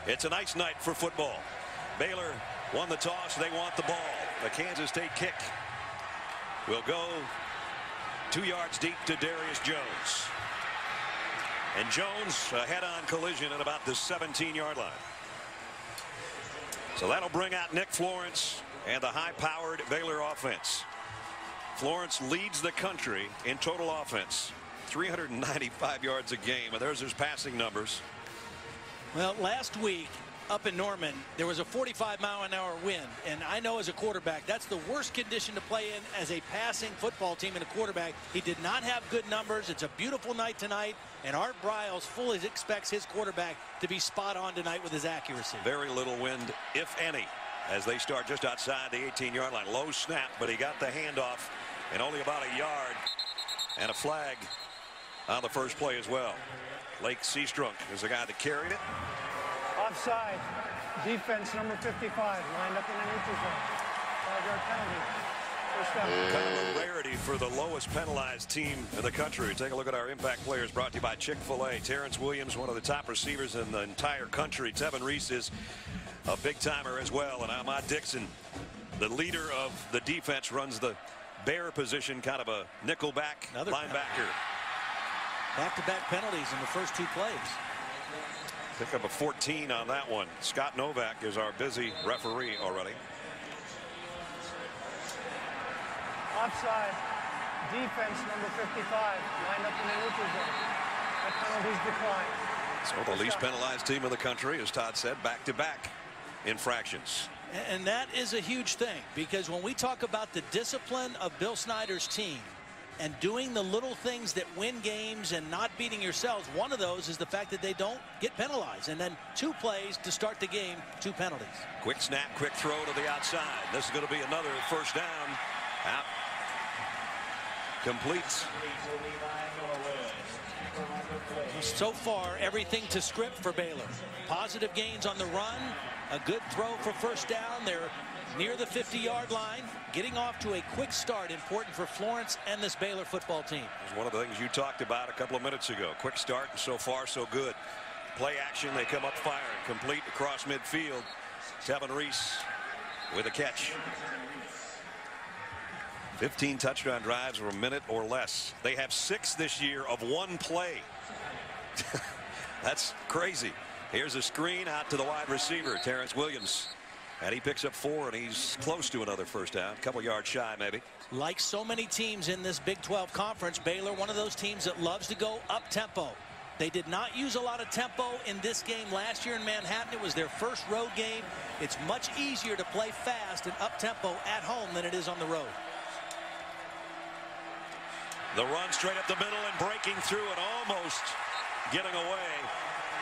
It's a nice night for football. Baylor won the toss. They want the ball. The Kansas State kick will go 2 yards deep to Darius Jones. And Jones a head-on collision at about the 17-yard line. So that'll bring out Nick Florence and the high-powered Baylor offense. Florence leads the country in total offense, 395 yards a game, and there's his passing numbers. Well, last week up in Norman, there was a 45-mile-an-hour wind, and I know as a quarterback that's the worst condition to play in as a passing football team and a quarterback. He did not have good numbers. It's a beautiful night tonight, and Art Briles fully expects his quarterback to be spot on tonight with his accuracy. Very little wind, if any, as they start just outside the 18-yard line. Low snap, but he got the handoff and only about a yard, and a flag on the first play as well. Lake Seastrunk is the guy that carried it. Offside. Defense number 55 lined up in the neutral zone. 5-yard penalty. First down. Kind of a rarity for the lowest penalized team in the country. Take a look at our impact players brought to you by Chick-fil-A. Terrence Williams, one of the top receivers in the entire country. Tevin Reese is a big timer as well. And Ahmad Dixon, the leader of the defense, runs the Bear position, kind of a nickelback linebacker. Back-to-back penalties in the first 2 plays. Pick up a 14 on that one. Scott Novak is our busy referee already. Offside. Defense number 55 lined up in the neutral zone. That penalty's declined. So the least penalized team in the country, as Todd said, back-to-back infractions. And that is a huge thing, because when we talk about the discipline of Bill Snyder's team and doing the little things that win games and not beating yourselves, one of those is the fact that they don't get penalized. And then 2 plays to start the game, 2 penalties. Quick snap, quick throw to the outside. This is going to be another first down. Out. Completes. So far, everything to script for Baylor. Positive gains on the run. A good throw for first down. They're near the 50-yard line, getting off to a quick start, important for Florence and this Baylor football team. It was one of the things you talked about a couple of minutes ago. Quick start, and so far so good. Play action, they come up firing, complete across midfield. Tevin Reese with a catch. 15 touchdown drives of a minute or less. They have 6 this year of 1 play. That's crazy. Here's a screen out to the wide receiver, Terrence Williams. And he picks up 4, and he's close to another first down. A couple yards shy, maybe. Like so many teams in this Big 12 conference, Baylor, one of those teams that loves to go up-tempo. They did not use a lot of tempo in this game last year in Manhattan. It was their first road game. It's much easier to play fast and up-tempo at home than it is on the road. The run straight up the middle and breaking through and almost getting away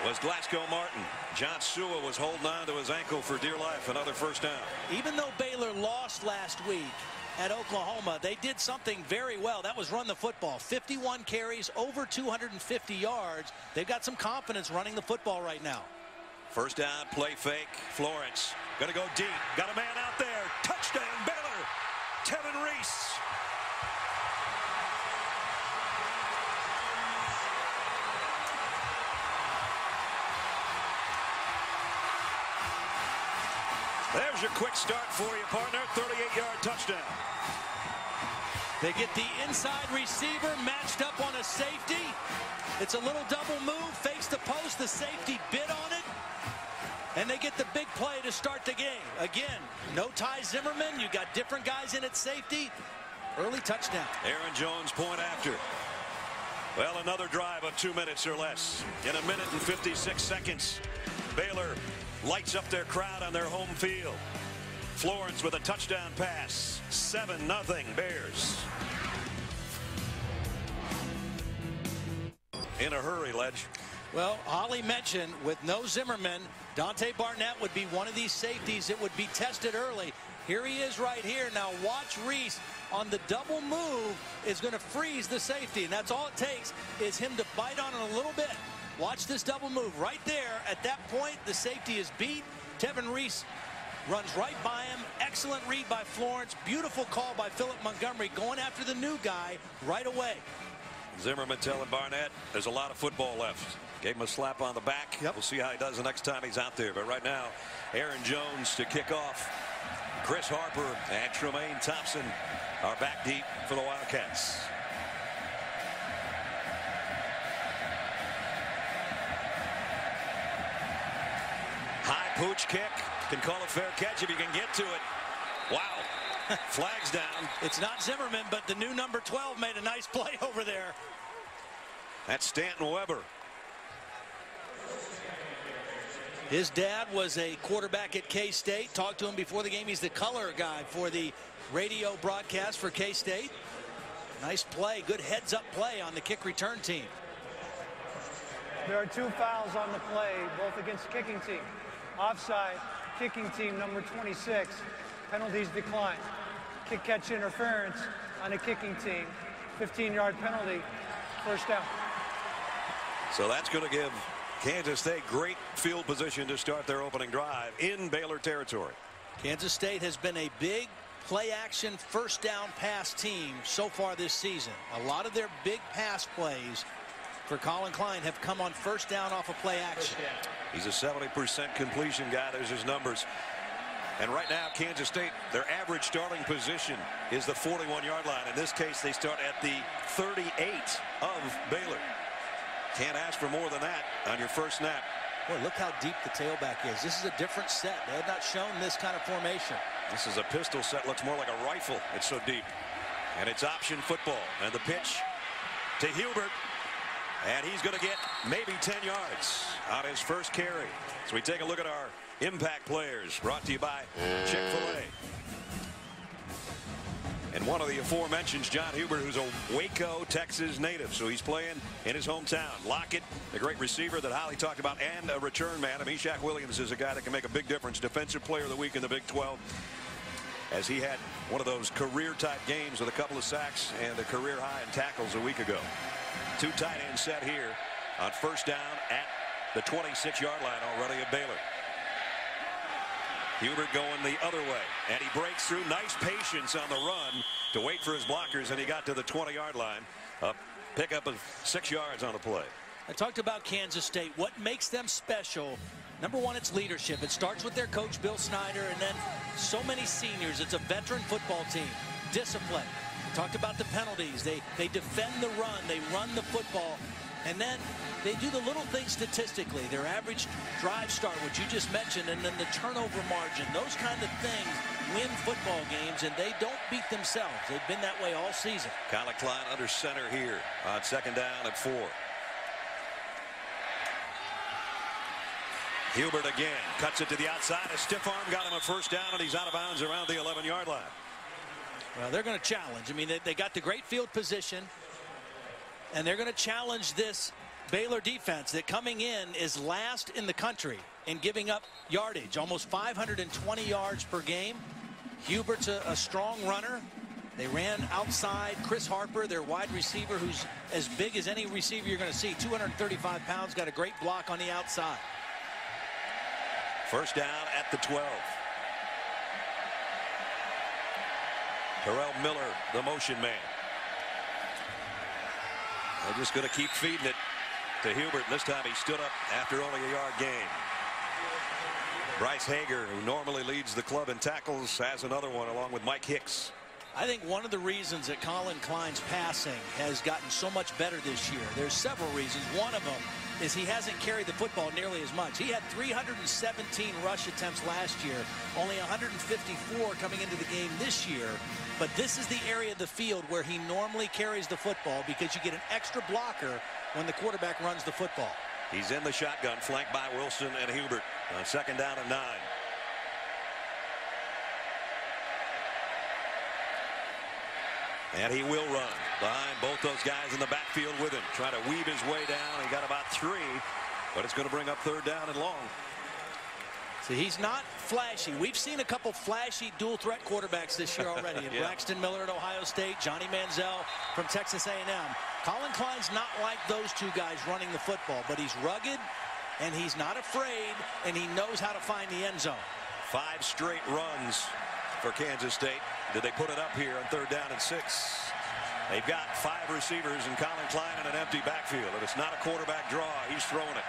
was Glasgow Martin. John Sua was holding on to his ankle for dear life. Another first down. Even though Baylor lost last week at Oklahoma, they did something very well. That was run the football. 51 carries, over 250 yards. They've got some confidence running the football right now. First down, play fake. Florence going to go deep. Got a man out there. Touchdown, Baylor. Tevin Reese. There's your quick start for you, partner. 38-yard touchdown. They get the inside receiver matched up on a safety. It's a little double move, fakes the post, the safety bit on it, and they get the big play to start the game. Again, no Ty Zimmerman. You got different guys in at safety. Early touchdown. Aaron Jones point after. Well, another drive of 2 minutes or less. In a minute and 56 seconds, Baylor lights up their crowd on their home field. Florence with a touchdown pass. 7-0 Bears. In a hurry, Ledge. Well, Holly mentioned with no Zimmerman, Dante Barnett would be one of these safeties that would be tested early. Here he is right here. Now watch Reese on the double move is going to freeze the safety, and that's all it takes is him to bite on it a little bit. Watch this double move right there. At that point, the safety is beat. Tevin Reese runs right by him. Excellent read by Florence. Beautiful call by Philip Montgomery going after the new guy right away. Zimmerman telling Barnett there's a lot of football left. Gave him a slap on the back. We'll see how he does the next time he's out there. But right now, Aaron Jones to kick off. Chris Harper and Tremaine Thompson are back deep for the Wildcats. High pooch kick. Can call a fair catch if you can get to it. Wow. Flags down. It's not Zimmerman, but the new number 12 made a nice play over there. That's Stanton Weber. His dad was a quarterback at K-State. Talked to him before the game. He's the color guy for the radio broadcast for K-State. Nice play. Good heads-up play on the kick return team. There are 2 fouls on the play, both against the kicking team. Offside, kicking team number 26. Penalties declined. Kick catch interference on the kicking team. 15-yard penalty. First down. So that's going to give Kansas State great field position to start their opening drive in Baylor territory. Kansas State has been a big play-action first down pass team so far this season. A lot of their big pass plays for Colin Klein have come on first down off of play action. He's a 70% completion guy. There's his numbers. And right now, Kansas State, their average starting position is the 41-yard line. In this case, they start at the 38 of Baylor. Can't ask for more than that on your first snap. Boy, look how deep the tailback is. This is a different set. They have not shown this kind of formation. This is a pistol set. Looks more like a rifle. It's so deep. And it's option football. And the pitch to Hubert. And he's going to get maybe 10 yards on his first carry. So we take a look at our impact players, brought to you by Chick-fil-A. And one of the aforementioned, John Hubert, who's a Waco, Texas native, so he's playing in his hometown. Lockett, the great receiver that Holly talked about, and a return man. Amishak Williams is a guy that can make a big difference. Defensive player of the week in the Big 12, as he had one of those career-type games with a couple of sacks and a career high in tackles a week ago. 2 tight ends set here on first down at the 26-yard line already at Baylor. Hubert going the other way, and he breaks through. Nice patience on the run to wait for his blockers, and he got to the 20-yard line. A pickup of 6 yards on the play. I talked about Kansas State. What makes them special? Number one, it's leadership. It starts with their coach, Bill Snyder, and then so many seniors. It's a veteran football team. Discipline. We talked about the penalties. They defend the run. They run the football. And then they do the little things statistically. Their average drive start, which you just mentioned, and then the turnover margin. Those kind of things win football games, and they don't beat themselves. They've been that way all season. Colin Klein under center here on second down at 4. Hubert again cuts it to the outside. A stiff arm got him a first down, and he's out of bounds around the 11-yard line. Well, they're going to challenge. I mean, they got the great field position, and they're going to challenge this Baylor defense that coming in is last in the country in giving up yardage, almost 520 yards per game. Hubert's a strong runner. They ran outside. Chris Harper, their wide receiver, who's as big as any receiver you're going to see, 235 pounds, got a great block on the outside. First down at the 12. Terrell Miller, the motion man. They're just going to keep feeding it to Hubert. This time he stood up after only a yard gain. Bryce Hager, who normally leads the club in tackles, has another one along with Mike Hicks. I think one of the reasons that Colin Klein's passing has gotten so much better this year, there's several reasons. One of them is he hasn't carried the football nearly as much. He had 317 rush attempts last year, only 154 coming into the game this year. But this is the area of the field where he normally carries the football because you get an extra blocker when the quarterback runs the football. He's in the shotgun, flanked by Wilson and Hubert on second down and 9. And he will run behind both those guys in the backfield with him, trying to weave his way down. He got about 3, but it's going to bring up third down and long. See, he's not flashy. We've seen a couple flashy dual threat quarterbacks this year already. Yeah. Braxton Miller at Ohio State, Johnny Manziel from Texas A&M. Colin Klein's not like those two guys running the football, but he's rugged and he's not afraid, and he knows how to find the end zone. 5 straight runs for Kansas State. Did they put it up here on third down and 6? They've got 5 receivers and Colin Klein in an empty backfield. If it's not a quarterback draw, he's throwing it.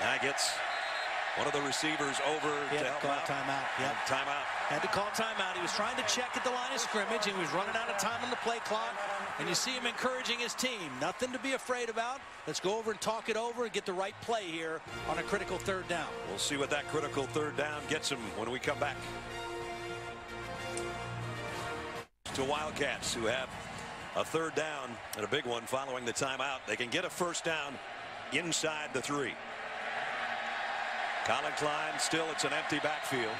Now gets one of the receivers over to help call out. Timeout. Yep. Timeout. Had to call timeout. He was trying to check at the line of scrimmage. He was running out of time on the play clock. And you see him encouraging his team. Nothing to be afraid about. Let's go over and talk it over and get the right play here on a critical 3rd down. We'll see what that critical 3rd down gets him when we come back. To Wildcats, who have a 3rd down and a big one following the timeout. They can get a 1st down inside the 3. Colin Klein, still it's an empty backfield.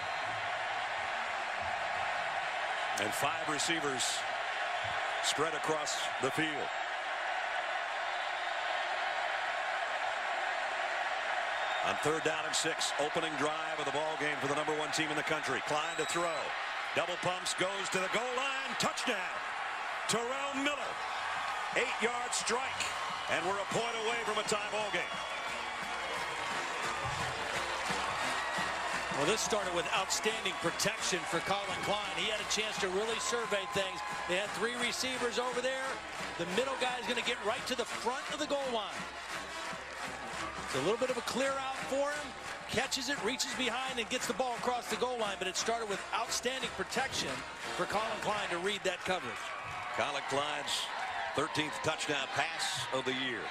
And 5 receivers spread across the field. On 3rd down and 6, opening drive of the ball game for the #1 team in the country. Klein to throw. Double pumps, goes to the goal line. Touchdown. Terrell Miller. 8-yard strike. And we're a point away from a tie ball game. Well, this started with outstanding protection for Colin Klein. He had a chance to really survey things. They had 3 receivers over there. The middle guy is going to get right to the front of the goal line. It's a little bit of a clear out for him. Catches it, reaches behind, and gets the ball across the goal line. But it started with outstanding protection for Colin Klein to read that coverage. Colin Klein's 13th touchdown pass of the year.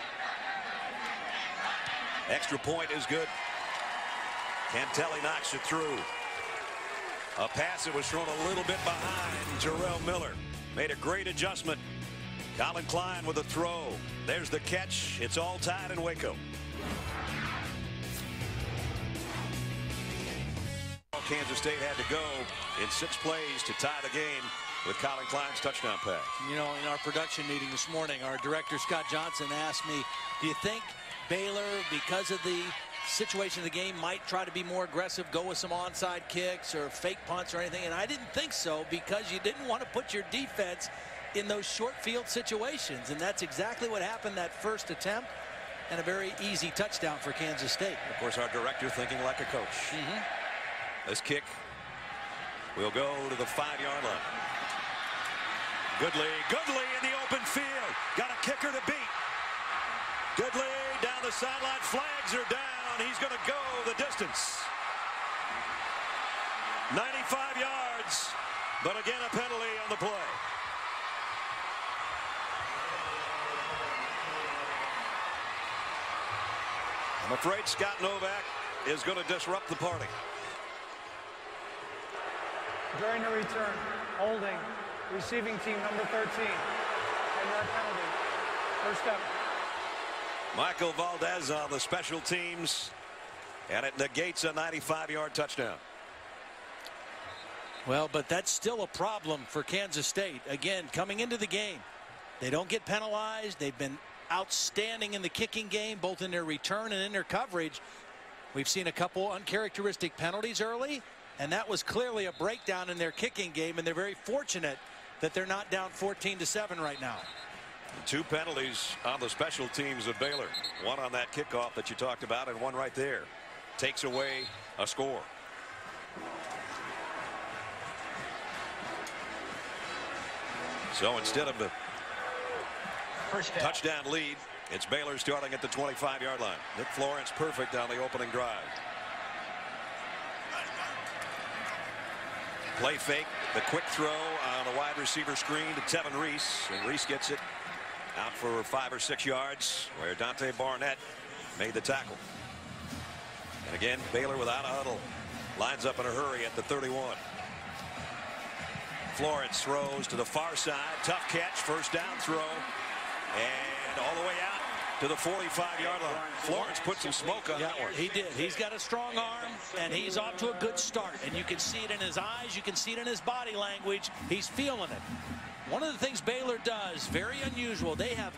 Extra point is good. Cantelli knocks it through. A pass that was thrown a little bit behind. Terrell Miller made a great adjustment. Colin Klein with a throw. There's the catch. It's all tied in Waco. Kansas State had to go in 6 plays to tie the game with Colin Klein's touchdown pass. You know, in our production meeting this morning, our director, Scott Johnson, asked me, do you think Baylor, because of the situation of the game, might try to be more aggressive, go with some onside kicks or fake punts or anything? And I didn't think so, because you didn't want to put your defense in those short field situations. And that's exactly what happened that first attempt, and a very easy touchdown for Kansas State. Of course, our director thinking like a coach. This kick will go to the 5-yard line. Goodley in the open field. Got a kicker to beat. Goodley down the sideline. Flags are down. He's going to go the distance. 95 yards, but again a penalty on the play. I'm afraid Scott Novak is going to disrupt the party. During the return, holding receiving team number 13. 10-yard penalty. First up. Michael Valdez on the special teams, and it negates a 95-yard touchdown. Well, but that's still a problem for Kansas State. Again, coming into the game, they don't get penalized. They've been outstanding in the kicking game, both in their return and in their coverage. We've seen a couple uncharacteristic penalties early, and that was clearly a breakdown in their kicking game, and they're very fortunate that they're not down 14-7 right now. 2 penalties on the special teams of Baylor. One on that kickoff that you talked about, and one right there. Takes away a score. So instead of the touchdown lead, it's Baylor starting at the 25-yard line. Nick Florence perfect on the opening drive. Play fake, the quick throw on a wide receiver screen to Tevin Reese, and Reese gets it out for 5 or 6 yards, where Dante Barnett made the tackle. And again, Baylor without a huddle lines up in a hurry at the 31. Florence throws to the far side, tough catch, first down throw, and all the way out to the 45-yard line. Florence put some smoke on that one. He did. He's got a strong arm, and he's off to a good start. And you can see it in his eyes. You can see it in his body language. He's feeling it. One of the things Baylor does, very unusual, they have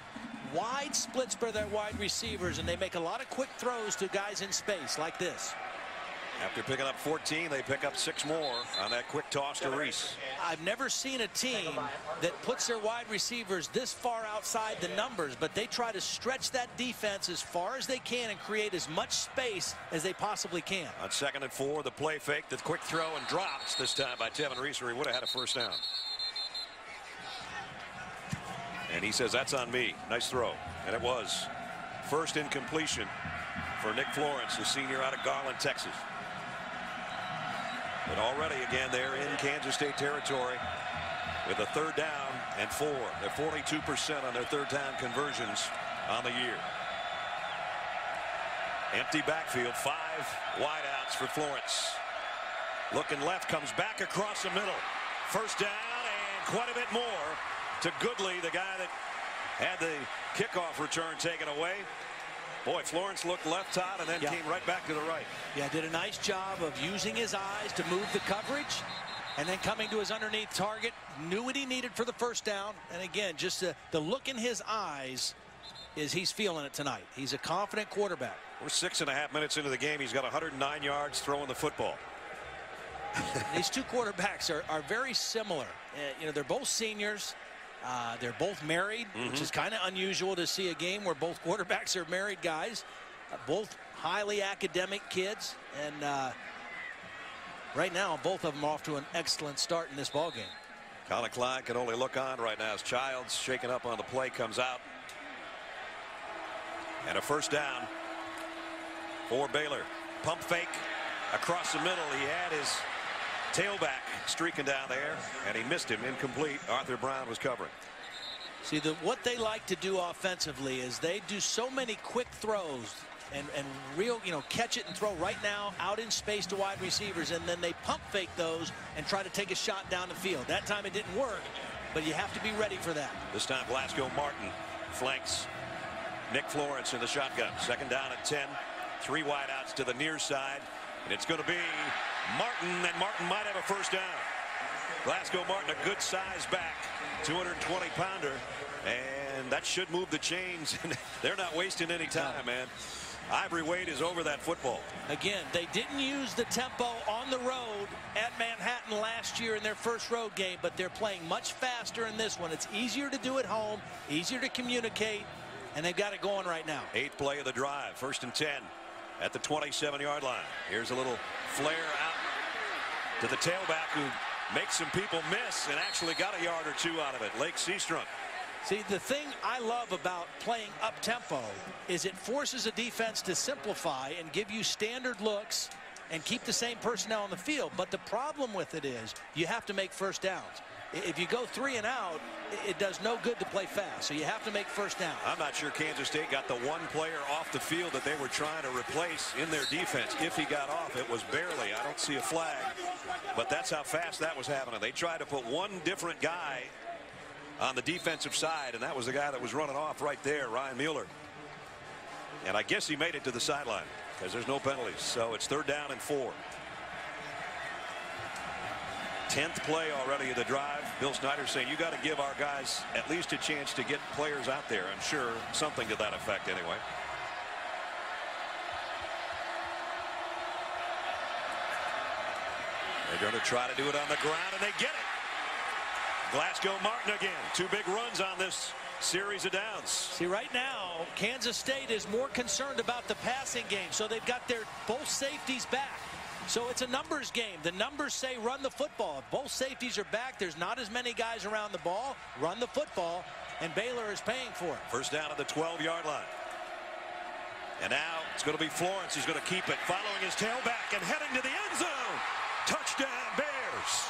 wide splits for their wide receivers, and they make a lot of quick throws to guys in space like this. After picking up 14, they pick up 6 more on that quick toss to Reese. I've never seen a team that puts their wide receivers this far outside the numbers, but they try to stretch that defense as far as they can and create as much space as they possibly can. On 2nd and 4, the play fake, the quick throw, and drops this time by Tevin Reese, or he would have had a first down. And he says, that's on me. Nice throw. And it was. First incompletion for Nick Florence, the senior out of Garland, Texas. But already again they're in Kansas State territory with a 3rd down and 4. They're 42% on their 3rd down conversions on the year. Empty backfield, 5 wideouts for Florence. Looking left, comes back across the middle. First down and quite a bit more to Goodley, the guy that had the kickoff return taken away. Boy, Florence looked left out and then came right back to the right. Yeah, did a nice job of using his eyes to move the coverage and then coming to his underneath target. Knew what he needed for the first down. And again, just the look in his eyes is he's feeling it tonight. He's a confident quarterback. We're 6.5 minutes into the game. He's got 109 yards throwing the football. These two quarterbacks are very similar. You know, they're both seniors. They're both married, which is kind of unusual to see a game where both quarterbacks are married guys. Both highly academic kids. And right now, both of them off to an excellent start in this ballgame. Colin Klein can only look on right now as Childs shaken up on the play comes out. And a first down for Baylor. Pump fake across the middle. He had his tailback streaking down there, and he missed him. Incomplete. Arthur Brown was covering. See, what they like to do offensively is they do so many quick throws and real, you know, catch it and throw right now out in space to wide receivers, and then they pump fake those and try to take a shot down the field. That time it didn't work, but you have to be ready for that. This time Glasgow Martin flanks Nick Florence in the shotgun. 2nd down at 10. 3 wideouts to the near side, and it's going to be Martin, and Martin might have a first down. Glasgow Martin, a good size back, 220-pounder, and that should move the chains. They're not wasting any time, man. Ivory Wade is over that football. Again, they didn't use the tempo on the road at Manhattan last year in their first road game, but they're playing much faster in this one. It's easier to do at home, easier to communicate, and they've got it going right now. 8th play of the drive, 1st and 10 at the 27-yard line. Here's a little flare out to the tailback who makes some people miss and actually got a yard or 2 out of it. Lake Seastrunk. See, the thing I love about playing up-tempo is it forces a defense to simplify and give you standard looks and keep the same personnel on the field. But the problem with it is you have to make first downs. If you go 3 and out, it does no good to play fast. So you have to make first down. I'm not sure Kansas State got the one player off the field that they were trying to replace in their defense. If he got off, it was barely. I don't see a flag. But that's how fast that was happening. They tried to put one different guy on the defensive side, and that was the guy that was running off right there, Ryan Mueller. And I guess he made it to the sideline because there's no penalties. So it's 3rd down and 4. 10th play already of the drive. Bill Snyder saying you got to give our guys at least a chance to get players out there. I'm sure something to that effect anyway. They're going to try to do it on the ground, and they get it. Glasgow Martin again. 2 big runs on this series of downs. See, right now, Kansas State is more concerned about the passing game, so they've got their both safeties back. So it's a numbers game. The numbers say run the football. If both safeties are back, there's not as many guys around the ball. Run the football, and Baylor is paying for it. First down at the 12-yard line. And now it's going to be Florence. He's going to keep it, following his tailback and heading to the end zone. Touchdown, Bears.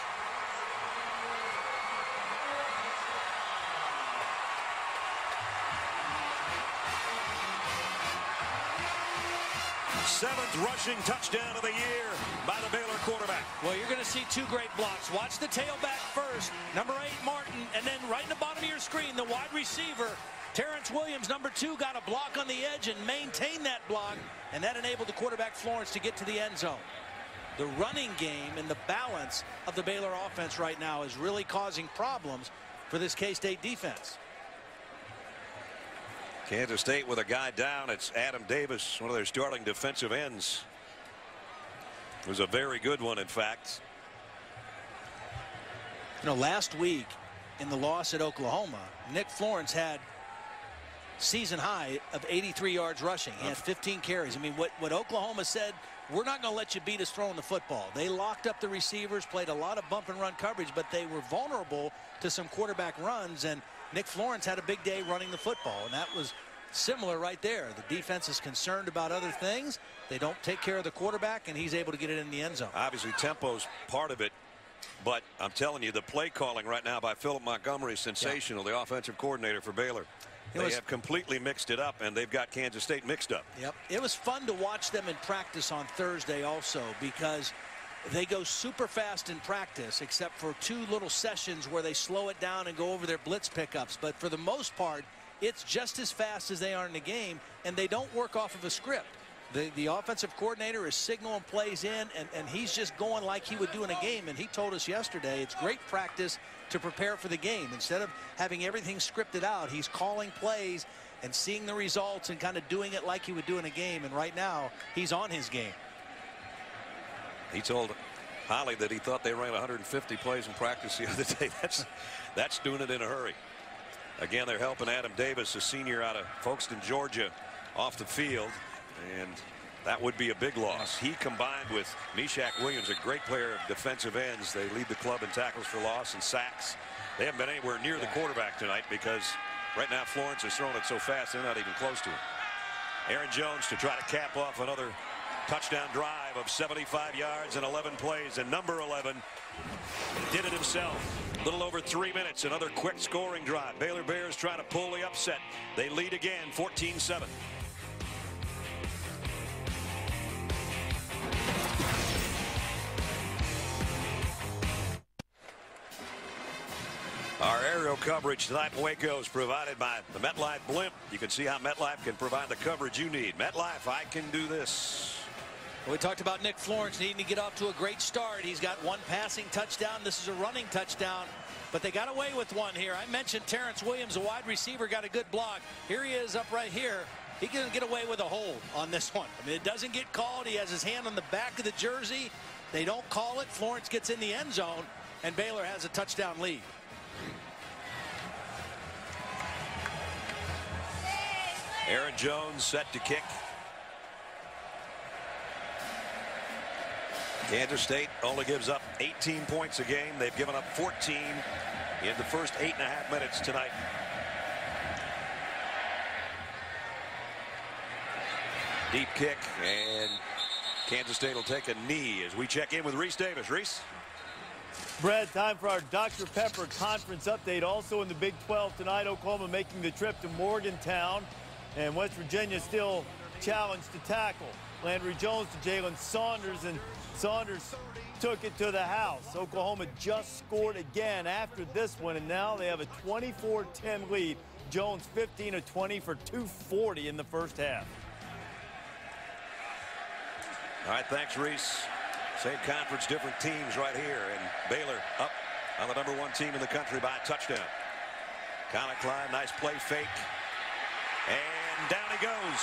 Seventh rushing touchdown of the year by the Baylor quarterback. Well, you're going to see 2 great blocks. Watch the tailback first, number 8 Martin, and then right in the bottom of your screen, the wide receiver Terrence Williams, number 2, got a block on the edge and maintained that block, and that enabled the quarterback Florence to get to the end zone. The running game and the balance of the Baylor offense right now is really causing problems for this K-State defense. Kansas State with a guy down. It's Adam Davis, one of their starting defensive ends. It was a very good one, in fact. You know, last week in the loss at Oklahoma, Nick Florence had season high of 83 yards rushing. He had 15 carries. I mean, what Oklahoma said, we're not going to let you beat us throwing the football. They locked up the receivers, played a lot of bump and run coverage, but they were vulnerable to some quarterback runs, and Nick Florence had a big day running the football, and that was similar right there. The defense is concerned about other things. They don't take care of the quarterback, and he's able to get it in the end zone. Obviously, tempo's part of it, but I'm telling you, the play calling right now by Philip Montgomery is sensational, the offensive coordinator for Baylor. They have completely mixed it up, and they've got Kansas State mixed up. Yep. It was fun to watch them in practice on Thursday also, because they go super fast in practice, except for 2 little sessions where they slow it down and go over their blitz pickups. But for the most part, it's just as fast as they are in the game, and they don't work off of a script. The offensive coordinator is signaling plays in, and he's just going like he would do in a game. And he told us yesterday it's great practice to prepare for the game. Instead of having everything scripted out, he's calling plays and seeing the results and kind of doing it like he would do in a game. And right now, he's on his game. He told Holly that he thought they ran 150 plays in practice the other day. That's doing it in a hurry. Again, they're helping Adam Davis, a senior out of Folkestone, Georgia, off the field. And that would be a big loss. He combined with Meshach Williams, a great player of defensive ends. They lead the club in tackles for loss and sacks. They haven't been anywhere near the quarterback tonight because right now Florence is throwing it so fast they're not even close to him. Aaron Jones to try to cap off another touchdown drive of 75 yards and 11 plays. And number 11 did it himself. A little over 3 minutes. Another quick scoring drive. Baylor Bears trying to pull the upset. They lead again 14-7. Our aerial coverage tonight in Waco is provided by the MetLife Blimp. You can see how MetLife can provide the coverage you need. MetLife, I can do this. We talked about Nick Florence needing to get off to a great start. He's got 1 passing touchdown. This is a running touchdown, but they got away with one here. I mentioned Terrence Williams, a wide receiver, got a good block. Here he is up right here. He can get away with a hold on this one. I mean, it doesn't get called. He has his hand on the back of the jersey. They don't call it. Florence gets in the end zone, and Baylor has a touchdown lead. Aaron Jones set to kick. Kansas State only gives up 18 points a game. They've given up 14 in the first 8.5 minutes tonight. Deep kick, and Kansas State will take a knee as we check in with Reese Davis. Reese? Brad, time for our Dr. Pepper conference update. Also in the Big 12 tonight, Oklahoma making the trip to Morgantown. And West Virginia still challenged to tackle. Landry Jones to Jalen Saunders, and Saunders took it to the house. Oklahoma just scored again after this one, and now they have a 24-10 lead. Jones 15 of 20 for 240 in the first half. All right, thanks, Reese. Same conference, different teams right here, and Baylor up on the #1 team in the country by a touchdown. Colin Klein, nice play fake. And down he goes.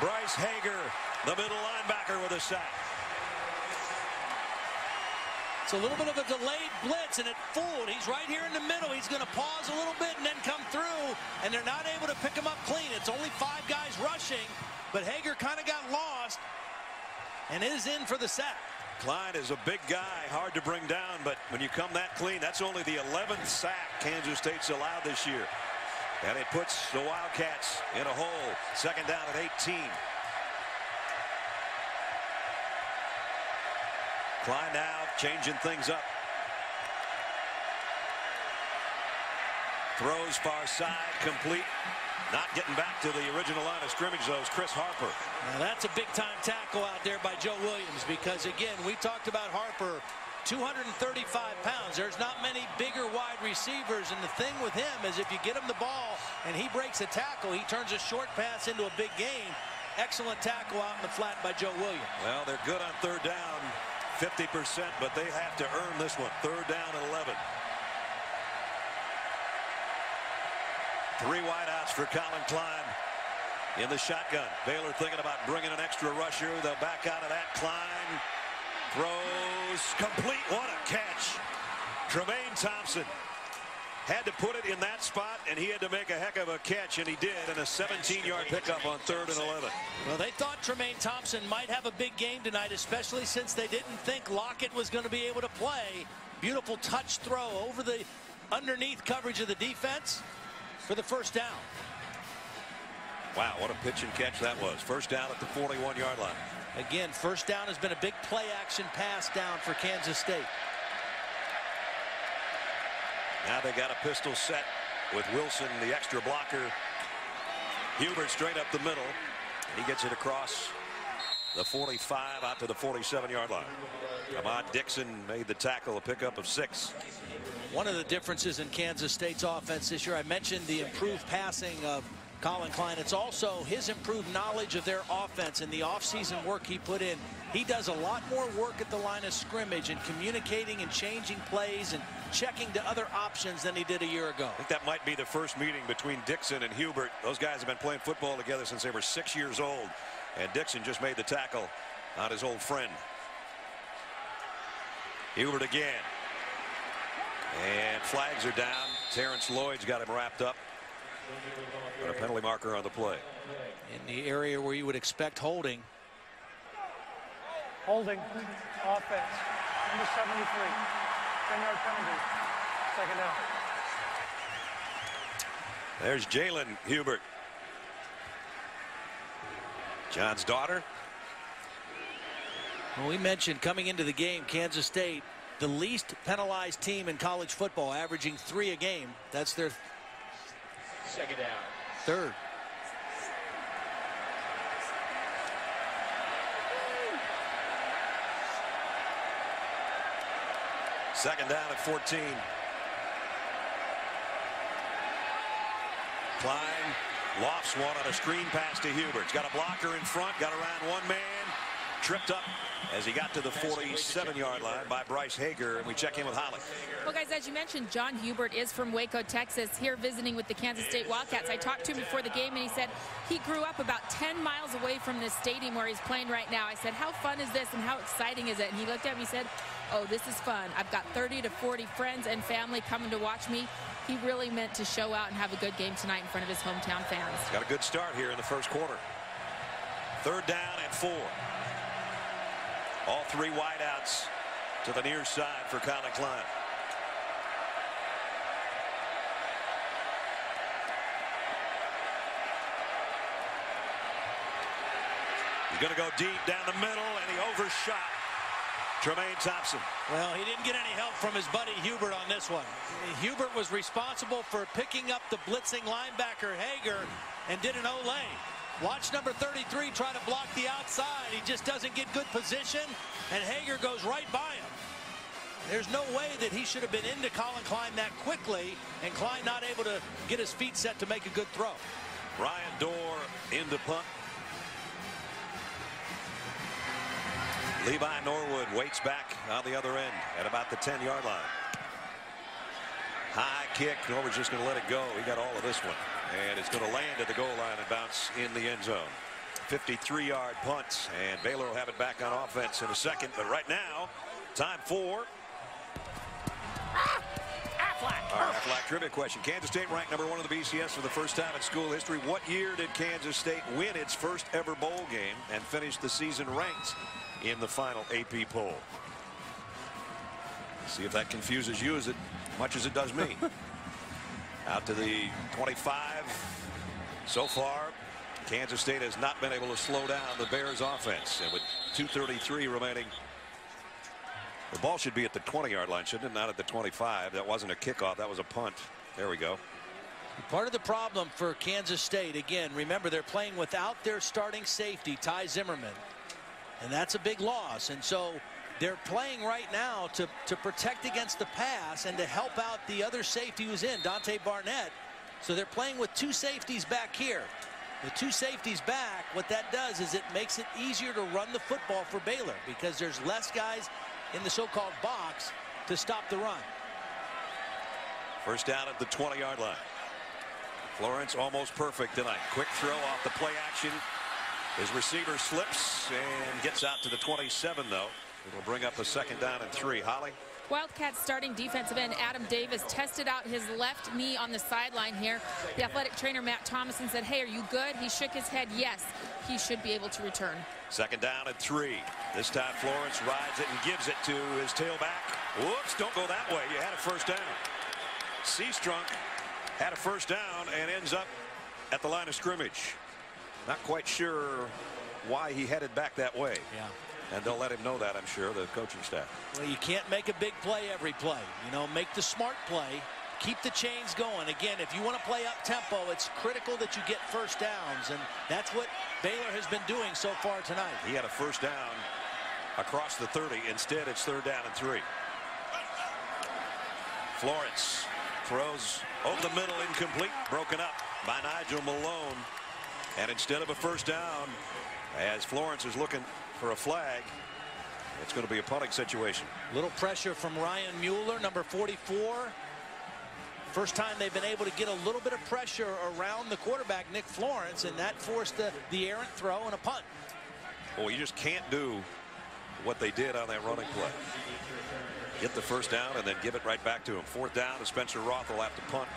Bryce Hager, the middle linebacker, with a sack. It's a little bit of a delayed blitz, and it fooled. He's right here in the middle. He's going to pause a little bit and then come through, and they're not able to pick him up clean. It's only 5 guys rushing, but Hager kind of got lost and is in for the sack. Klein is a big guy, hard to bring down, but when you come that clean, that's only the 11th sack Kansas State's allowed this year. And it puts the Wildcats in a hole. Second down at 18. Klein now changing things up. Throws far side, complete. Not getting back to the original line of scrimmage, though, is Chris Harper. Now that's a big-time tackle out there by Joe Williams, because, again, we talked about Harper, 235 pounds. There's not many bigger wide receivers, and the thing with him is if you get him the ball and he breaks a tackle, he turns a short pass into a big gain. Excellent tackle out in the flat by Joe Williams. Well, they're good on third down, 50%, but they have to earn this one. Third down and 11. 3 wideouts for Colin Klein. in the shotgun. Baylor thinking about bringing an extra rusher. They'll back out of that. Klein throws complete. What a catch. Tremaine Thompson had to put it in that spot, and he had to make a heck of a catch, and he did, and a 17-yard pickup on 3rd and 11. Well, they thought Tremaine Thompson might have a big game tonight, especially since they didn't think Lockett was going to be able to play. Beautiful touch throw over the underneath coverage of the defense for the first down. Wow, what a pitch and catch that was. First down at the 41-yard line. Again, first down has been a big play action pass down for Kansas State. Now they got a pistol set with Wilson, the extra blocker. Hubert straight up the middle. He gets it across the 45 out to the 47-yard line. Ahmad Dixon made the tackle, a pickup of 6. One of the differences in Kansas State's offense this year, I mentioned the improved passing of Colin Klein. It's also his improved knowledge of their offense and the offseason work he put in. He does a lot more work at the line of scrimmage and communicating and changing plays and checking to other options than he did a year ago. I think that might be the first meeting between Dixon and Hubert. Those guys have been playing football together since they were 6 years old. And Dixon just made the tackle on his old friend. Hubert again. And flags are down. Terrence Lloyd's got him wrapped up. But a penalty marker on the play. In the area where you would expect holding. Holding. Offense. Number 73. 10-yard penalty. Second down. There's Jalen Hubert. John's daughter. Well, we mentioned coming into the game, Kansas State, the least penalized team in college football, averaging 3 a game. That's their second down. Third. Second down at 14. Klein lofts one on a screen pass to Hubert. He's got a blocker in front, got around one man, tripped up as he got to the 47-yard line by Bryce Hager, and we check in with Holly. Well, guys, as you mentioned, John Hubert is from Waco, Texas, here visiting with the Kansas State Wildcats. I talked to him before the game, and he said he grew up about 10 miles away from this stadium where he's playing right now. I said, how fun is this and how exciting is it? And he looked at me and said, oh, this is fun. I've got 30 to 40 friends and family coming to watch me. He really meant to show out and have a good game tonight in front of his hometown fans. Got a good start here in the first quarter. Third down and 4. All 3 wideouts to the near side for Colin Klein. He's going to go deep down the middle, and he overshot Tremaine Thompson. Well, he didn't get any help from his buddy Hubert on this one. Hubert was responsible for picking up the blitzing linebacker Hager and did an Olay. Watch number 33 try to block the outside. He just doesn't get good position, and Hager goes right by him. There's no way that he should have been into Colin Klein that quickly, and Klein not able to get his feet set to make a good throw. Ryan Dorr into punt. Levi Norwood waits back on the other end at about the 10-yard line. High kick. Norwood's just going to let it go. He got all of this one. And it's going to land at the goal line and bounce in the end zone. 53-yard punt, and Baylor will have it back on offense in a second. But right now, time for our Aflac trivia question. Kansas State ranked number 1 in the BCS for the first time in school history. What year did Kansas State win its first ever bowl game and finish the season ranked in the final AP poll? See if that confuses you as much as it does me. Out to the 25. So far, Kansas State has not been able to slow down the Bears offense. And with 2:33 remaining, the ball should be at the 20-yard line, shouldn't it? Not at the 25. That wasn't a kickoff. That was a punt. There we go. Part of the problem for Kansas State, again, remember they're playing without their starting safety, Ty Zimmerman. And that's a big loss. And so they're playing right now to protect against the pass and to help out the other safety who's in, Dante Barnett. So they're playing with 2 safeties back here. The 2 safeties back, what that does is it makes it easier to run the football for Baylor because there's less guys in the so-called box to stop the run. First down at the 20-yard line. Florence almost perfect tonight. Quick throw off the play action. His receiver slips and gets out to the 27, though. It'll bring up a 2nd down and 3. Holly? Wildcats starting defensive end Adam Davis tested out his left knee on the sideline here. The athletic trainer Matt Thomason said, hey, are you good? He shook his head. Yes, he should be able to return. 2nd down and 3. This time Florence rides it and gives it to his tailback. Whoops, don't go that way. You had a 1st down. Seastrunk had a 1st down and ends up at the line of scrimmage. Not quite sure why he headed back that way. Yeah. And they'll let him know that, I'm sure, the coaching staff. Well, you can't make a big play every play. You know, make the smart play. Keep the chains going. Again, if you want to play up tempo, it's critical that you get 1st downs. And that's what Baylor has been doing so far tonight. He had a 1st down across the 30. Instead, it's 3rd down and 3. Florence throws over the middle, incomplete, broken up by Nigel Malone. And instead of a 1st down, as Florence is looking for a flag, it's going to be a punting situation. Little pressure from Ryan Mueller, number 44. First time they've been able to get a little bit of pressure around the quarterback, Nick Florence, and that forced the errant throw and a punt. Well, you just can't do what they did on that running play. Get the 1st down and then give it right back to him. 4th down, and Spencer Roth will have to punt.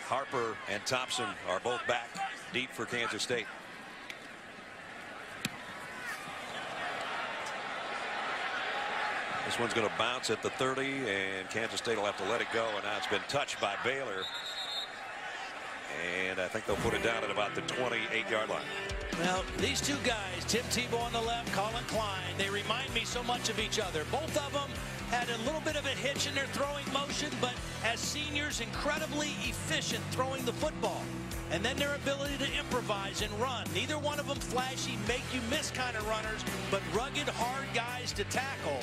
Harper and Thompson are both back deep for Kansas State. This one's going to bounce at the 30, and Kansas State will have to let it go. And now it's been touched by Baylor. And I think they'll put it down at about the 28-yard line. Well, these two guys, Tim Tebow on the left, Colin Klein, they remind me so much of each other. Both of them had a little bit of a hitch in their throwing motion, but as seniors, incredibly efficient throwing the football. And then their ability to improvise and run. Neither one of them flashy, make you miss kind of runners, but rugged, hard guys to tackle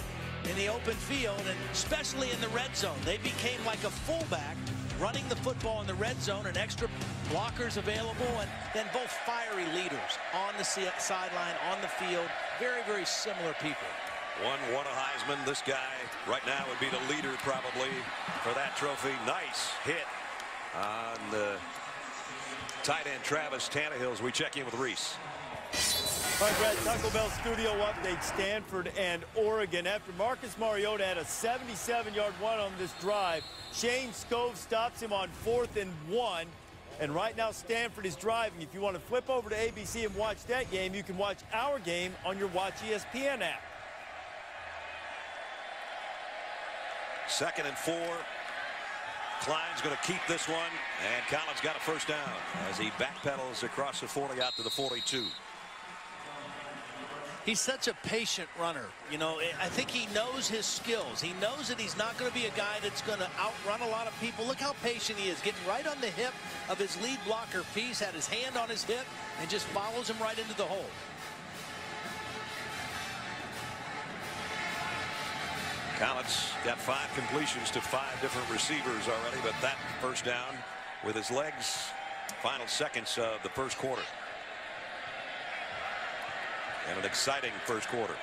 in the open field, and especially in the red zone. They became like a fullback, running the football in the red zone, and extra blockers available, and then both fiery leaders on the sideline, on the field. Very, very similar people. One won a Heisman. This guy right now would be the leader probably for that trophy. Nice hit on the tight end Travis Tannehill as we check in with Reese. All right, Brad, Taco Bell studio update, Stanford and Oregon. After Marcus Mariota had a 77-yard run on this drive, Shane Scove stops him on 4th and 1. And right now, Stanford is driving. If you want to flip over to ABC and watch that game, you can watch our game on your Watch ESPN app. 2nd and 4. Klein's going to keep this one, and Collins got a 1st down as he backpedals across the 40 out to the 42. He's such a patient runner. You know, I think he knows his skills. He knows that he's not going to be a guy that's going to outrun a lot of people. Look how patient he is, getting right on the hip of his lead blocker piece, had his hand on his hip, and just follows him right into the hole. Collins got 5 completions to 5 different receivers already, but that 1st down with his legs. Final seconds of the 1st quarter. And an exciting 1st quarter.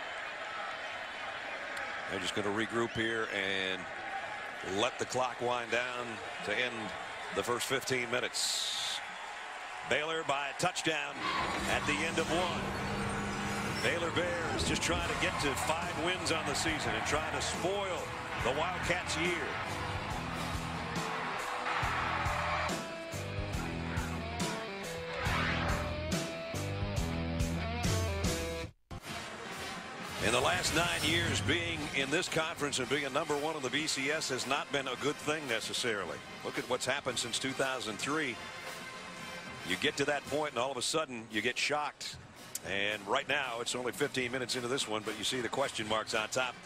They're just going to regroup here and let the clock wind down to end the first 15 minutes. Baylor by a touchdown at the end of 1. Baylor Bears just trying to get to 5 wins on the season and trying to spoil the Wildcats' year. In the last 9 years, being in this conference and being a #1 in the BCS has not been a good thing necessarily. Look at what's happened since 2003. You get to that point and all of a sudden you get shocked. And right now it's only 15 minutes into this one, but you see the question marks on top.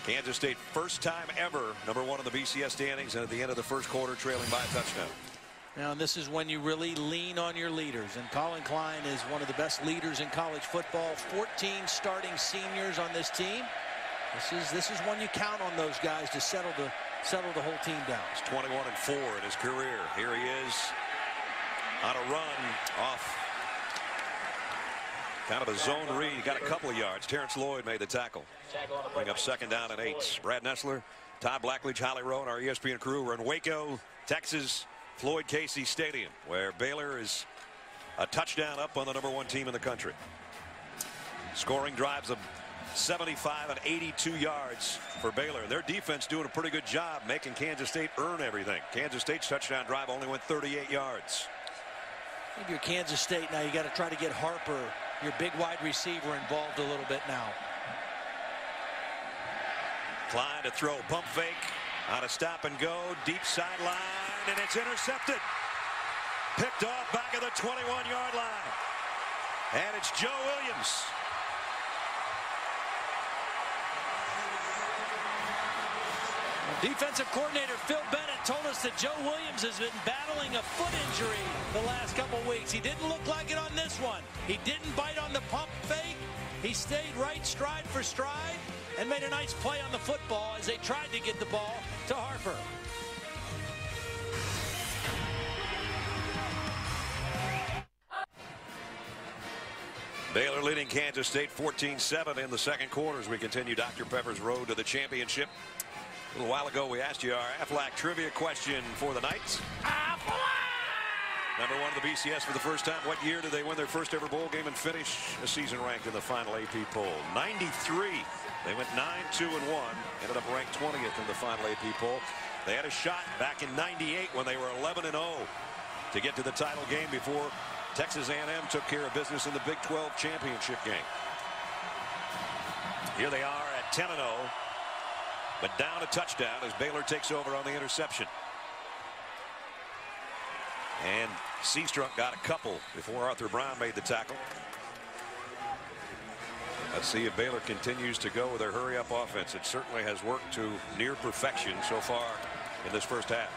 Kansas State, first time ever #1 in the BCS standings, and at the end of the 1st quarter trailing by a touchdown. Now, this is when you really lean on your leaders, and Colin Klein is one of the best leaders in college football. 14 starting seniors on this team. This is when you count on those guys to settle the whole team down. He's 21-4 in his career. Here he is on a run off kind of a zone read. He got a couple of yards. Terrence Lloyd made the tackle. Bring up 2nd down and 8. Brad Nessler, Todd Blackledge, Holly Rowe, and our ESPN crew. We're in Waco, Texas, Floyd Casey Stadium, where Baylor is a touchdown up on the #1 team in the country. Scoring drives of 75 and 82 yards for Baylor. Their defense doing a pretty good job making Kansas State earn everything. Kansas State's touchdown drive only went 38 yards. If you're Kansas State now, you got to try to get Harper, your big wide receiver, involved a little bit now. Klein to throw, pump fake on a stop and go, deep sideline, and it's intercepted. Picked off back of the 21-yard line. And it's Joe Williams. Defensive coordinator Phil Bennett told us that Joe Williams has been battling a foot injury the last couple weeks. He didn't look like it on this one. He didn't bite on the pump fake. He stayed right stride for stride and made a nice play on the football as they tried to get the ball to Harper. Baylor leading Kansas State 14-7 in the second quarter as we continue Dr. Pepper's road to the championship. A little while ago, we asked you our Aflac trivia question for the Knights. #1 of the BCS for the first time. What year did they win their first ever bowl game and finish a season ranked in the final AP poll? 93. They went 9-2-1. Ended up ranked 20th in the final AP poll. They had a shot back in 98 when they were 11-0 to get to the title game before Texas A&M took care of business in the Big 12 championship game. Here they are at 10-0. But down a touchdown as Baylor takes over on the interception. And Seastrunk got a couple before Arthur Brown made the tackle. Let's see if Baylor continues to go with their hurry-up offense. It certainly has worked to near perfection so far in this first half.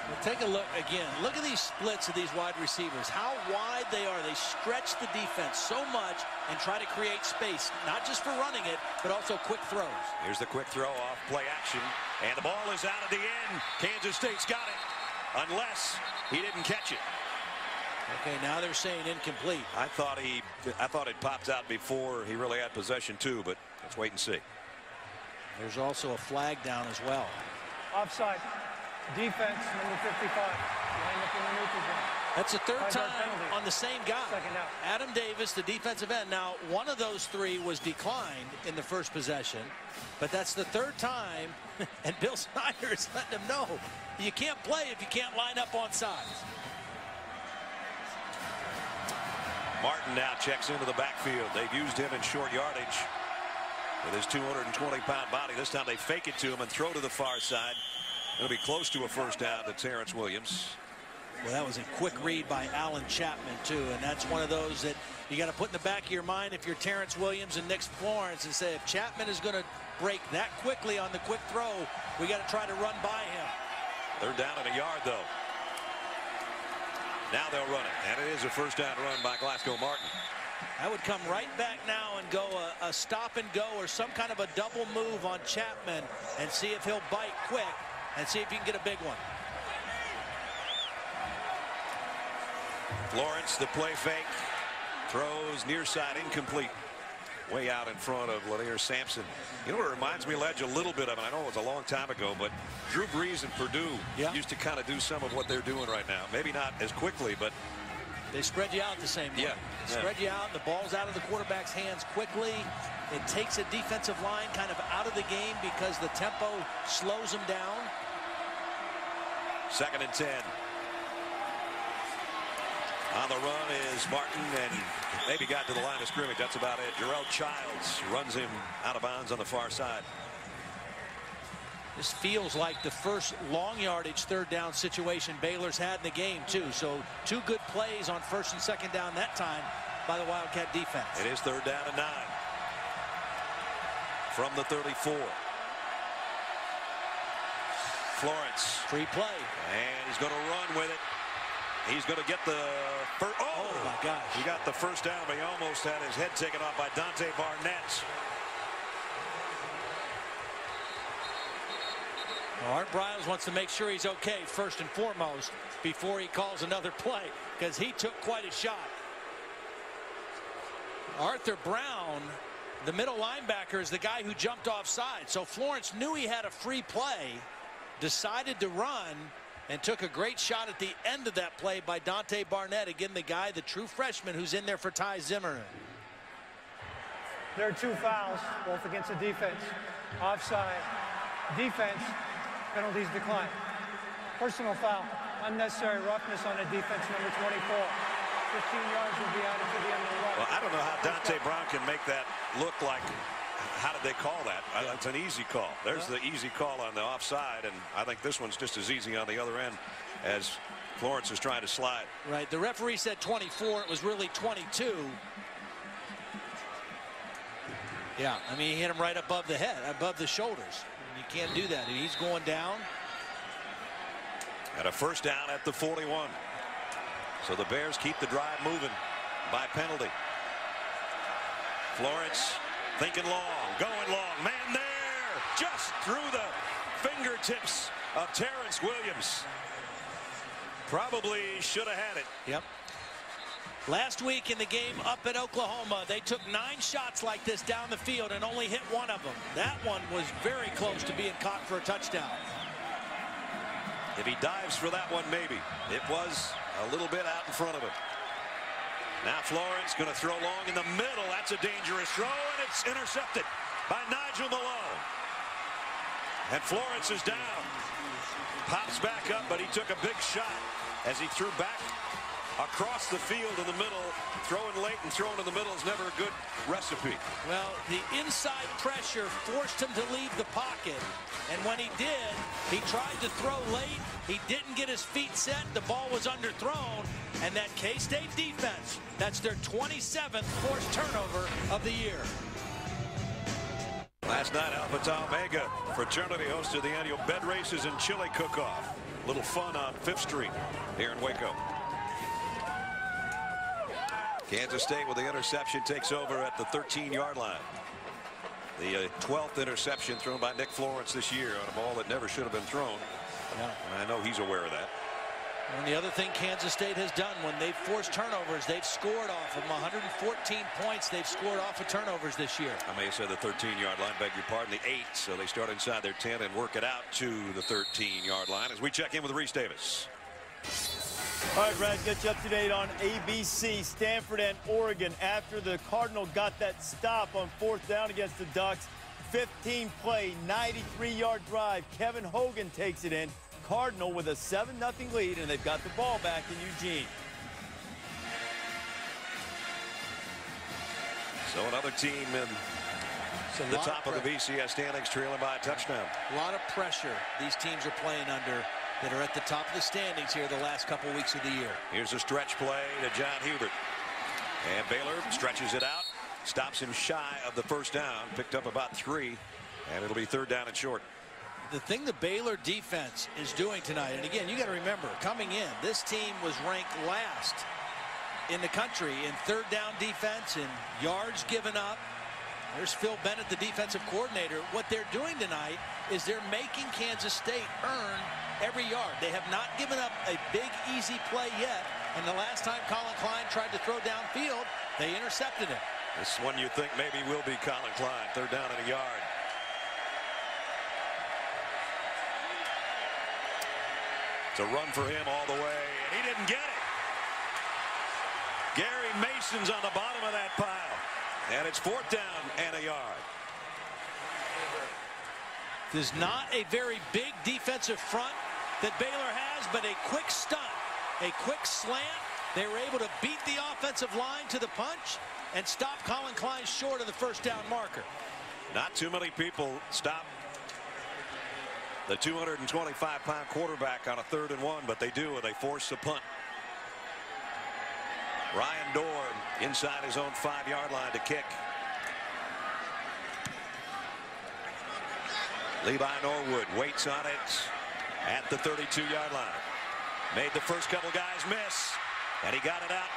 Well, take a look again. Look at these splits of these wide receivers. How wide they are. They stretch the defense so much and try to create space, not just for running it, but also quick throws. Here's the quick throw off play action, and the ball is out at the end. Kansas State's got it, unless he didn't catch it. Okay, now they're saying incomplete. I thought it popped out before he really had possession too, but let's wait and see. There's also a flag down as well. Offside. Defense, number 55. Line up in the neutral zone. That's the third time on the same guy. Second out. Adam Davis, the defensive end. Now, one of those three was declined in the first possession, but that's the third time, and Bill Snyder is letting him know you can't play if you can't line up on sides. Martin now checks into the backfield. They've used him in short yardage with his 220-pound body. This time they fake it to him and throw to the far side. It'll be close to a first down to Terrence Williams. Well, that was a quick read by Alan Chapman, too, and that's one of those that you got to put in the back of your mind if you're Terrence Williams and Nick Florence and say, if Chapman is going to break that quickly on the quick throw, we got to try to run by him. They're down at a yard, though. Now they'll run it, and it is a first down run by Glasgow Martin. I would come right back now and go a stop and go or some kind of a double move on Chapman and see if he'll bite quick and see if you can get a big one. Florence, the play fake, throws near side, incomplete. Way out in front of Lanier Sampson. You know what it reminds me, Ledge, a little bit of, and I know it was a long time ago, but Drew Brees and Purdue used to kind of do some of what they're doing right now. Maybe not as quickly, but they spread you out the same way. Spread you out, the ball's out of the quarterback's hands quickly. It takes a defensive line kind of out of the game because the tempo slows them down. 2nd and 10. On the run is Martin, and maybe got to the line of scrimmage. That's about it. Jarrell Childs runs him out of bounds on the far side. This feels like the first long yardage third down situation Baylor's had in the game, too. So 2 good plays on 1st and 2nd down that time by the Wildcat defense. It is 3rd down and 9. From the 34. Florence. Free play. And he's going to run with it. He's going to get the first. Oh, my gosh. He got the first down, but he almost had his head taken off by Dante Barnett. Well, Art Briles wants to make sure he's okay first and foremost before he calls another play because he took quite a shot. Arthur Brown The middle linebacker is the guy who jumped offside. So Florence knew he had a free play, decided to run, and took a great shot at the end of that play by Dante Barnett. Again, the guy, the true freshman who's in there for Ty Zimmerman. There are 2 fouls, both against the defense. Offside, defense, penalties declined. Personal foul, unnecessary roughness on the defense, number 24. 15 yards will be added to the end of the run. Well, I don't know how Dante Brown can make that look like. How did they call that? It's an easy call. There's the easy call on the offside, and I think this one's just as easy on the other end as Florence is trying to slide. Right. The referee said 24. It was really 22. Yeah, I mean, he hit him right above the head, above the shoulders. You can't do that. He's going down. And a first down at the 41. So the Bears keep the drive moving by penalty. Florence thinking long, going long. Man there, just through the fingertips of Terrence Williams. Probably should have had it. Yep. Last week in the game up at Oklahoma, they took 9 shots like this down the field and only hit 1 of them. That one was very close to being caught for a touchdown. If he dives for that one, maybe. It was a little bit out in front of him. Now Florence going to throw long in the middle. That's a dangerous throw, and it's intercepted by Nigel Malone. And Florence is down. Pops back up, but he took a big shot as he threw back across the field in the middle. Throwing late and throwing in the middle is never a good recipe. Well, the inside pressure forced him to leave the pocket. And when he did, he tried to throw late. He didn't get his feet set. The ball was underthrown. And that K-State defense, that's their 27th forced turnover of the year. Last night, Alpha Tau Omega fraternity hosted the annual bed races and chili cook-off. Little fun on 5th Street here in Waco. Kansas State with the interception takes over at the 13-yard line. The 12th interception thrown by Nick Florence this year on a ball that never should have been thrown. Yeah. And I know he's aware of that. And the other thing Kansas State has done when they've forced turnovers, they've scored off of them. 114 points they've scored off of turnovers this year. I may have said the 13-yard line, beg your pardon, the 8. So they start inside their 10 and work it out to the 13-yard line as we check in with Reese Davis. All right, Brad, get you up to date on ABC, Stanford and Oregon. After the Cardinal got that stop on 4th down against the Ducks, 15-play, 93-yard drive. Kevin Hogan takes it in. Cardinal with a 7-0 lead, and they've got the ball back in Eugene. So another team in the top of the BCS standings trailing by a touchdown. A lot of pressure these teams are playing under that are at the top of the standings here the last couple weeks of the year. Here's a stretch play to John Hubert. And Baylor stretches it out, stops him shy of the first down, picked up about 3, and it'll be 3rd down and short. The thing the Baylor defense is doing tonight, and again, you got to remember, coming in, this team was ranked last in the country in 3rd down defense and yards given up. There's Phil Bennett, the defensive coordinator. What they're doing tonight is they're making Kansas State earn every yard. They have not given up a big, easy play yet. And the last time Colin Klein tried to throw downfield, they intercepted him. This one you think maybe will be Colin Klein. 3rd down and a yard. It's a run for him all the way, and he didn't get it. Gary Mason's on the bottom of that pile, and it's 4th down and a yard. There's not a very big defensive front that Baylor has, but a quick stunt, a quick slant. They were able to beat the offensive line to the punch and stop Colin Klein short of the 1st down marker. Not too many people stop the 225-pound quarterback on a 3rd and 1, but they do, and they force the punt. Ryan Dorn inside his own 5-yard line to kick. Levi Norwood waits on it at the 32-yard line. Made the first couple guys miss, and he got it out.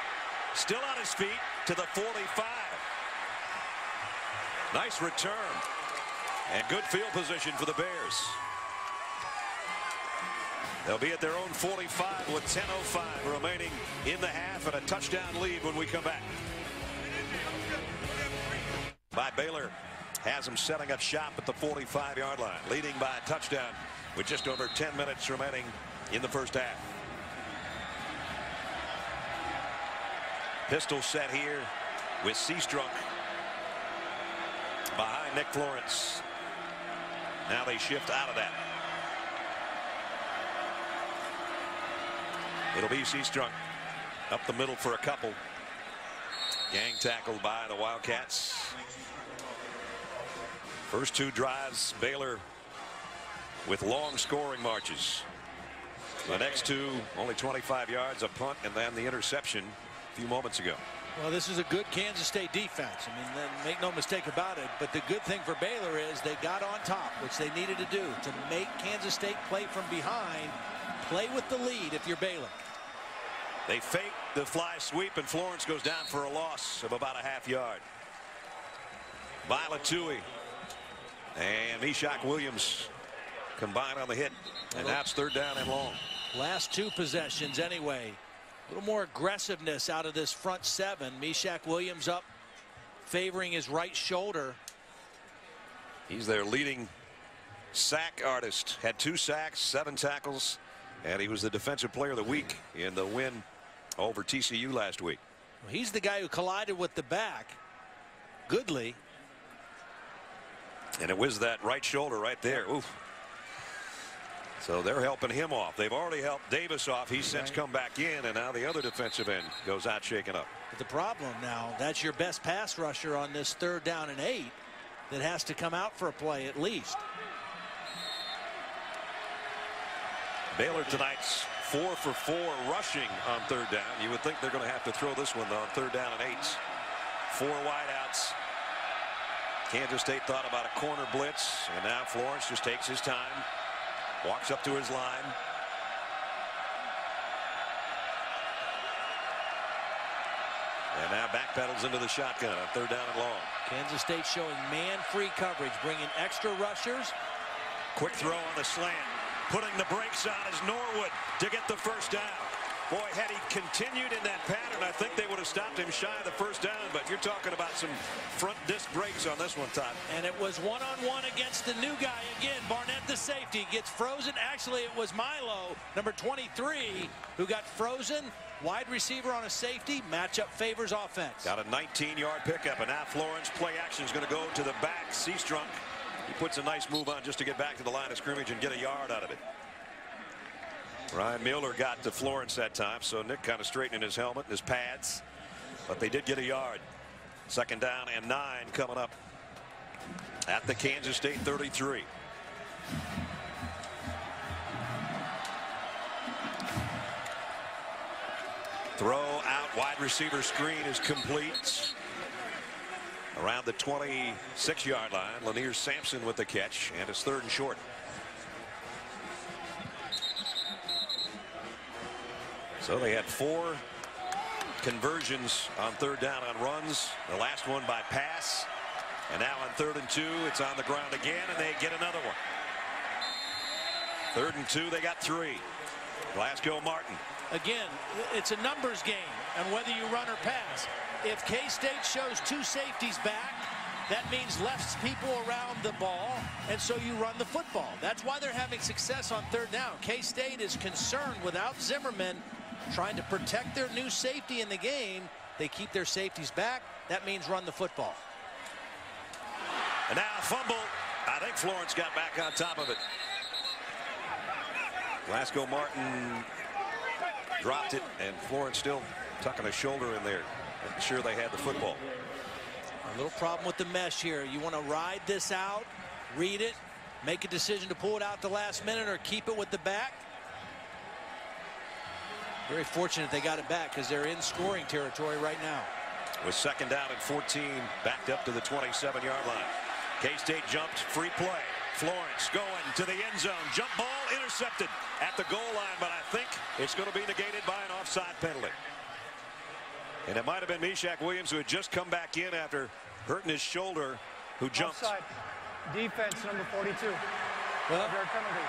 Still on his feet to the 45. Nice return and good field position for the Bears. They'll be at their own 45 with 10:05 remaining in the half and a touchdown lead when we come back. by Baylor has them setting up shop at the 45-yard line, leading by a touchdown with just over 10 minutes remaining in the first half. Pistol set here with Seastrunk behind Nick Florence. Now they shift out of that. It'll be Seastrunk up the middle for a couple. Gang tackled by the Wildcats. First two drives, Baylor with long scoring marches. The next two, only 25 yards, a punt, and then the interception a few moments ago. Well, this is a good Kansas State defense. I mean, make no mistake about it. But the good thing for Baylor is they got on top, which they needed to do to make Kansas State play from behind. Play with the lead if you're Baylor. They fake the fly sweep, and Florence goes down for a loss of about a half-yard. Tui and Meshach Williams combine on the hit, and now it's third down and long. Last two possessions anyway. A little more aggressiveness out of this front seven. Meshach Williams up, favoring his right shoulder. He's their leading sack artist. Had 2 sacks, 7 tackles, and he was the defensive player of the week in the win over TCU last week. Well, he's the guy who collided with the back. Goodly. And it was that right shoulder right there. Oof. So they're helping him off. They've already helped Davis off. He's since come back in, and now the other defensive end goes out shaken up. But the problem now, that's your best pass rusher on this 3rd down and 8 that has to come out for a play at least. Baylor tonight's 4 for 4 rushing on 3rd down. You would think they're going to have to throw this one on 3rd down and 8s. 4 wideouts. Kansas State thought about a corner blitz, and now Florence just takes his time, walks up to his line. And now backpedals into the shotgun on 3rd down and long. Kansas State showing man-free coverage, bringing extra rushers. Quick throw on the slant. Putting the brakes on is Norwood to get the first down. Boy, had he continued in that pattern, I think they would have stopped him shy of the first down, but you're talking about some front disc brakes on this one, Todd. And it was one-on-one against the new guy again. Barnett, the safety, gets frozen. Actually, it was Milo, number 23, who got frozen. Wide receiver on a safety. Matchup favors offense. Got a 19-yard pickup, and now Florence play action is going to go to the back. Seastrunk, he puts a nice move on just to get back to the line of scrimmage and get a yard out of it. Ryan Mueller got to Florence that time, so Nick kind of straightening his helmet and his pads, but they did get a yard. 2nd down and 9 coming up at the Kansas State 33. Throw out, wide receiver screen is complete. Around the 26-yard line, Lanier Sampson with the catch, and it's 3rd and short. So they had 4 conversions on 3rd down on runs. The last one by pass. And now on 3rd and 2, it's on the ground again, and they get another one. 3rd and 2, they got 3. Glasgow Martin. Again, it's a numbers game, and whether you run or pass. If K-State shows 2 safeties back, that means less people around the ball, and so you run the football. That's why they're having success on 3rd down. K-State is concerned without Zimmerman trying to protect their new safety in the game. They keep their safeties back. That means run the football. And now a fumble. I think Florence got back on top of it. Glasgow Martin dropped it, and Florence still tucking a shoulder in there. I'm sure they had the football. A little problem with the mesh here. You want to ride this out, read it, make a decision to pull it out the last minute or keep it with the back. Very fortunate they got it back because they're in scoring territory right now. With 2nd down and 14, backed up to the 27-yard line. K-State jumped, free play. Florence going to the end zone. Jump ball intercepted at the goal line, but I think it's going to be negated by an offside penalty. And it might have been Meshach Williams, who had just come back in after hurting his shoulder, who jumped. Offside. Defense number 42. Well,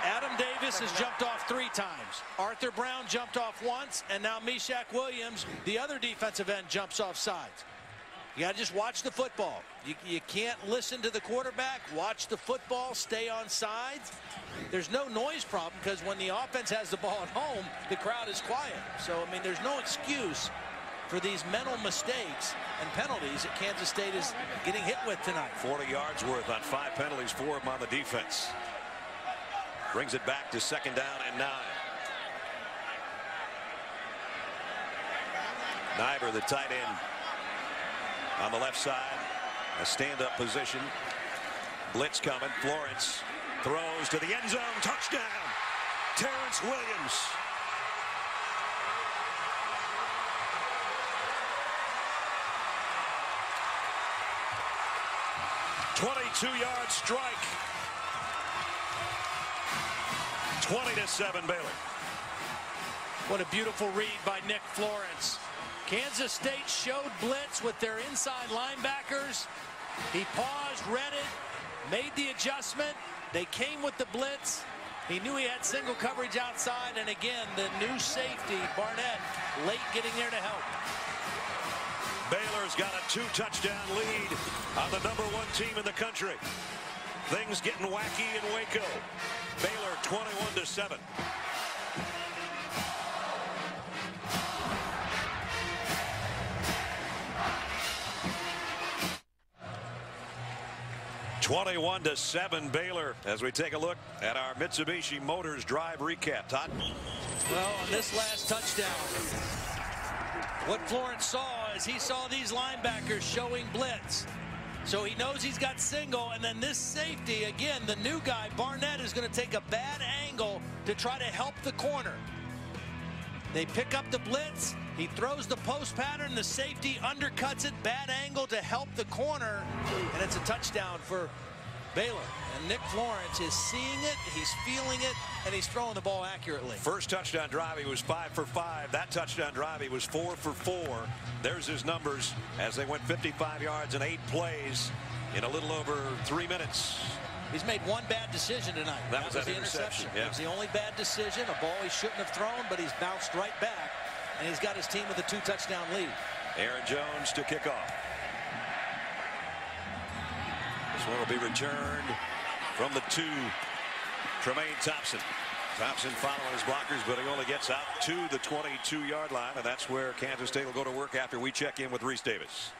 Adam Davis has jumped off 3 times. Arthur Brown jumped off once, and now Meshach Williams, the other defensive end, jumps off sides. You got to just watch the football. You can't listen to the quarterback. Watch the football. Stay on sides. There's no noise problem because when the offense has the ball at home, the crowd is quiet. So, I mean, there's no excuse for these mental mistakes and penalties that Kansas State is getting hit with tonight. 40 yards worth on 5 penalties, 4 of them on the defense. Brings it back to 2nd down and 9. Nyber, the tight end, on the left side, a stand-up position. Blitz coming. Florence throws to the end zone. Touchdown, Terrence Williams. "22-yard strike." 20-7 Baylor. What a beautiful read by Nick Florence. Kansas State showed blitz with their inside linebackers. He paused, read it, made the adjustment. They came with the blitz. He knew he had single coverage outside, and again, the new safety, Barnett, late getting there to help. Baylor's got a 2-touchdown lead on the #1 team in the country. Things getting wacky in Waco. Baylor 21-7. "21-7 Baylor," as we take a look at our Mitsubishi Motors Drive recap. Todd? Well, on this last touchdown, what Florence saw is he saw these linebackers showing blitz. So he knows he's got single, and then this safety, again, the new guy, Barnett, is going to take a bad angle to try to help the corner. They pick up the blitz. He throws the post pattern. The safety undercuts it. Bad angle to help the corner. And it's a touchdown for Baylor. And Nick Florence is seeing it. He's feeling it. And he's throwing the ball accurately. First touchdown drive, he was 5 for 5. That touchdown drive, he was 4 for 4. There's his numbers as they went 55 yards in 8 plays in a little over 3 minutes. He's made one bad decision tonight. That was the interception. Yeah. That was the only bad decision. A ball he shouldn't have thrown, but he's bounced right back. And he's got his team with a 2-touchdown lead. Aaron Jones to kick off. This one will be returned from the 2. Tremaine Thompson. Thompson following his blockers, but he only gets out to the 22-yard line, and that's where Kansas State will go to work after we check in with Reese Davis.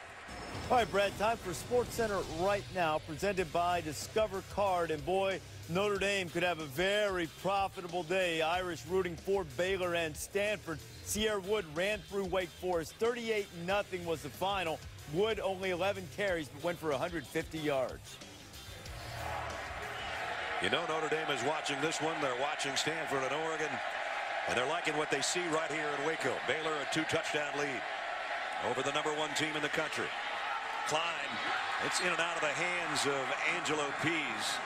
All right, Brad, time for SportsCenter right now, presented by Discover Card. And boy, Notre Dame could have a very profitable day. Irish rooting for Baylor and Stanford. Sierra Wood ran through Wake Forest. 38-0 was the final. Wood only 11 carries, but went for 150 yards. You know Notre Dame is watching this one. They're watching Stanford and Oregon, and they're liking what they see right here in Waco. Baylor a 2-touchdown lead over the #1 team in the country. Klein, it's in and out of the hands of Angelo Pease.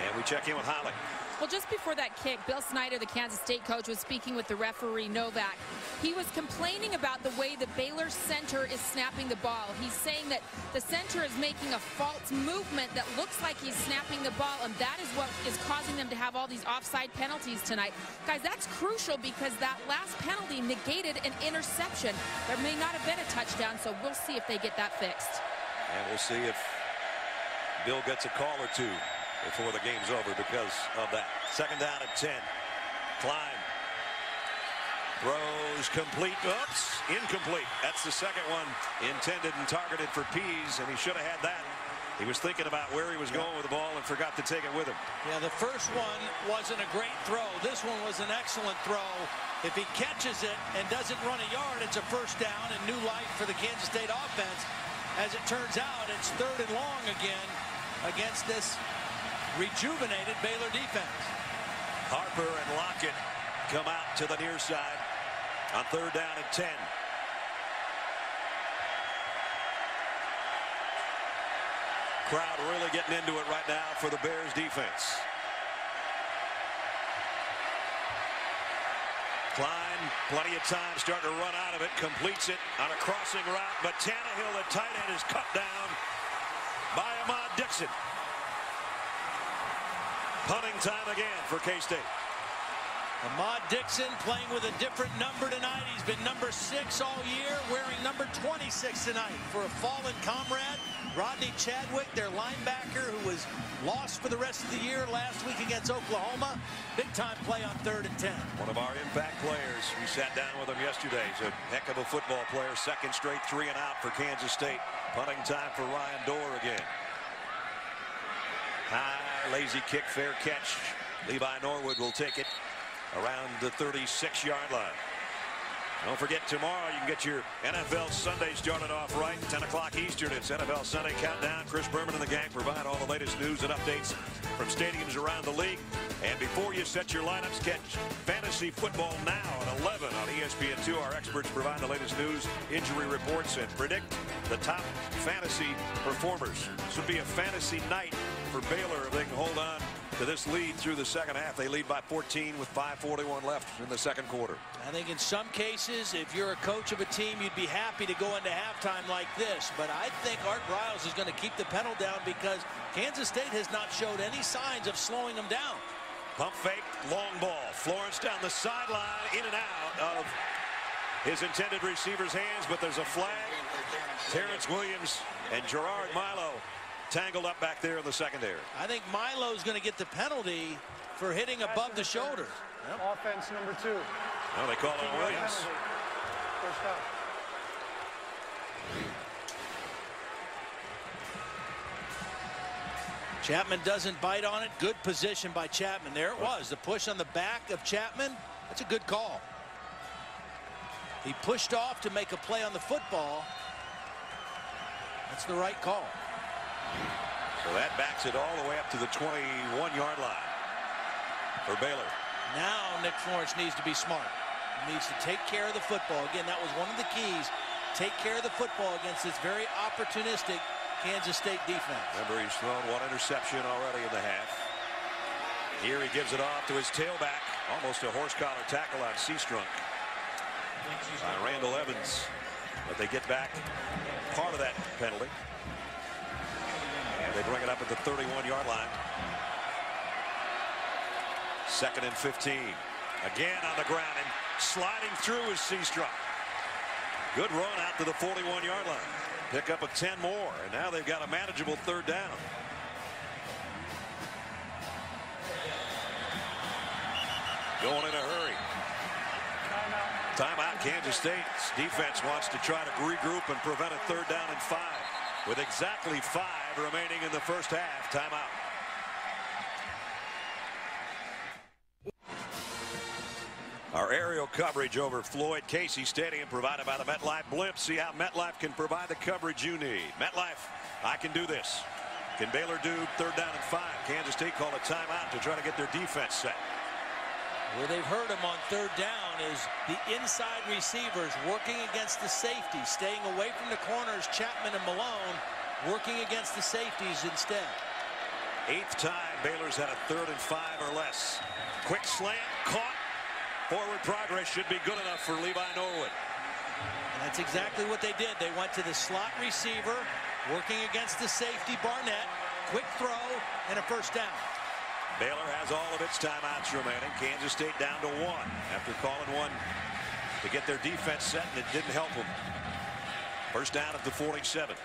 And we check in with Holly. Well, just before that kick, Bill Snyder, the Kansas State coach, was speaking with the referee, Novak. He was complaining about the way the Baylor center is snapping the ball. He's saying that the center is making a false movement that looks like he's snapping the ball, and that is what is causing them to have all these offside penalties tonight. Guys, that's crucial because that last penalty negated an interception. There may not have been a touchdown, so we'll see if they get that fixed. And we'll see if Bill gets a call or two before the game's over because of that. 2nd down and 10. Klein throws complete. Oops, incomplete. That's the second one intended and targeted for Pease, and he should have had that. He was thinking about where he was going with the ball and forgot to take it with him. Yeah, the first one wasn't a great throw. This one was an excellent throw. If he catches it and doesn't run a yard, it's a first down and new life for the Kansas State offense. As it turns out, it's 3rd and long again against this rejuvenated Baylor defense. Harper and Lockett come out to the near side on 3rd down and 10. Crowd really getting into it right now for the Bears defense. Klein, plenty of time, starting to run out of it, completes it on a crossing route, but Tannehill, the tight end, is cut down by Ahmad Dixon. Punting time again for K-State. Ahmad Dixon playing with a different number tonight. He's been number 6 all year, wearing number 26 tonight for a fallen comrade. Rodney Chadwick, their linebacker, who was lost for the rest of the year last week against Oklahoma. Big-time play on 3rd and 10. One of our impact players. We sat down with him yesterday. He's a heck of a football player. Second straight 3 and out for Kansas State. Punting time for Ryan Dorr again. High, lazy kick, fair catch. Levi Norwood will take it around the 36-yard line. Don't forget, tomorrow you can get your NFL Sunday started off right. 10 o'clock Eastern. It's NFL Sunday Countdown. Chris Berman and the gang provide all the latest news and updates from stadiums around the league. And before you set your lineups, catch Fantasy Football Now at 11 on ESPN2. Our experts provide the latest news, injury reports, and predict the top fantasy performers. This would be a fantasy night for Baylor if they can hold on to this lead through the second half. They lead by 14 with 5:41 left in the second quarter. I think in some cases, if you're a coach of a team, you'd be happy to go into halftime like this. But I think Art Briles is going to keep the pedal down because Kansas State has not showed any signs of slowing them down. Pump fake, long ball. Florence down the sideline, in and out of his intended receiver's hands, but there's a flag. Terrence Williams and Gerard Milo tangled up back there in the secondary. I think Milo's going to get the penalty for hitting above the shoulder. Yep. Offense number 2. Well, they call it Williams. First down. Chapman doesn't bite on it. Good position by Chapman. There it was. The push on the back of Chapman. That's a good call. He pushed off to make a play on the football. That's the right call. So that backs it all the way up to the 21-yard line for Baylor. Now Nick Florence needs to be smart. He needs to take care of the football. Again, that was one of the keys. Take care of the football against this very opportunistic Kansas State defense. Remember, he's thrown 1 interception already in the half. Here he gives it off to his tailback. Almost a horse collar tackle on Seastrunk by Randall Evans. But they get back part of that penalty. And they bring it up at the 31-yard line. 2nd and 15. Again on the ground, and sliding through is Seastrunk. Good run out to the 41-yard line. Pick up a 10 more, and now they've got a manageable 3rd down. Going in a hurry. Timeout. Kansas State's defense wants to try to regroup and prevent a 3rd down and 5. With exactly 5 remaining in the first half. Timeout. Our aerial coverage over Floyd Casey Stadium provided by the MetLife Blimp. See how MetLife can provide the coverage you need. MetLife, I can do this. Can Baylor do 3rd down and 5? Kansas State called a timeout to try to get their defense set. Where they've hurt him on 3rd down is the inside receivers working against the safety, staying away from the corners, Chapman and Malone, working against the safeties instead. 8th time Baylor's had a 3rd and 5 or less. Quick slant, caught. Forward progress should be good enough for Levi Norwood. And that's exactly what they did. They went to the slot receiver, working against the safety Barnett. Quick throw and a 1st down. Baylor has all of its timeouts remaining. Kansas State down to 1 after calling one to get their defense set, and it didn't help them. 1st down at the 47.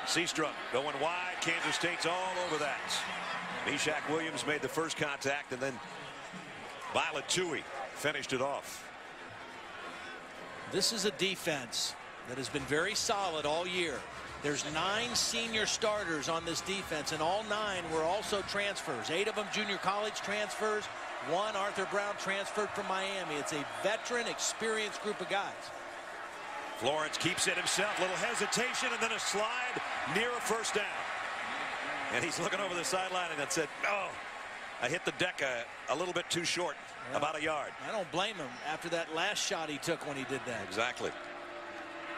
Seastrunk going wide. Kansas State's all over that. Meshach Williams made the first contact, and then Violet Tui finished it off. This is a defense that has been very solid all year. There's 9 senior starters on this defense, and all 9 were also transfers. 8 of them junior college transfers. 1 Arthur Brown transferred from Miami. It's a veteran, experienced group of guys. Florence keeps it himself. Little hesitation and then a slide near a 1st down. And he's looking over the sideline and said, oh, I hit the deck a little bit too short, about a yard. I don't blame him after that last shot he took when he did that. Exactly.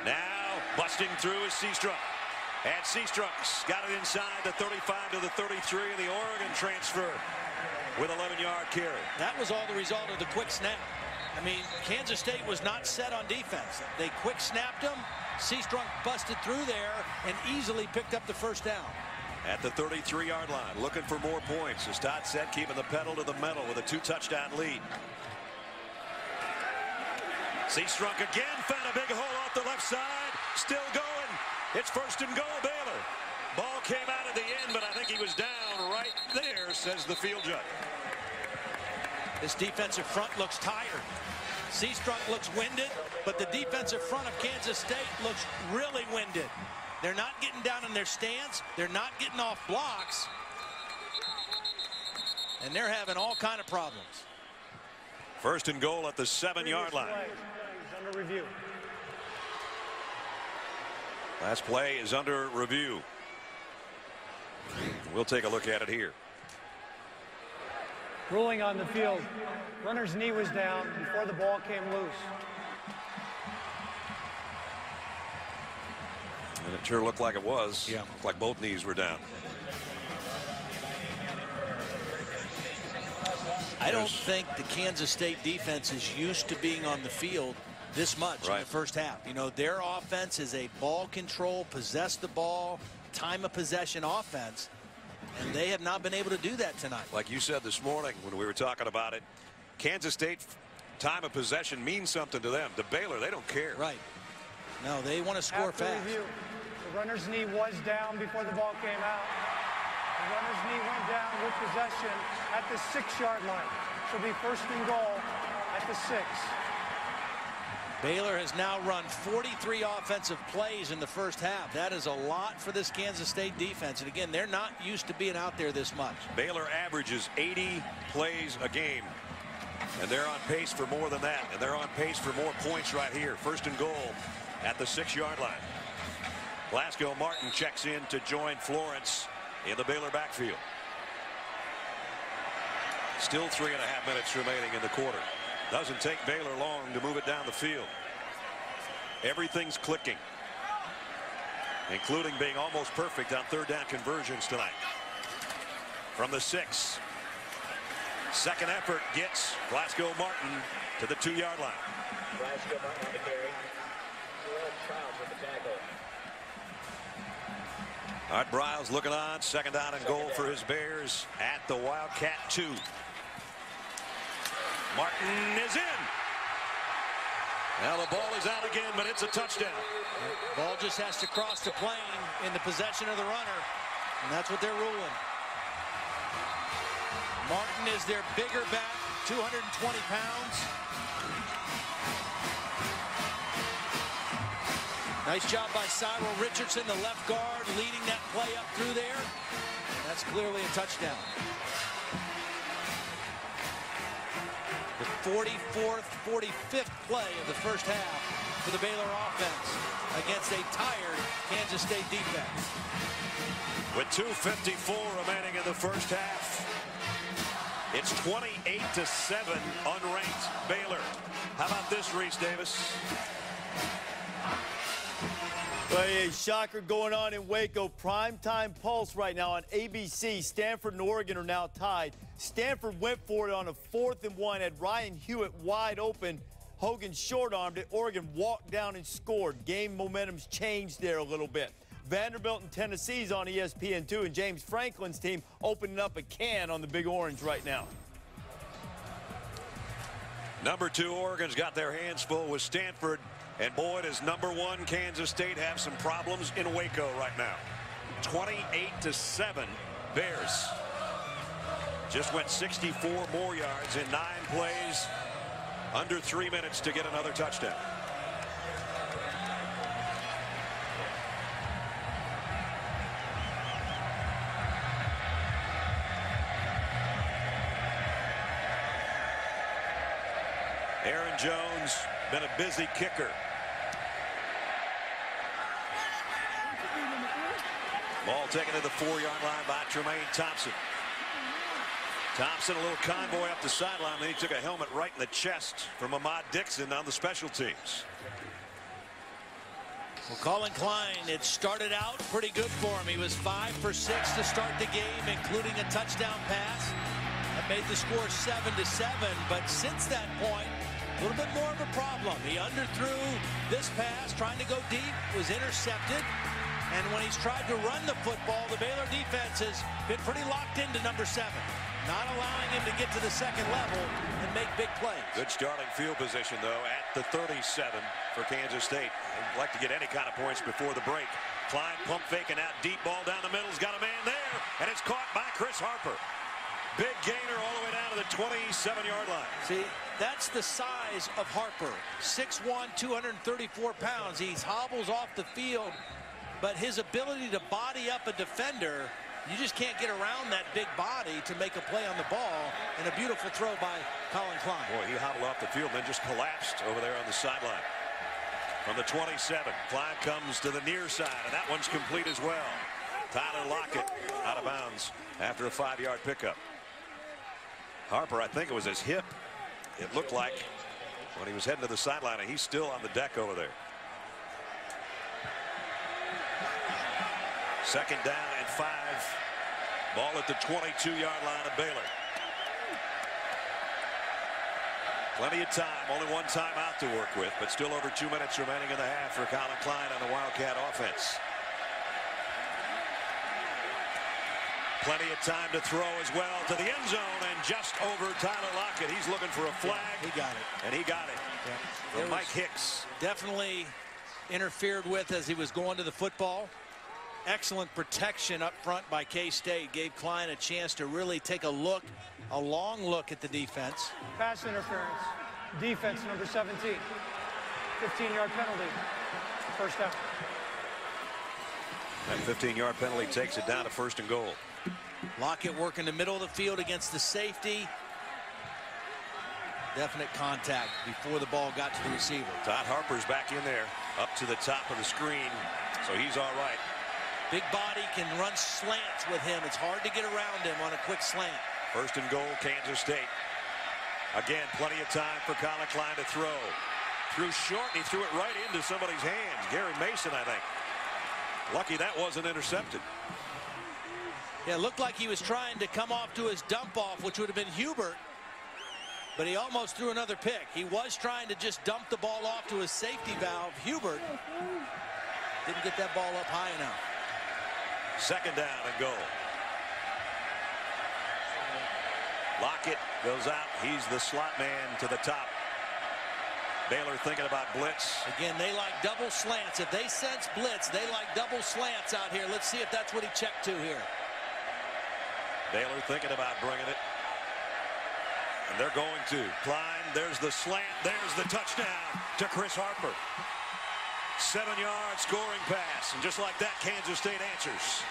Now busting through is Seastrunk. And Seastrunk's got it inside the 35 to the 33 of the Oregon transfer with 11-yard carry. That was all the result of the quick snap. I mean, Kansas State was not set on defense. They quick snapped him. Seastrunk busted through there and easily picked up the 1st down. at the 33-yard line, looking for more points. As Todd said, keeping the pedal to the metal with a 2-touchdown lead. Seastrunk again found a big hole off the left side. Still going. It's 1st and goal, Baylor. Ball came out at the end, but I think he was down right there, says the field judge. This defensive front looks tired. Seastrunk looks winded, but the defensive front of Kansas State looks really winded. They're not getting down in their stance. They're not getting off blocks. And they're having all kind of problems. 1st and goal at the 7-yard line. Under review. Last play is under review. We'll take a look at it here. Ruling on the field. Runner's knee was down before the ball came loose. And it sure looked like it was. Yeah. Looked like both knees were down. I don't think the Kansas State defense is used to being on the field this much in the first half. You know, their offense is a ball control, possess the ball, time of possession offense. And they have not been able to do that tonight. Like you said this morning when we were talking about it, Kansas State time of possession means something to them. To Baylor, they don't care. Right. No, they want to score After fast. review, the runner's knee was down before the ball came out. The runner's knee went down with possession at the 6-yard line. She'll be 1st and goal at the 6. Baylor has now run 43 offensive plays in the first half. That is a lot for this Kansas State defense. And again, they're not used to being out there this much. Baylor averages 80 plays a game. And they're on pace for more than that. And they're on pace for more points right here. 1st and goal at the 6-yard line. Glasgow Martin checks in to join Florence in the Baylor backfield. Still 3.5 minutes remaining in the quarter. Doesn't take Baylor long to move it down the field. Everything's clicking, including being almost perfect on 3rd down conversions tonight. From the 6. Second effort gets Glasgow Martin to the 2-yard line. Glasgow Martin on the carry. Trials with the tackle. Art Briles looking on. 2nd down and goal for his Bears at the Wildcat 2. Martin is in. Now the ball is out again, but it's a touchdown. Ball just has to cross the plane in the possession of the runner, and that's what they're ruling. Martin is their bigger back, 220 pounds. Nice job by Cyril Richardson, the left guard, leading that play up through there. That's clearly a touchdown. The 44th, 45th play of the first half for the Baylor offense against a tired Kansas State defense. With 2:54 remaining in the first half, it's 28-7 unranked Baylor. How about this, Reese Davis? Well, a shocker going on in Waco. Primetime pulse right now on ABC. Stanford and Oregon are now tied. Stanford went for it on a 4th and 1, had Ryan Hewitt wide open. Hogan short-armed it. Oregon walked down and scored. Game momentum's changed there a little bit. Vanderbilt and Tennessee's on ESPN2, and James Franklin's team opening up a can on the Big Orange right now. Number 2, Oregon's got their hands full with Stanford. And boy, does number 1 Kansas State have some problems in Waco right now. 28-7 Bears. Just went 64 more yards in 9 plays. Under 3 minutes to get another touchdown. Aaron Jones, been a busy kicker. Ball taken to the 4-yard line by Tremaine Thompson. Thompson, a little convoy up the sideline. Then he took a helmet right in the chest from Ahmad Dixon on the special teams. Well, Colin Klein, it started out pretty good for him. He was 5 for 6 to start the game, including a touchdown pass. That made the score 7-7. But since that point, a little bit more of a problem. He underthrew this pass, trying to go deep, was intercepted. And when he's tried to run the football, the Baylor defense has been pretty locked into number 7, not allowing him to get to the second level and make big plays. Good starting field position, though, at the 37 for Kansas State. They'd like to get any kind of points before the break. Klein pump faking out deep, ball down the middle. He's got a man there, and it's caught by Chris Harper. Big gainer all the way down to the 27-yard line. See, that's the size of Harper. 6'1", 234 pounds. He hobbles off the field, but his ability to body up a defender, you just can't get around that big body to make a play on the ball. And a beautiful throw by Colin Klein. Boy, he hobbled off the field, then just collapsed over there on the sideline. From the 27, Klein comes to the near side, and that one's complete as well. Tyler Lockett out of bounds after a 5-yard pickup. Harper, I think it was his hip, it looked like, when he was heading to the sideline, and he's still on the deck over there. Second down and 5. Ball at the 22-yard line of Baylor. Plenty of time, only one timeout to work with, but still over 2 minutes remaining in the half for Colin Klein on the Wildcat offense. Plenty of time to throw as well to the end zone, and just over Tyler Lockett. He's looking for a flag. Yeah, he got it. And he got it. Yeah. From Mike Hicks. Definitely interfered with as he was going to the football. Excellent protection up front by K-State. Gave Klein a chance to really take a look, a long look at the defense. Pass interference. Defense number 17. 15-yard penalty. First down. That 15-yard penalty takes it down to 1st and goal. Lockett working the middle of the field against the safety. Definite contact before the ball got to the receiver. Todd Harper's back in there, up to the top of the screen, so he's all right. Big body, can run slants with him. It's hard to get around him on a quick slant. 1st and goal, Kansas State. Again, plenty of time for Colin Klein to throw. Threw short, and he threw it right into somebody's hands. Gary Mason, I think. Lucky that wasn't intercepted. Yeah, it looked like he was trying to come off to his dump off, which would have been Hubert, but he almost threw another pick. He was trying to just dump the ball off to his safety valve. Hubert didn't get that ball up high enough. 2nd down and goal. Lockett goes out. He's the slot man to the top. Baylor thinking about blitz. Again, they like double slants. If they sense blitz, they like double slants out here. Let's see if that's what he checked to here. Baylor thinking about bringing it. And they're going to. Klein, there's the slant. There's the touchdown to Chris Harper. 7-yard scoring pass. And just like that, Kansas State answers.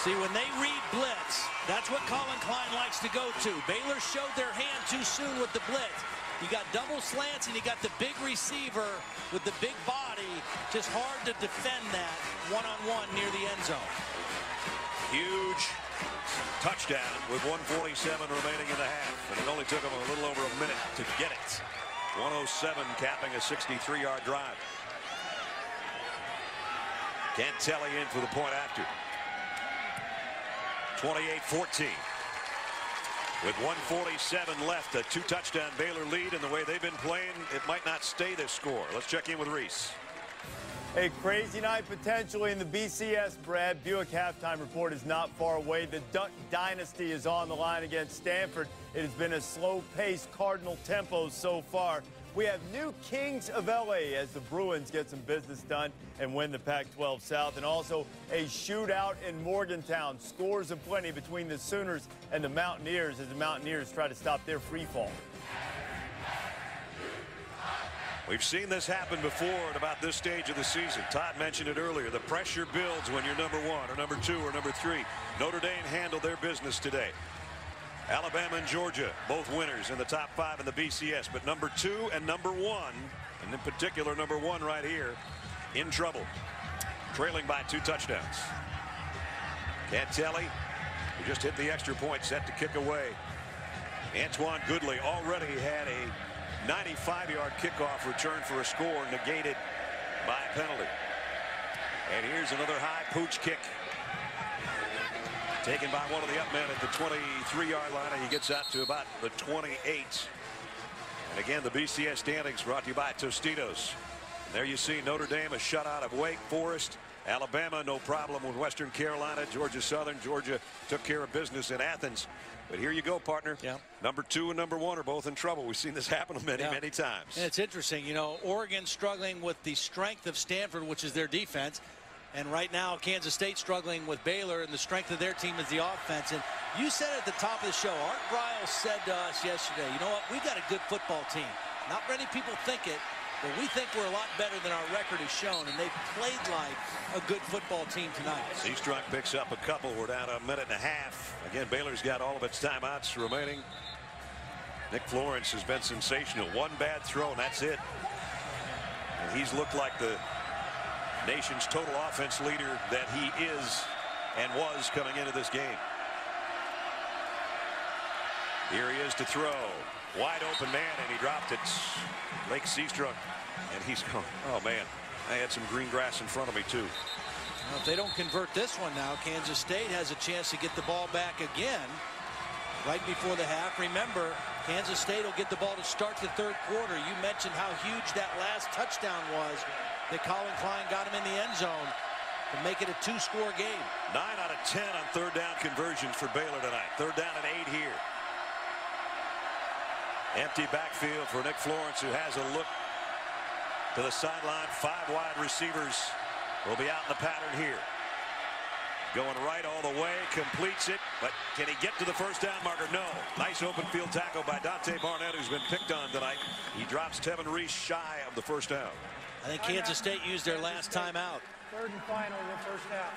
See, when they read blitz, that's what Colin Klein likes to go to. Baylor showed their hand too soon with the blitz. You got double slants, and you got the big receiver with the big body. Just hard to defend that one-on-one near the end zone. Huge touchdown with 1:47 remaining in the half. And it only took them a little over a minute to get it. 107 capping a 63-yard drive. Cantelli in for the point after. 28-14. With 1:47 left, a 2-touchdown Baylor lead, and the way they've been playing, it might not stay this score. Let's check in with Reese. A crazy night potentially in the BCS, Brad. Buick halftime report is not far away. The Duck Dynasty is on the line against Stanford. It has been a slow-paced Cardinal tempo so far. We have new Kings of LA as the Bruins get some business done and win the Pac-12 South. And also a shootout in Morgantown. Scores aplenty between the Sooners and the Mountaineers as the Mountaineers try to stop their free fall. We've seen this happen before at about this stage of the season. Todd mentioned it earlier. The pressure builds when you're number 1 or number 2 or number 3. Notre Dame handled their business today. Alabama and Georgia, both winners in the top 5 in the BCS. But number 2 and number 1, and in particular number 1 right here, in trouble. Trailing by 2 touchdowns. Cantelli, who just hit the extra point, set to kick away. Antoine Goodley already had a 95-yard kickoff return for a score, negated by a penalty. And here's another high pooch kick. Taken by one of the up men at the 23-yard line, and he gets out to about the 28. And again, the BCS standings brought to you by Tostitos. There you see Notre Dame a shutout of Wake Forest. Alabama no problem with Western Carolina. Georgia Southern. Georgia took care of business in Athens. But here you go, partner. Yeah. Number 2 and number 1 are both in trouble. We've seen this happen many times. And it's interesting, you know, Oregon struggling with the strength of Stanford, which is their defense. And right now, Kansas State struggling with Baylor, and the strength of their team is the offense. And you said at the top of the show, Art Briles said to us yesterday, you know what, we got a good football team. Not many people think it, but we think we're a lot better than our record has shown, and they've played like a good football team tonight. Seastrunk picks up a couple. We're down to a minute and a half. Again, Baylor's got all of its timeouts remaining. Nick Florence has been sensational. One bad throw, and that's it. And he's looked like the nation's total offense leader that he is and was coming into this game. Here he is to throw. Wide open man, and he dropped it. Lake Seastrunk, and he's going, oh man, I had some green grass in front of me too. Well, if they don't convert this one now, Kansas State has a chance to get the ball back again right before the half. Remember, Kansas State will get the ball to start the third quarter. You mentioned how huge that last touchdown was that Colin Klein got him in the end zone to make it a 2-score game. 9 out of 10 on third down conversions for Baylor tonight. Third down and 8 here. Empty backfield for Nick Florence, who has a look to the sideline. 5 wide receivers will be out in the pattern here. Going right all the way, completes it, but can he get to the first down marker? No. Nice open field tackle by Dante Barnett, who's been picked on tonight. He drops Tevin Reese shy of the first down. I think Kansas State used their last timeout. Third and final of the first half.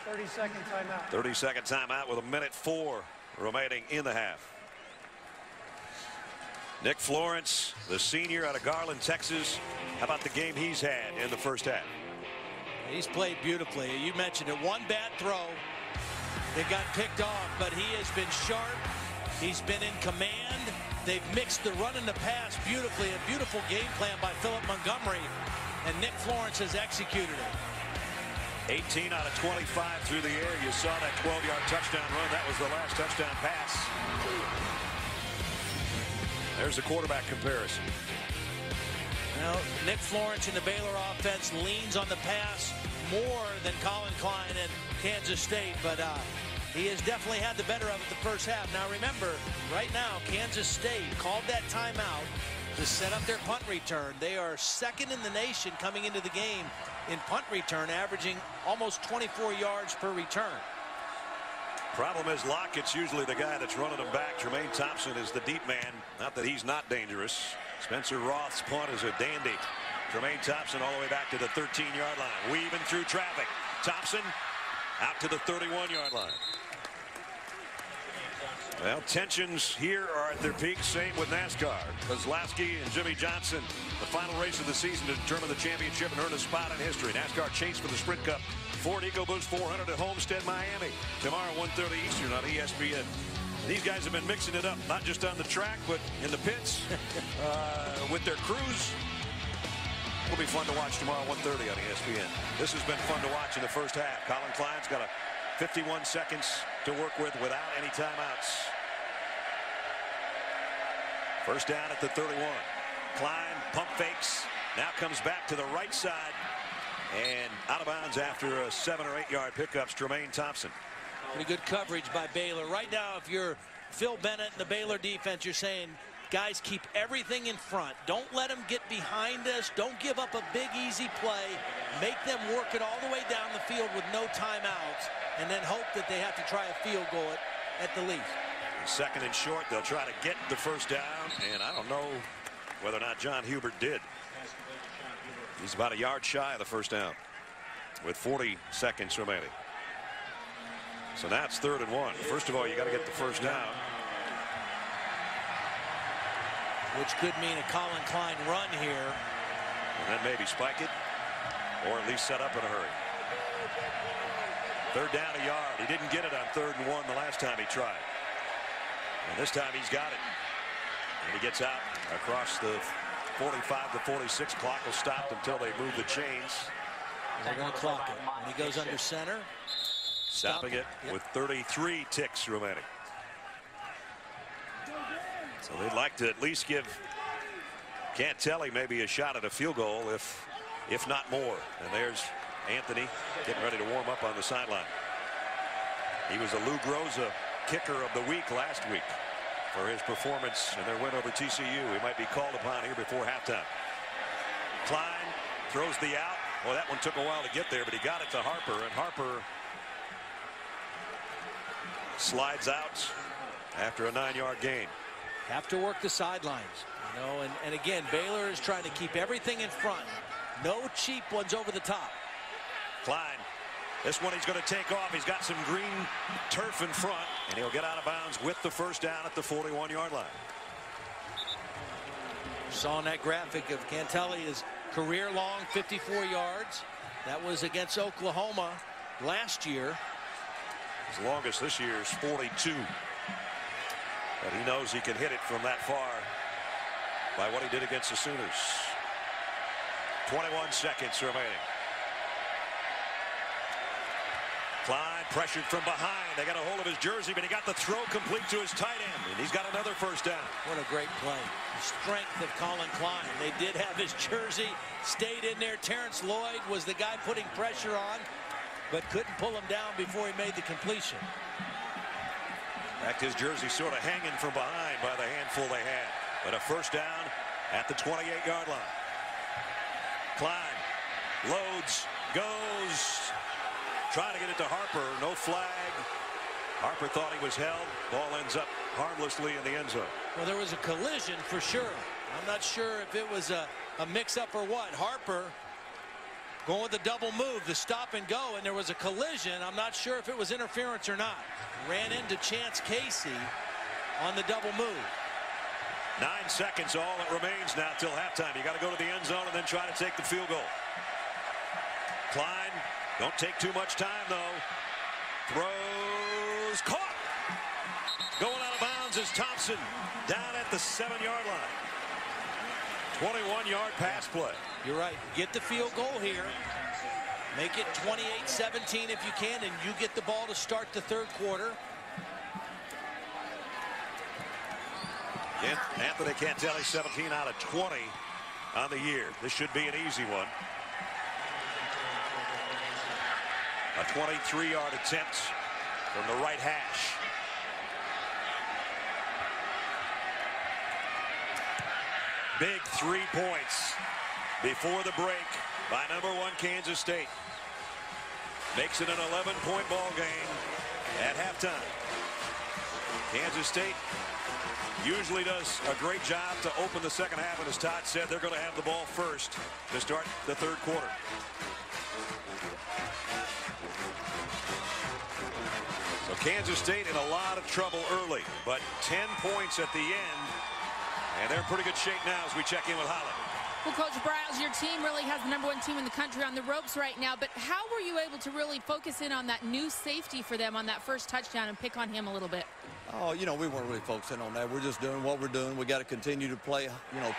30-second timeout. 30-second timeout with 1:04 remaining in the half. Nick Florence, the senior out of Garland, Texas. How about the game he's had in the first half? He's played beautifully. You mentioned it. One bad throw. It got picked off, but he has been sharp. He's been in command. They've mixed the run and the pass beautifully. A beautiful game plan by Philip Montgomery, and Nick Florence has executed it. 18 out of 25 through the air. You saw that 12-yard touchdown run. That was the last touchdown pass. There's the quarterback comparison. Well, Nick Florence in the Baylor offense leans on the pass more than Colin Klein and Kansas State, but he has definitely had the better of it the first half. Now remember, right now, Kansas State called that timeout to set up their punt return. They are second in the nation coming into the game in punt return, averaging almost 24 yards per return. Problem is Lockett's usually the guy that's running them back. Jermaine Thompson is the deep man. Not that he's not dangerous. Spencer Roth's punt is a dandy. Jermaine Thompson all the way back to the 13-yard line. Weaving through traffic. Thompson out to the 31-yard line. Well, tensions here are at their peak. Same with NASCAR. Kozlowski and Jimmy Johnson, the final race of the season to determine the championship and earn a spot in history. NASCAR chase for the Sprint Cup. Ford EcoBoost 400 at Homestead, Miami. Tomorrow, 1:30 Eastern on ESPN. These guys have been mixing it up, not just on the track, but in the pits with their crews. It'll be fun to watch tomorrow, 1:30 on ESPN. This has been fun to watch in the first half. Colin Klein's got 51 seconds to work with without any timeouts. First down at the 31. Klein pump fakes. Now comes back to the right side. And out of bounds after a 7 or 8 yard pickups, Jermaine Thompson. Pretty good coverage by Baylor. Right now, if you're Phil Bennett and the Baylor defense, you're saying, guys, keep everything in front. Don't let them get behind us. Don't give up a big, easy play. Make them work it all the way down the field with no timeouts, and then hope that they have to try a field goal at the least. Second and short, they'll try to get the first down, and I don't know whether or not John Hubert did. He's about a yard shy of the first down with 40 seconds remaining. So now it's 3rd and 1. First of all, you got to get the first down. Which could mean a Colin Klein run here. And then maybe spike it, or at least set up in a hurry. 3rd down a yard. He didn't get it on 3rd and 1 the last time he tried. And this time he's got it. And he gets out across the 45 to 46. Clock will stop until they move the chains. And they're going to clock it. And he goes under center. Stopping it with 33 ticks remaining. So they'd like to at least give Cantelli maybe a shot at a field goal if if not more. And there's Anthony getting ready to warm up on the sideline. He was the Lou Groza kicker of the week last week for his performance in their win over TCU. He might be called upon here before halftime. Klein throws the out. Well, that one took a while to get there, but he got it to Harper, and Harper slides out after a 9-yard gain. Have to work the sidelines, you know, and again, Baylor is trying to keep everything in front. No cheap ones over the top. Klein, this one he's going to take off. He's got some green turf in front, and he'll get out of bounds with the first down at the 41-yard line. Saw in that graphic of Cantelli's career-long 54 yards. That was against Oklahoma last year. His longest this year is 42. But he knows he can hit it from that far by what he did against the Sooners. 21 seconds remaining. Klein pressured from behind. They got a hold of his jersey, but he got the throw complete to his tight end, and he's got another first down. What a great play. The strength of Colin Klein. They did have his jersey, stayed in there. Terrence Lloyd was the guy putting pressure on, but couldn't pull him down before he made the completion. In fact, his jersey sort of hanging from behind by the handful they had. But a first down at the 28-yard line. Klein loads, goes, trying to get it to Harper. No flag. Harper thought he was held. Ball ends up harmlessly in the end zone. Well, there was a collision for sure. I'm not sure if it was a mix-up or what. Harper going with the double move, the stop and go, and there was a collision. I'm not sure if it was interference or not. Ran into Chance Casey on the double move. 9 seconds all that remains now till halftime. You got to go to the end zone and then try to take the field goal. Klein, don't take too much time though. Throws, caught. Going out of bounds is Thompson down at the 7-yard line. 21-yard pass play. You're right. Get the field goal here. Make it 28-17 if you can, and you get the ball to start the third quarter. Anthony Cantelli, 17 out of 20 on the year. This should be an easy one. A 23-yard attempt from the right hash. Big 3 points before the break by #1 Kansas State. Makes it an 11-point ball game at halftime. Kansas State usually does a great job to open the second half, and as Todd said, they're going to have the ball first to start the third quarter. So Kansas State in a lot of trouble early, but 10 points at the end, and they're in pretty good shape now as we check in with Holland. Well, Coach Briles, your team really has the #1 team in the country on the ropes right now, but how were you able to really focus in on that new safety for them on that first touchdown and pick on him a little bit? Oh, you know, we weren't really focusing on that. We're just doing what we're doing. We got to continue to play,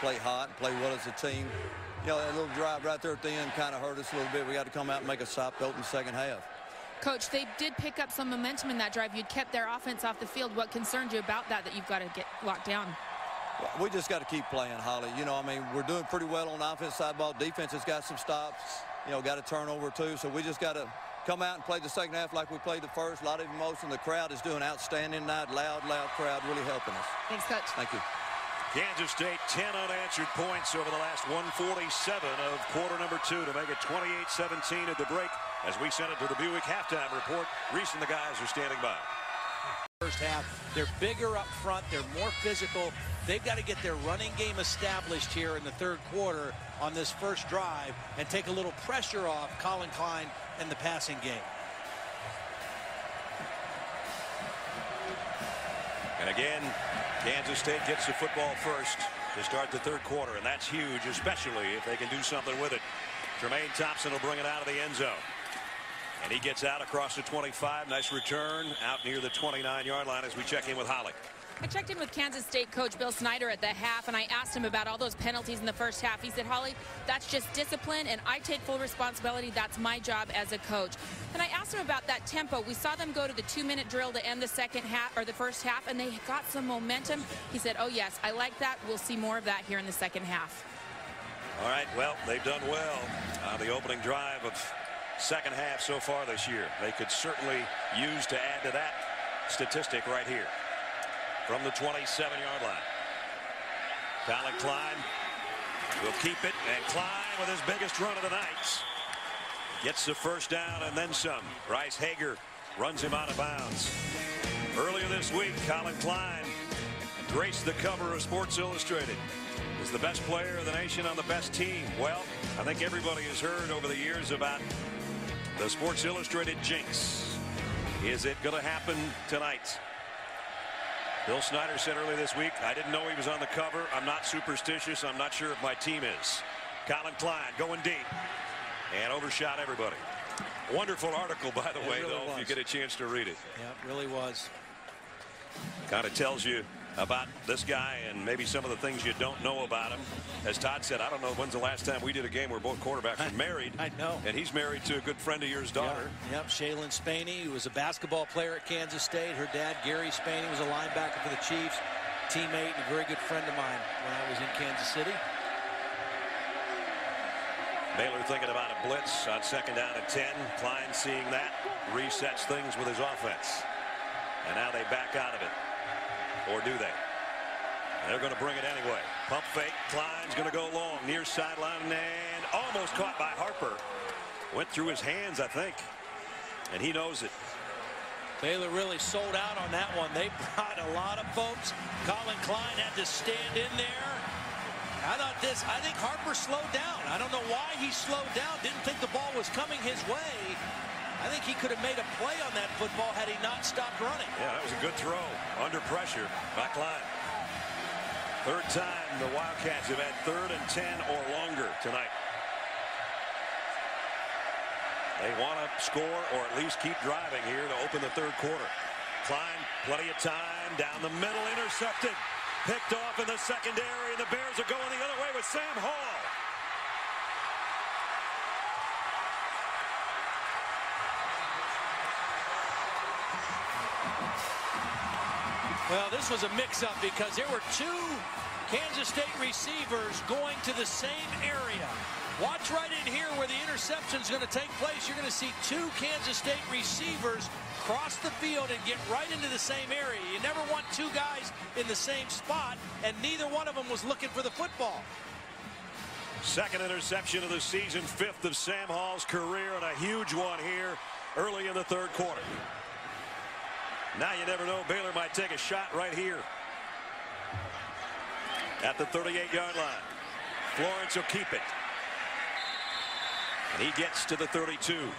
play hot and play well as a team. You know, that little drive right there at the end kind of hurt us a little bit. We got to come out and make a stop to open the second half. Coach, they did pick up some momentum in that drive. You'd kept their offense off the field. What concerned you about that you've got to get locked down? We just got to keep playing, Holly. You know, I mean, we're doing pretty well on the offense side ball. Defense has got some stops, got a turnover too. So we just got to come out and play the second half like we played the first. A lot of emotion. The crowd is doing outstanding tonight. Loud crowd really helping us. Thanks, Coach. Thank you. Kansas State 10 unanswered points over the last 147 of quarter #2 to make it 28-17 at the break as we send it to the Buick halftime report. Reese and the guys are standing by. First half, they're bigger up front, they're more physical. They've got to get their running game established here in the third quarter on this first drive and take a little pressure off Colin Klein and the passing game. And again, Kansas State gets the football first to start the third quarter, and that's huge, especially if they can do something with it. Jermaine Thompson will bring it out of the end zone. And he gets out across the 25. Nice return out near the 29-yard line as we check in with Holly. I checked in with Kansas State coach Bill Snyder at the half, and I asked him about all those penalties in the first half. He said, Holly, that's just discipline, and I take full responsibility. That's my job as a coach. And I asked him about that tempo. We saw them go to the 2-minute drill to end the second half, or the first half, and they got some momentum. He said, oh, yes, I like that. We'll see more of that here in the second half. All right, well, they've done well on the opening drive of second half so far this year. They could certainly use to add to that statistic right here from the 27-yard line. Colin Klein will keep it, and Klein with his biggest run of the night gets the first down and then some. Bryce Hager runs him out of bounds. Earlier this week, Colin Klein graced the cover of Sports Illustrated as the best player of the nation on the best team. Well, I think everybody has heard over the years about the Sports Illustrated jinx. Is it going to happen tonight? Bill Snyder said earlier this week, I didn't know he was on the cover. I'm not superstitious. I'm not sure if my team is. Colin Klein going deep and overshot everybody. Wonderful article, by the way, though, if you get a chance to read it. Yeah, it really was. Kind of tells you about this guy and maybe some of the things you don't know about him. As Todd said, I don't know when's the last time we did a game where both quarterbacks were married. I know. And he's married to a good friend of yours daughter. Yep, Shaylin Spaney, who was a basketball player at Kansas State. Her dad, Gary Spaney, was a linebacker for the Chiefs. Teammate and a very good friend of mine when I was in Kansas City. Baylor thinking about a blitz on second down at 10. Klein seeing that resets things with his offense. And now they back out of it. Or do they? They're going to bring it anyway. Pump fake. Klein's going to go long near sideline and almost caught by Harper. Went through his hands, I think. And he knows it. Baylor really sold out on that one. They brought a lot of folks. Colin Klein had to stand in there. I think Harper slowed down. I don't know why he slowed down. Didn't think the ball was coming his way. I think he could have made a play on that football had he not stopped running. Yeah, that was a good throw under pressure by Klein. Third time the Wildcats have had 3rd and 10 or longer tonight. They want to score or at least keep driving here to open the third quarter. Klein, plenty of time, down the middle, intercepted. Picked off in the secondary, and the Bears are going the other way with Sam Hall. Well, this was a mix-up because there were 2 Kansas State receivers going to the same area. Watch right in here where the interception is going to take place. You're going to see 2 Kansas State receivers cross the field and get right into the same area. You never want 2 guys in the same spot, and neither one of them was looking for the football. Second interception of the season, 5th of Sam Hall's career, and a huge one here early in the third quarter. Now you never know, Baylor might take a shot right here at the 38-yard line. Florence will keep it. And he gets to the 32.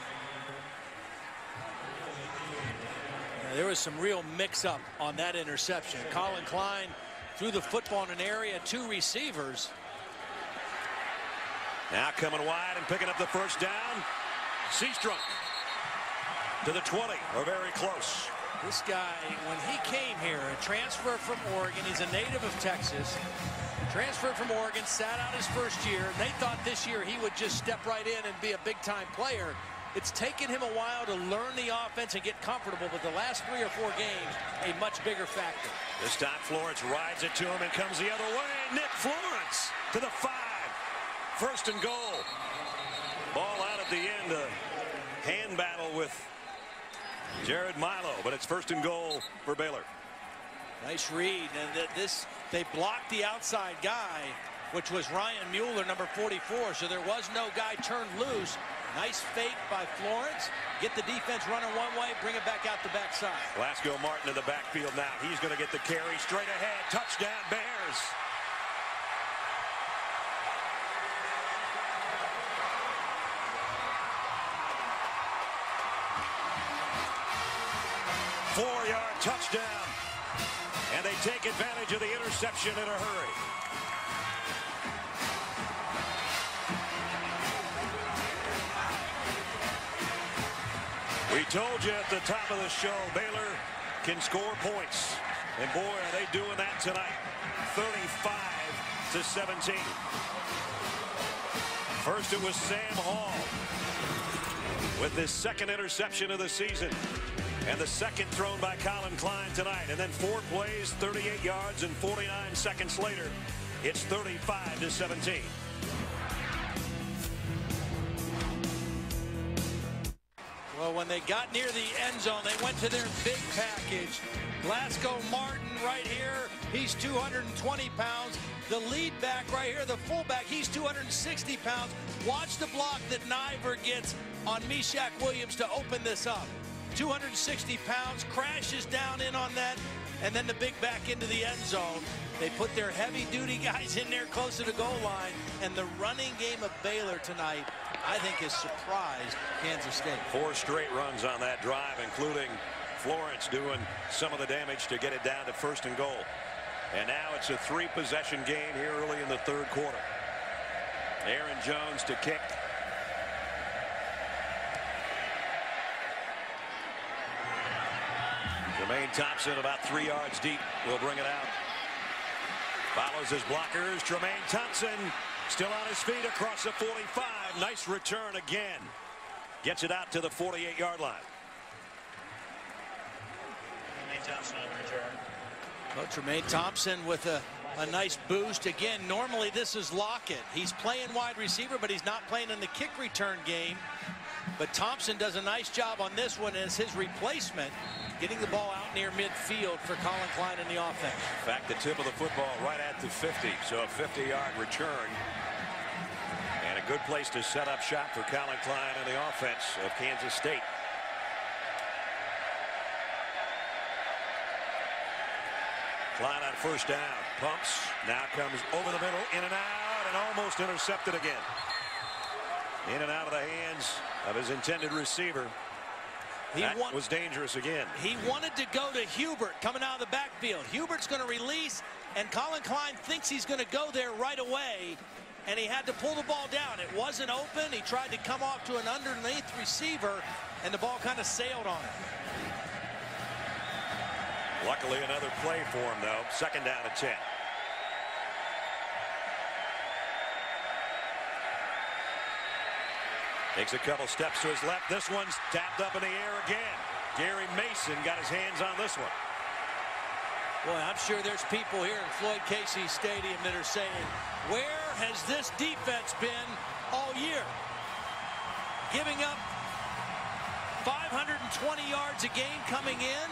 There was some real mix-up on that interception. Colin Klein threw the football in an area, 2 receivers. Now coming wide and picking up the first down. Seastrunk to the 20, or very close. This guy, when he came here, a transfer from Oregon, he's a native of Texas, transferred from Oregon, sat out his first year, and they thought this year he would just step right in and be a big-time player. It's taken him a while to learn the offense and get comfortable, but the last 3 or 4 games, a much bigger factor. This time Florence rides it to him and comes the other way. Nick Florence to the 5. 1st and goal. Ball out at the end. A hand battle with Jared Milo, but it's 1st and goal for Baylor. Nice read, and they blocked the outside guy, which was Ryan Mueller, number 44, so there was no guy turned loose. Nice fake by Florence. Get the defense running one way, bring it back out the backside. Glasgow Martin in the backfield now. He's going to get the carry straight ahead. Touchdown, Bears. Four-yard touchdown. And they take advantage of the interception in a hurry. We told you at the top of the show, Baylor can score points. And boy, are they doing that tonight. 35-17. First it was Sam Hall with his 2nd interception of the season. And the 2nd thrown by Colin Klein tonight. And then 4 plays, 38 yards, and 49 seconds later, it's 35-17. Well, when they got near the end zone, they went to their big package. Glasgow Martin right here, he's 220 pounds. The lead back right here, the fullback, he's 260 pounds. Watch the block that Niver gets on Meshach Williams to open this up. 260 pounds, crashes down in on that, and then the big back into the end zone. They put their heavy-duty guys in there close to the goal line, and the running game of Baylor tonight, I think, has surprised Kansas State. 4 straight runs on that drive, including Florence doing some of the damage to get it down to 1st and goal. And now it's a 3-possession game here early in the 3rd quarter. Aaron Jones to kick. Jermaine Thompson about 3 yards deep will bring it out. Follows his blockers. Jermaine Thompson still on his feet across the 45. Nice return again. Gets it out to the 48-yard line. Jermaine Thompson on the return. Well, Jermaine Thompson with a nice boost. Again, normally this is Lockett. He's playing wide receiver, but he's not playing in the kick return game. But Thompson does a nice job on this one as his replacement, getting the ball out near midfield for Colin Klein in the offense. In fact, the tip of the football right at the 50, so a 50-yard return. And a good place to set up shop for Colin Klein and the offense of Kansas State. Klein on 1st down, pumps, now comes over the middle, in and out, and almost intercepted again. In and out of the hands of his intended receiver. That was dangerous again. He wanted to go to Hubert coming out of the backfield. Hubert's going to release, and Colin Klein thinks he's going to go there right away, and he had to pull the ball down. It wasn't open. He tried to come off to an underneath receiver, and the ball kind of sailed on him. Luckily, another play for him, though. 2nd down and 10. Takes a couple steps to his left. This one's tapped up in the air again. Gary Mason got his hands on this one. Boy, I'm sure there's people here in Floyd Casey Stadium that are saying, where has this defense been all year? Giving up 520 yards a game coming in.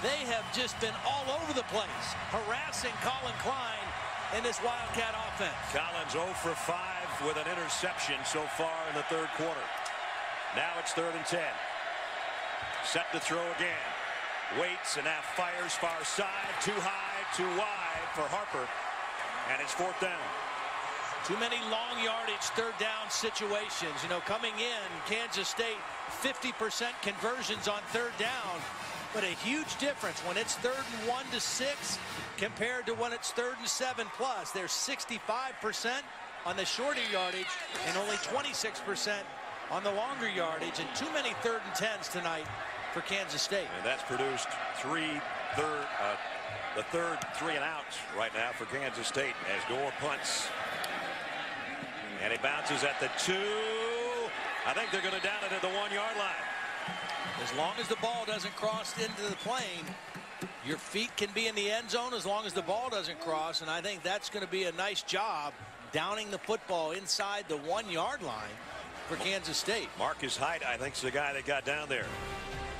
They have just been all over the place, harassing Colin Klein in this Wildcat offense. Collins 0 for 5 with an interception so far in the 3rd quarter. Now it's 3rd and 10. Set to throw again. Waits and now fires far side. Too high, too wide for Harper. And it's 4th down. Too many long yardage 3rd down situations. You know, coming in, Kansas State 50% conversions on 3rd down. But a huge difference when it's 3rd and 1 to 6 compared to when it's 3rd and 7 plus. There's 65% on the shorter yardage and only 26% on the longer yardage, and too many 3rd and 10s tonight for Kansas State. And that's produced the third 3 and outs right now for Kansas State as Gore punts. And it bounces at the 2. I think they're going to down it at the 1-yard line. As long as the ball doesn't cross into the plane, your feet can be in the end zone as long as the ball doesn't cross, and I think that's going to be a nice job downing the football inside the 1-yard line for Kansas State. Marcus Hyde, I think, is the guy that got down there.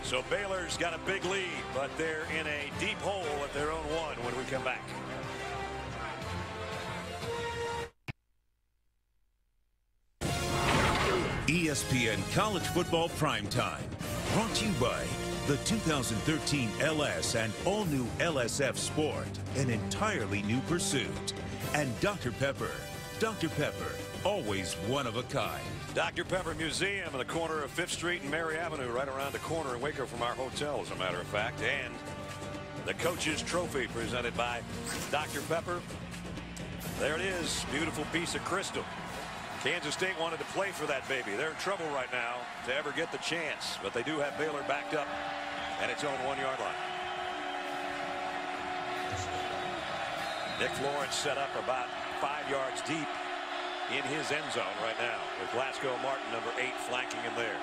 So Baylor's got a big lead, but they're in a deep hole at their own 1 when we come back. ESPN College Football Primetime, brought to you by the 2013 LS and all-new LSF Sport, an entirely new pursuit, and Dr. Pepper. Dr. Pepper, always one of a kind. Dr. Pepper Museum in the corner of 5th Street and Mary Avenue, right around the corner in Waco from our hotel, as a matter of fact. And the Coach's Trophy presented by Dr. Pepper. There it is, beautiful piece of crystal. Kansas State wanted to play for that baby. They're in trouble right now to ever get the chance, but they do have Baylor backed up at its own 1-yard line. Nick Florence set up about 5 yards deep in his end zone right now with Glasgow Martin, number 8, flanking him there.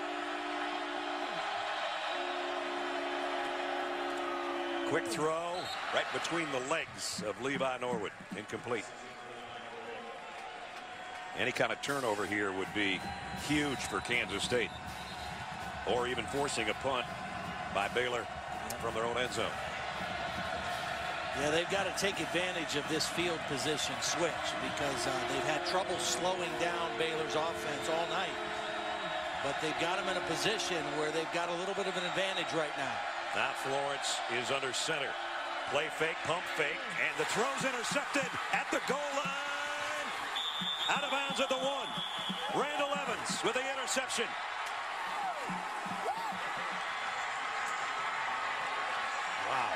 Quick throw right between the legs of Levi Norwood, incomplete. Any kind of turnover here would be huge for Kansas State. or even forcing a punt by Baylor from their own end zone. Yeah, they've got to take advantage of this field position switch because they've had trouble slowing down Baylor's offense all night. But they've got them in a position where they've got a little bit of an advantage right now. Now Florence is under center. Play fake, pump fake, and the throw's intercepted at the goal line. Out of bounds at the 1. Randall Evans with the interception. Wow.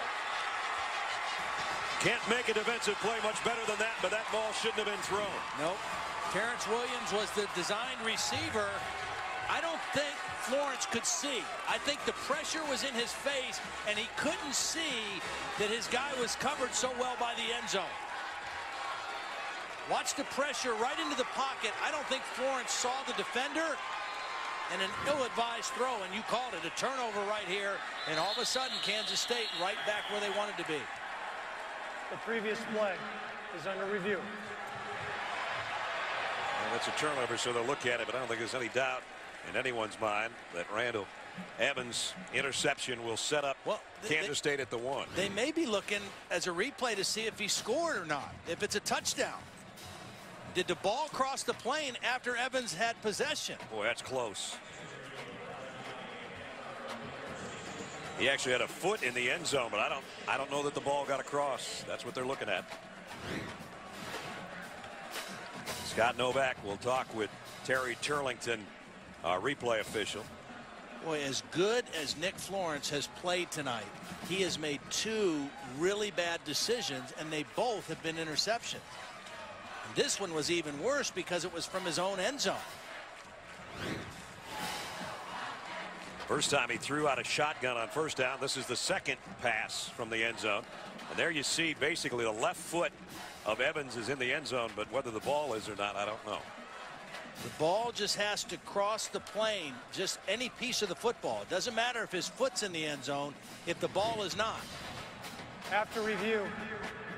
Can't make a defensive play much better than that, but that ball shouldn't have been thrown. Nope. Terrence Williams was the designed receiver. I don't think Florence could see. I think the pressure was in his face, and he couldn't see that his guy was covered so well by the end zone. Watch the pressure right into the pocket. I don't think Florence saw the defender, and an ill-advised throw, and you called it a turnover right here, and all of a sudden Kansas State right back where they wanted to be. The previous play is under review. Well, that's a turnover, so they'll look at it, but I don't think there's any doubt in anyone's mind that Randall Evans' interception will set up Kansas State at the 1. They may be looking as a replay to see if he scored or not, if it's a touchdown. Did the ball cross the plane after Evans had possession? Boy, that's close. He actually had a foot in the end zone, but I don't know that the ball got across. That's what they're looking at. Scott Novak will talk with Terry Turlington, replay official. Boy, as good as Nick Florence has played tonight, he has made 2 really bad decisions, and they both have been interceptions. And this one was even worse because it was from his own end zone. First time he threw out a shotgun on first down. This is the second pass from the end zone. And there you see basically the left foot of Evans is in the end zone, but whether the ball is or not, I don't know. The ball just has to cross the plane, just any piece of the football. It doesn't matter if his foot's in the end zone, if the ball is not. After review,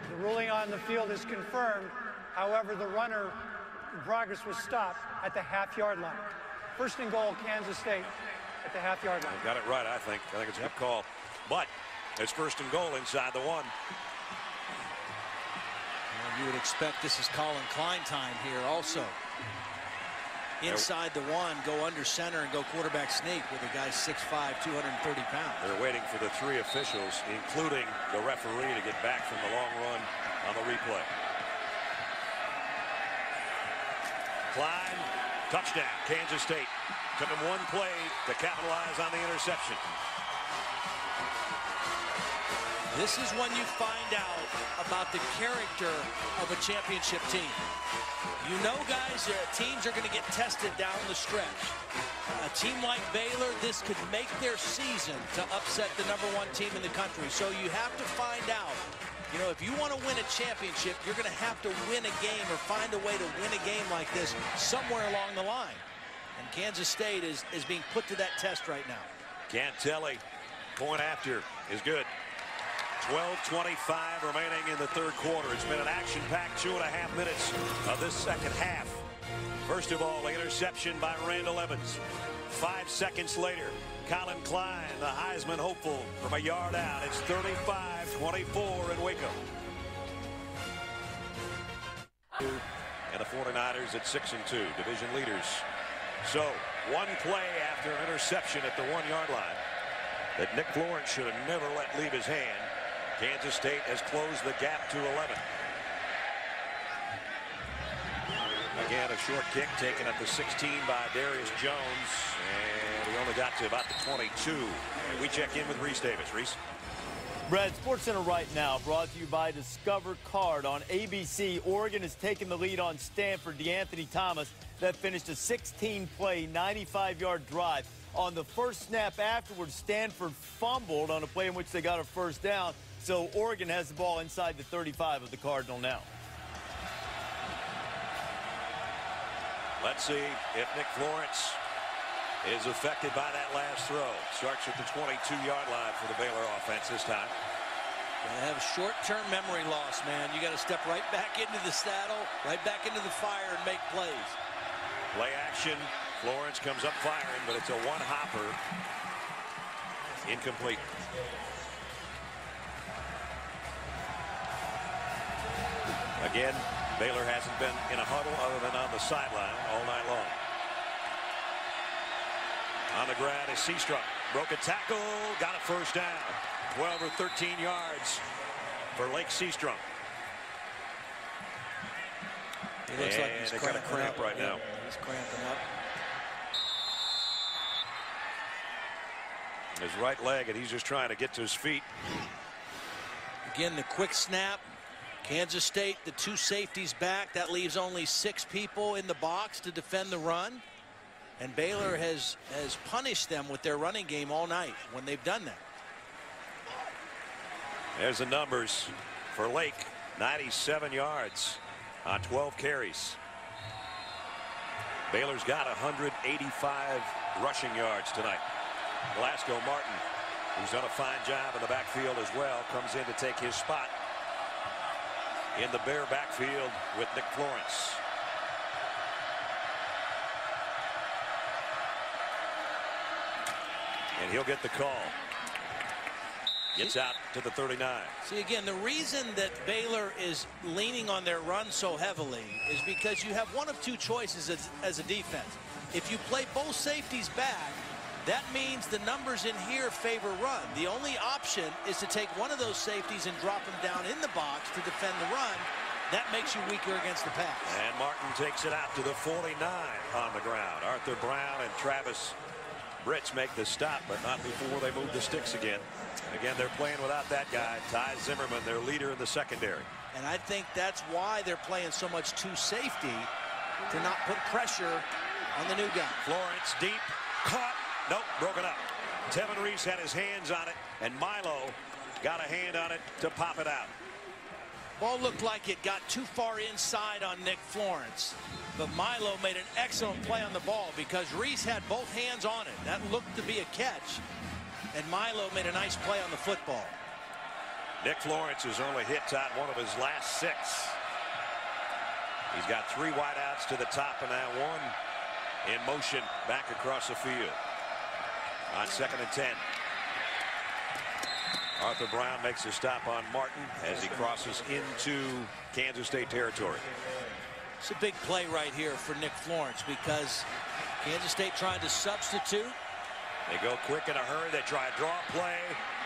the ruling on the field is confirmed. However, the runner in progress was stopped at the half-yard line. First and goal, Kansas State at the half-yard line. Got it right, I think. I think it's a good call. But it's first and goal inside the 1. Well, you would expect this is Colin Klein time here also. Inside the 1, go under center and go quarterback sneak with a guy 6'5", 230 pounds. They're waiting for the 3 officials, including the referee, to get back from the long run on the replay. Klein, touchdown, Kansas State. Took him 1 play to capitalize on the interception. This is when you find out about the character of a championship team. You know, guys, teams are going to get tested down the stretch. A team like Baylor, this could make their season to upset the #1 team in the country. So you have to find out, you know, if you want to win a championship, you're going to have to win a game or find a way to win a game like this somewhere along the line. And Kansas State is being put to that test right now. Cantelli, point after, is good. 12:25 remaining in the third quarter. It's been an action-packed 2.5 minutes of this second half. First of all, the interception by Randall Evans. 5 seconds later, Colin Klein, the Heisman hopeful, from a yard out. It's 35-24 in Waco. And the 49ers at 6-2, division leaders. So, 1 play after an interception at the 1-yard line that Nick Florence should have never let leave his hand. Kansas State has closed the gap to 11. Again, a short kick taken at the 16 by Darius Jones, and he only got to about the 22. And we check in with Reese Davis. Reese? Brad, SportsCenter right now brought to you by Discover Card on ABC. Oregon has taken the lead on Stanford. DeAnthony Thomas, that finished a 16-play, 95-yard drive. On the first snap afterwards, Stanford fumbled on a play in which they got a first down. So Oregon has the ball inside the 35 of the Cardinal now. Let's see if Nick Florence is affected by that last throw. Starts at the 22-yard line for the Baylor offense this time. They have short-term memory loss, man. You got to step right back into the saddle, right back into the fire and make plays. Play action Florence comes up firing, but it's a one-hopper. Incomplete. Again, Baylor hasn't been in a huddle other than on the sideline all night long. On the ground is Seastruck. Broke a tackle, got a first down. 12 or 13 yards for Lake Seastruck. He looks like he's got a cramp right now. He's cramping up. His right leg, and he's just trying to get to his feet. Again, the quick snap. Kansas State, the two safeties back. That leaves only 6 people in the box to defend the run. And Baylor has punished them with their running game all night when they've done that. There's the numbers for Lake. 97 yards on 12 carries. Baylor's got 185 rushing yards tonight. Glasgow Martin, who's done a fine job in the backfield as well, comes in to take his spot in the Bear backfield with Nick Florence. And he'll get the call. Gets out to the 39. See, again, the reason that Baylor is leaning on their run so heavily is because you have one of two choices as a defense. If you play both safeties back, that means the numbers in here favor run. The only option is to take one of those safeties and drop him down in the box to defend the run. That makes you weaker against the pass. And Martin takes it out to the 49 on the ground. Arthur Brown and Travis Brits make the stop, but not before they move the sticks again. Again, they're playing without that guy, Ty Zimmerman, their leader in the secondary. And I think that's why they're playing so much two safety, to not put pressure on the new guy. Florence deep, caught, nope, broken up. Tevin Reese had his hands on it, and Milo got a hand on it to pop it out. Ball looked like it got too far inside on Nick Florence, but Milo made an excellent play on the ball because Reese had both hands on it. That looked to be a catch, and Milo made a nice play on the football. Nick Florence has only hit on one of his last 6. He's got 3 wideouts to the top, and now 1 in motion back across the field on 2nd and 10. Arthur Brown makes a stop on Martin as he crosses into Kansas State territory. It's a big play right here for Nick Florence because Kansas State trying to substitute. They go quick in a hurry. They try a draw play.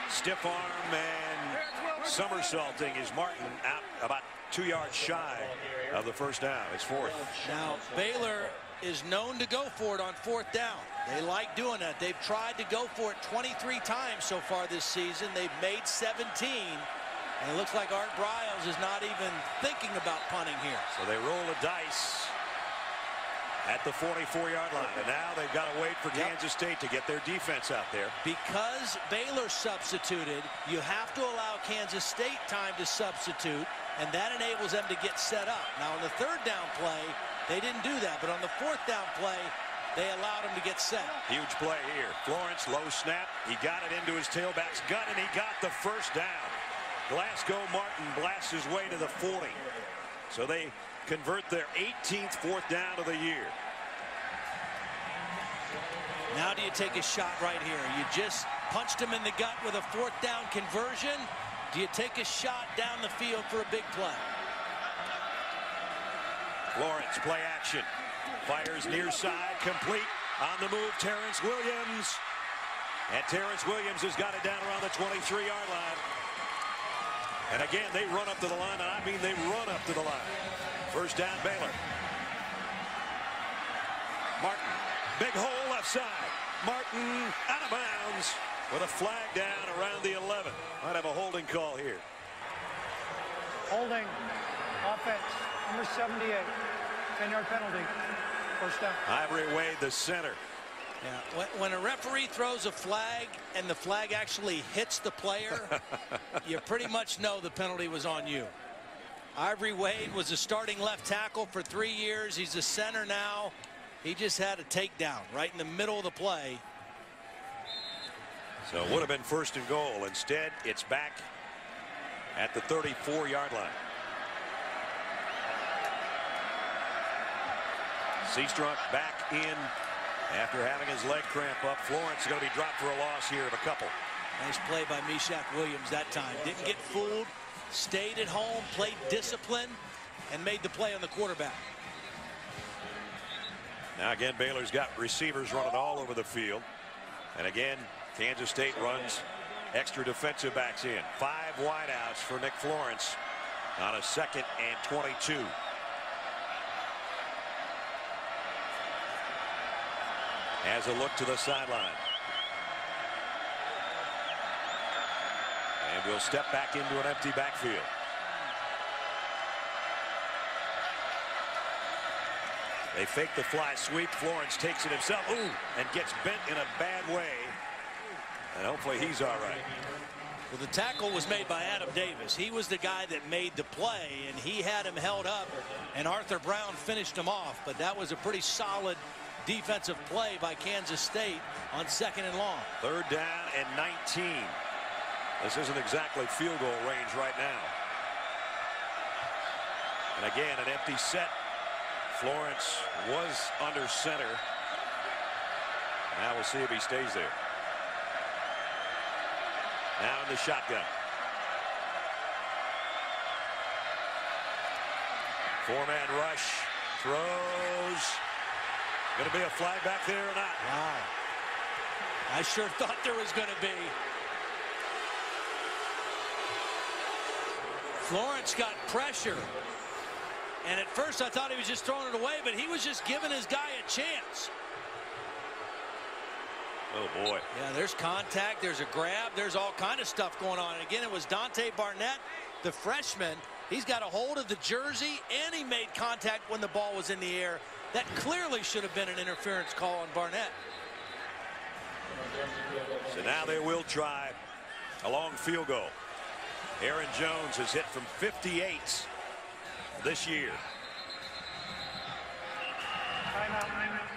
Stiff arm and somersaulting is Martin out about 2 yards shy of the first down. It's 4th. Now Baylor is known to go for it on 4th down. They like doing that. They've tried to go for it 23 times so far this season. They've made 17. And it looks like Art Briles is not even thinking about punting here. So they roll the dice at the 44-yard line. And now they've got to wait for Kansas State to get their defense out there. Because Baylor substituted, you have to allow Kansas State time to substitute, and that enables them to get set up. Now, on the 3rd down play, they didn't do that. But on the 4th down play, they allowed him to get set. Huge play here. Florence, low snap. He got it into his tailback's gut, and he got the first down. Glasgow Martin blasts his way to the 40. So they convert their 18th 4th down of the year. Now do you take a shot right here? You just punched him in the gut with a 4th down conversion. Do you take a shot down the field for a big play? Lawrence, play action. Fires near side, complete. On the move, Terrence Williams. And Terrence Williams has got it down around the 23-yard line. And again, they run up to the line, and I mean they run up to the line. First down, Baylor. Martin, big hole left side. Martin out of bounds with a flag down around the 11. Might have a holding call here. Holding, offense, number 78, 10-yard penalty, first down. Ivory Wade, the center. Yeah, when a referee throws a flag and the flag actually hits the player, you pretty much know the penalty was on you. Ivory Wade was a starting left tackle for 3 years. He's a center now. He just had a takedown right in the middle of the play. So it would have been 1st and goal. Instead, it's back at the 34-yard line. Seastruck back in After having his leg cramp up, Florence is going to be dropped for a loss here of a couple. Nice play by Meshach Williams that time. Didn't get fooled, stayed at home, played discipline, and made the play on the quarterback. Now again, Baylor's got receivers running all over the field. And again, Kansas State runs extra defensive backs in. 5 wideouts for Nick Florence on a 2nd and 22. As a look to the sideline. And we'll step back into an empty backfield. They fake the fly sweep. Florence takes it himself. Ooh, and gets bent in a bad way. And hopefully he's all right. Well, the tackle was made by Adam Davis. He was the guy that made the play, and he had him held up, and Arthur Brown finished him off. But that was a pretty solid defensive play by Kansas State on 2nd and long. 3rd down and 19. This isn't exactly field goal range right now. And again, an empty set. Florence was under center. Now we'll see if he stays there. Now in the shotgun. 4-man rush. Throws. Going to be a flag back there or not? Wow. I sure thought there was going to be. Florence got pressure. And at first I thought he was just throwing it away, but he was just giving his guy a chance. Oh, boy. Yeah, there's contact, there's a grab, there's all kind of stuff going on. And again, it was Dante Barnett, the freshman. He's got a hold of the jersey, and he made contact when the ball was in the air. That clearly should have been an interference call on Barnett. So now they will try a long field goal. Aaron Jones has hit from 58 this year. Timeout,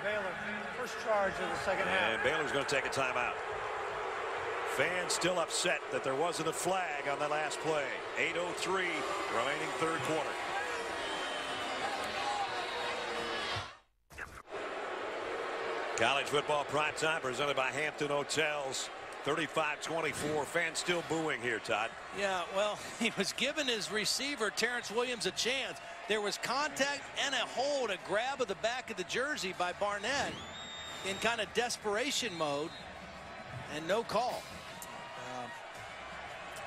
Baylor. First charge of the 2nd half. And Baylor's going to take a timeout. Fans still upset that there wasn't a flag on the last play. 8:03 remaining 3rd quarter. College football primetime presented by Hampton Hotels. 35-24. Fans still booing here, Todd. Yeah, well, he was giving his receiver, Terrence Williams, a chance. There was contact and a hold, a grab of the back of the jersey by Barnett in kind of desperation mode, and no call.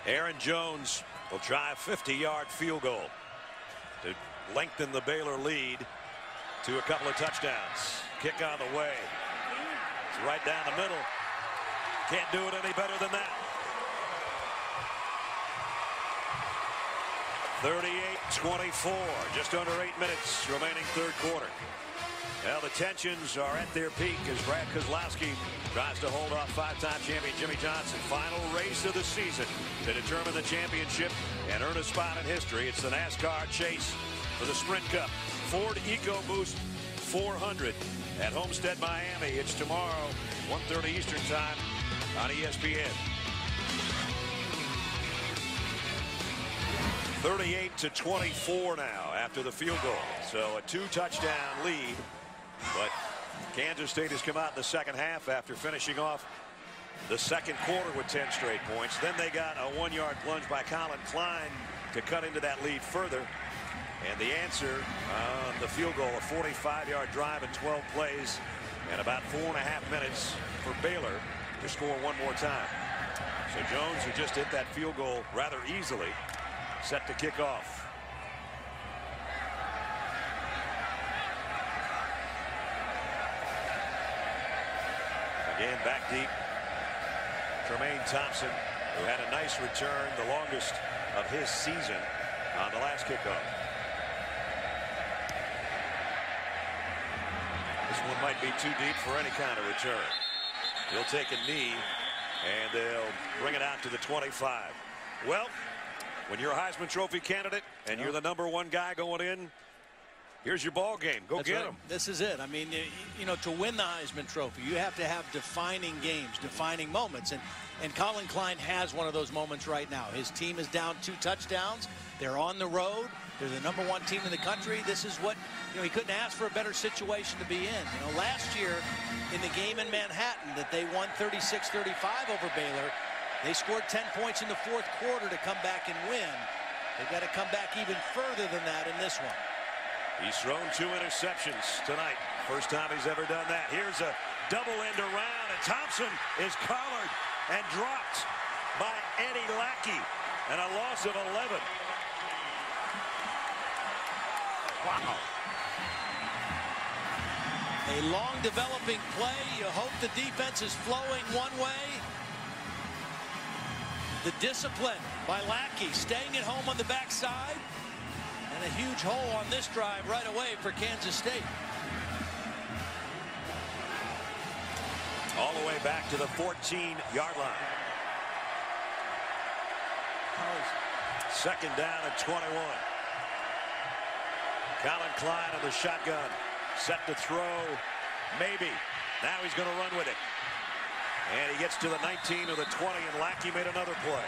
Aaron Jones will try a 50-yard field goal to lengthen the Baylor lead to a couple of touchdowns. Kick on the way. It's right down the middle. Can't do it any better than that. 38-24. Just under 8 minutes remaining 3rd quarter. Well, the tensions are at their peak as Brad Kozlowski tries to hold off 5-time champion Jimmy Johnson. Final race of the season to determine the championship and earn a spot in history. It's the NASCAR chase for the Sprint Cup. Ford EcoBoost 400 at Homestead, Miami. It's tomorrow, 1:30 Eastern Time on ESPN. 38-24 now after the field goal. So a 2-touchdown lead. But Kansas State has come out in the 2nd half after finishing off the 2nd quarter with 10 straight points. Then they got a 1-yard plunge by Colin Klein to cut into that lead further. And the answer on the field goal, a 45-yard drive in 12 plays and about 4.5 minutes for Baylor to score one more time. So Jones, who just hit that field goal rather easily, set to kick off. Again, back deep. Tremaine Thompson, who had a nice return, the longest of his season on the last kickoff. This one might be too deep for any kind of return. He'll take a knee, and they'll bring it out to the 25. Well, when you're a Heisman Trophy candidate and you're the #1 guy going in, here's your ball game. Go get them. This is it. I mean, you know, to win the Heisman Trophy, you have to have defining games, defining moments. And Colin Klein has one of those moments right now. His team is down 2 touchdowns. They're on the road. They're the #1 team in the country. This is what, he couldn't ask for a better situation to be in. Last year in the game in Manhattan that they won 36-35 over Baylor, they scored 10 points in the fourth quarter to come back and win. They've got to come back even further than that in this one. He's thrown 2 interceptions tonight. First time he's ever done that. Here's a double end around, and Thompson is collared and dropped by Eddie Lackey, and a loss of 11. Wow. A long developing play. You hope the defense is flowing one way. The discipline by Lackey, staying at home on the backside. And a huge hole on this drive right away for Kansas State. All the way back to the 14-yard line. Second down at 21. Colin Klein on the shotgun. Set to throw. Maybe. Now he's going to run with it. And he gets to the 19 or the 20, and Lackey made another play.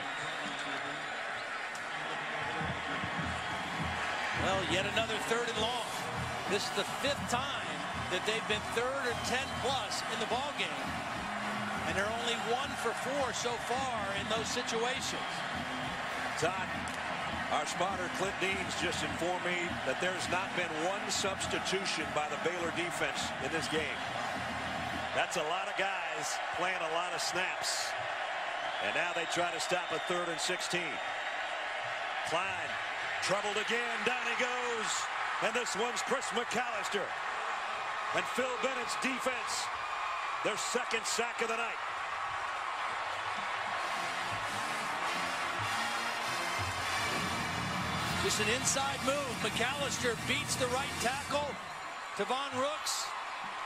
Well, yet another 3rd and long. This is the 5th time that they've been 3rd or 10 plus in the ball game. And they're only 1 for 4 so far in those situations. Todd, our spotter Clint Deans just informed me that there's not been 1 substitution by the Baylor defense in this game. That's a lot of guys playing a lot of snaps. And now they try to stop a 3rd and 16. Klein troubled again. Down he goes. And this one's Chris McAllister. And Phil Bennett's defense, their 2nd sack of the night. Just an inside move. McAllister beats the right tackle. Tavon Rooks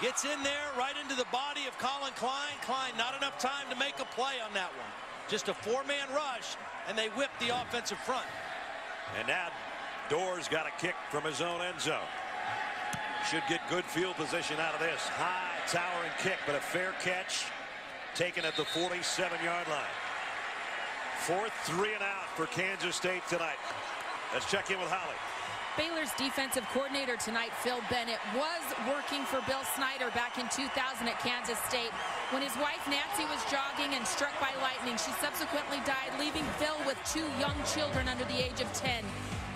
gets in there right into the body of Colin Klein. Klein, not enough time to make a play on that one. Just a 4-man rush, and they whip the offensive front. And now Doerr's got a kick from his own end zone. Should get good field position out of this. High towering kick, but a fair catch taken at the 47-yard line. 4th 3 and out for Kansas State tonight. Let's check in with Holly. Baylor's defensive coordinator tonight, Phil Bennett, was working for Bill Snyder back in 2000 at Kansas State. When his wife Nancy was jogging and struck by lightning, she subsequently died, leaving Phil with 2 young children under the age of 10.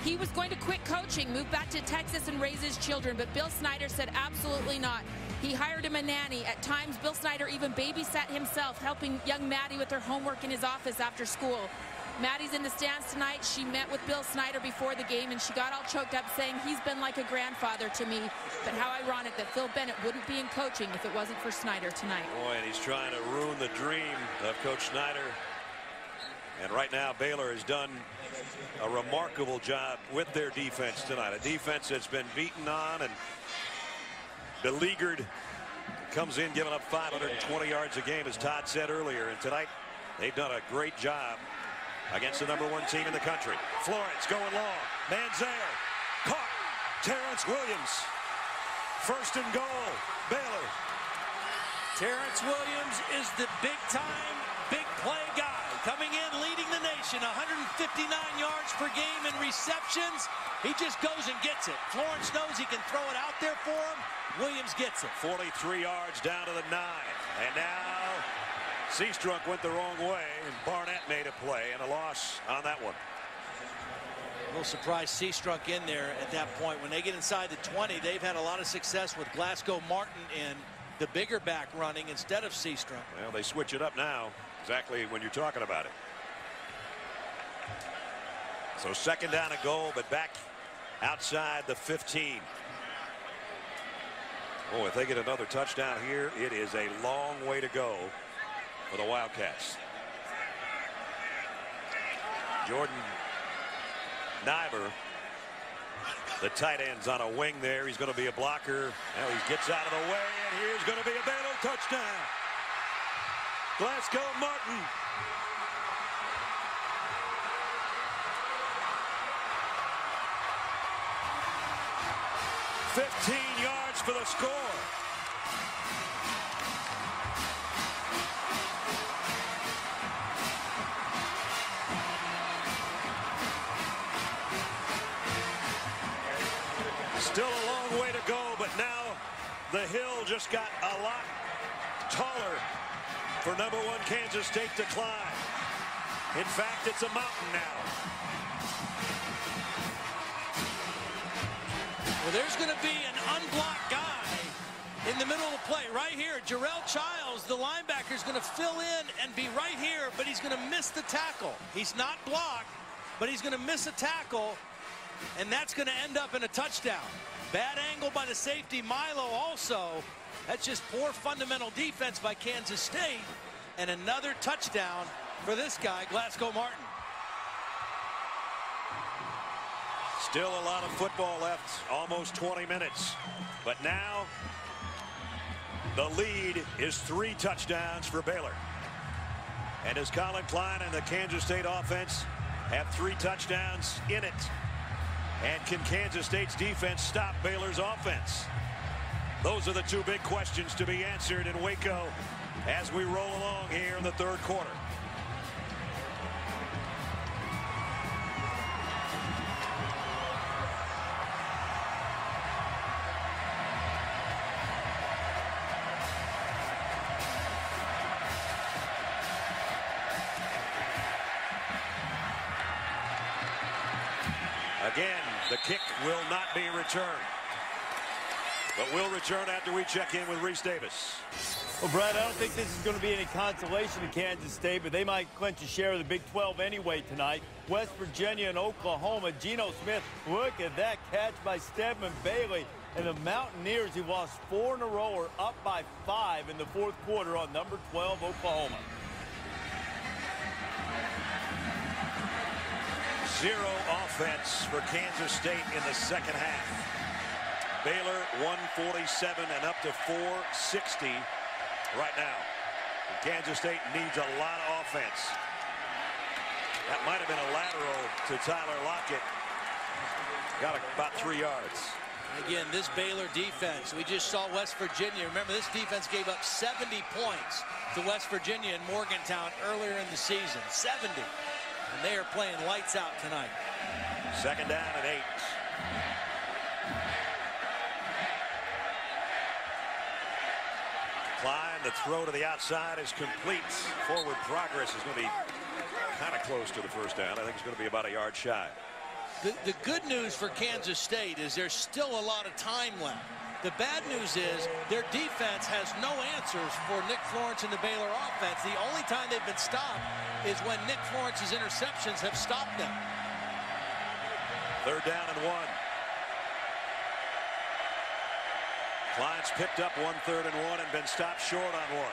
He was going to quit coaching, move back to Texas and raise his children, but Bill Snyder said absolutely not. He hired him a nanny. At times, Bill Snyder even babysat himself, helping young Maddie with her homework in his office after school. Maddie's in the stands tonight. She met with Bill Snyder before the game, and she got all choked up saying he's been like a grandfather to me. But how ironic that Phil Bennett wouldn't be in coaching if it wasn't for Snyder tonight. Boy, and he's trying to ruin the dream of Coach Snyder. And right now, Baylor has done a remarkable job with their defense tonight. A defense that's been beaten on and beleaguered. Comes in giving up 520 yards a game, as Todd said earlier. And tonight, they've done a great job against the #1 team in the country. Florence going long. Manziel caught. Terrence Williams. 1st and goal. Baylor. Terrence Williams is the big-time, big-play guy. Coming in, leading the nation, 159 yards per game in receptions. He just goes and gets it. Florence knows he can throw it out there for him. Williams gets it. 43 yards down to the 9. And now Seastrunk went the wrong way, and Barnett made a play, and a loss on that one. A little surprised Seastrunk in there at that point. When they get inside the 20, they've had a lot of success with Glasgow Martin in the bigger back running instead of Seastrunk. Well, they switch it up now, exactly when you're talking about it. So 2nd down and goal, but back outside the 15. Oh, if they get another touchdown here, it is a long way to go for the Wildcats. Jordan Nyber, the tight end's on a wing there. He's going to be a blocker. Now he gets out of the way, and here's going to be a Baylor touchdown. Glasgow Martin. $15 yards for the score. The hill just got a lot taller for #1 Kansas State to climb. In fact, it's a mountain now. Well, there's going to be an unblocked guy in the middle of the play right here. Jarrell Childs, the linebacker, is going to fill in and be right here, but he's going to miss the tackle. He's not blocked, but he's going to miss a tackle, and that's going to end up in a touchdown. Bad angle by the safety, Milo, also. That's just poor fundamental defense by Kansas State, and another touchdown for this guy, Glasgow Martin. Still a lot of football left, almost 20 minutes. But now the lead is 3 touchdowns for Baylor. And as Colin Klein and the Kansas State offense have 3 touchdowns in it. And can Kansas State's defense stop Baylor's offense? Those are the 2 big questions to be answered in Waco as we roll along here in the 3rd quarter. Again, the kick will not be returned, but will return after we check in with Reese Davis. Well, Brad, I don't think this is going to be any consolation to Kansas State, but they might clinch a share of the Big 12 anyway tonight. West Virginia and Oklahoma. Geno Smith, look at that catch by Stedman Bailey. And the Mountaineers, who lost 4 in a row, are up by 5 in the 4th quarter on number 12, Oklahoma. 0 offense for Kansas State in the 2nd half. Baylor 147 and up to 460 right now. And Kansas State needs a lot of offense. That might have been a lateral to Tyler Lockett. Got about 3 yards. Again, this Baylor defense, we just saw West Virginia. Remember, this defense gave up 70 points to West Virginia in Morgantown earlier in the season. 70. And they are playing lights out tonight. 2nd down and 8. Klein, the throw to the outside is complete. Forward progress is going to be kind of close to the 1st down. I think it's going to be about a yard shy. The good news for Kansas State is there's still a lot of time left. The bad news is their defense has no answers for Nick Florence and the Baylor offense. The only time they've been stopped is when Nick Florence's interceptions have stopped them. 3rd down and 1. Klein's picked up 1 3rd and 1 and been stopped short on 1.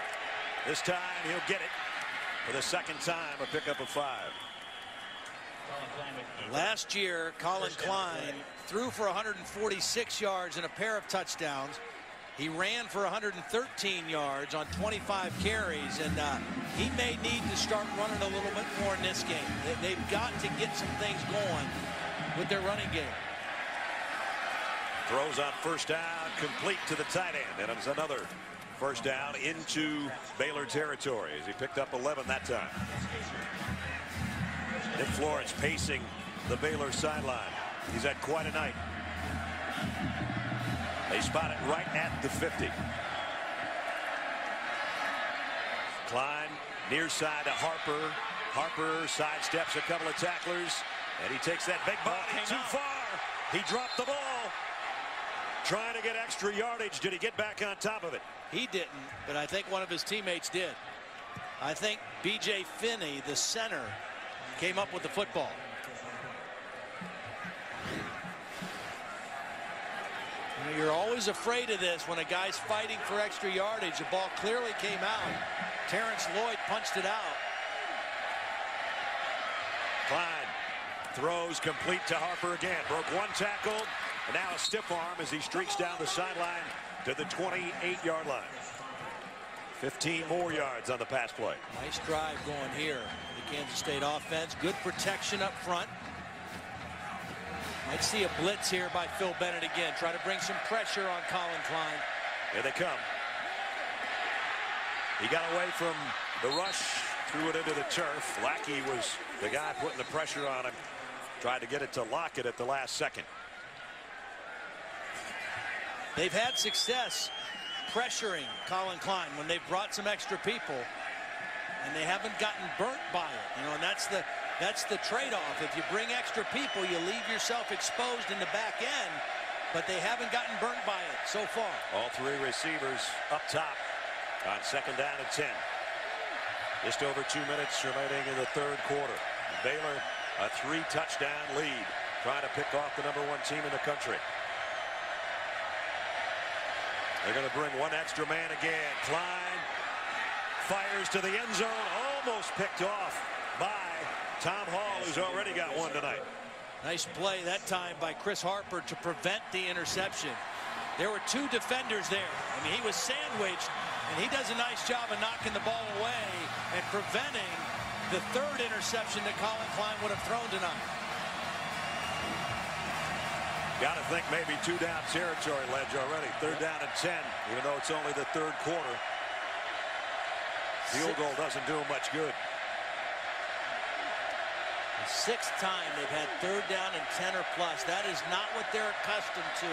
This time he'll get it for the 2nd time, a pickup of 5. Last year, Colin Klein threw for 146 yards and a pair of touchdowns. He ran for 113 yards on 25 carries, and he may need to start running a little bit more in this game. They've got to get some things going with their running game. Throws on 1st down, complete to the tight end, and it's another 1st down into Baylor territory as he picked up 11 that time. Nick Florence pacing the Baylor sideline. He's had quite a night. They spot it right at the 50. Klein near side to Harper. Harper sidesteps a couple of tacklers, and he takes that big body too far. He dropped the ball. Trying to get extra yardage. Did he get back on top of it? He didn't, but I think one of his teammates did. I think B.J. Finney, the center, came up with the football. You're always afraid of this when a guy's fighting for extra yardage. The ball clearly came out. Terrence Lloyd punched it out. Klein throws complete to Harper again. Broke 1 tackle, and now a stiff arm as he streaks down the sideline to the 28-yard line. 15 more yards on the pass play. Nice drive going here. The Kansas State offense. Good protection up front. Might see a blitz here by Phil Bennett again. Try to bring some pressure on Colin Klein. Here they come. He got away from the rush, threw it into the turf. Lackey was the guy putting the pressure on him. Tried to get it to Lockett at the last second. They've had success pressuring Colin Klein when they've brought some extra people, and they haven't gotten burnt by it. You know, and that's the trade-off. If you bring extra people, you leave yourself exposed in the back end, but they haven't gotten burnt by it so far. All three receivers up top on 2nd down and 10. Just over 2 minutes remaining in the third quarter. Baylor, a 3-touchdown lead, trying to pick off the #1 team in the country. They're going to bring one extra man again. Klein fires to the end zone, almost picked off by Tom Hall, who's already got one tonight. Nice play that time by Chris Harper to prevent the interception. There were 2 defenders there. I mean, he was sandwiched, and he does a nice job of knocking the ball away and preventing the 3rd interception that Colin Klein would have thrown tonight. Got to think maybe 2 down territory, Ledge, already. 3rd down and 10, even though it's only the 3rd quarter. Field goal doesn't do them much good. The 6th time they've had 3rd down and 10 or plus. That is not what they're accustomed to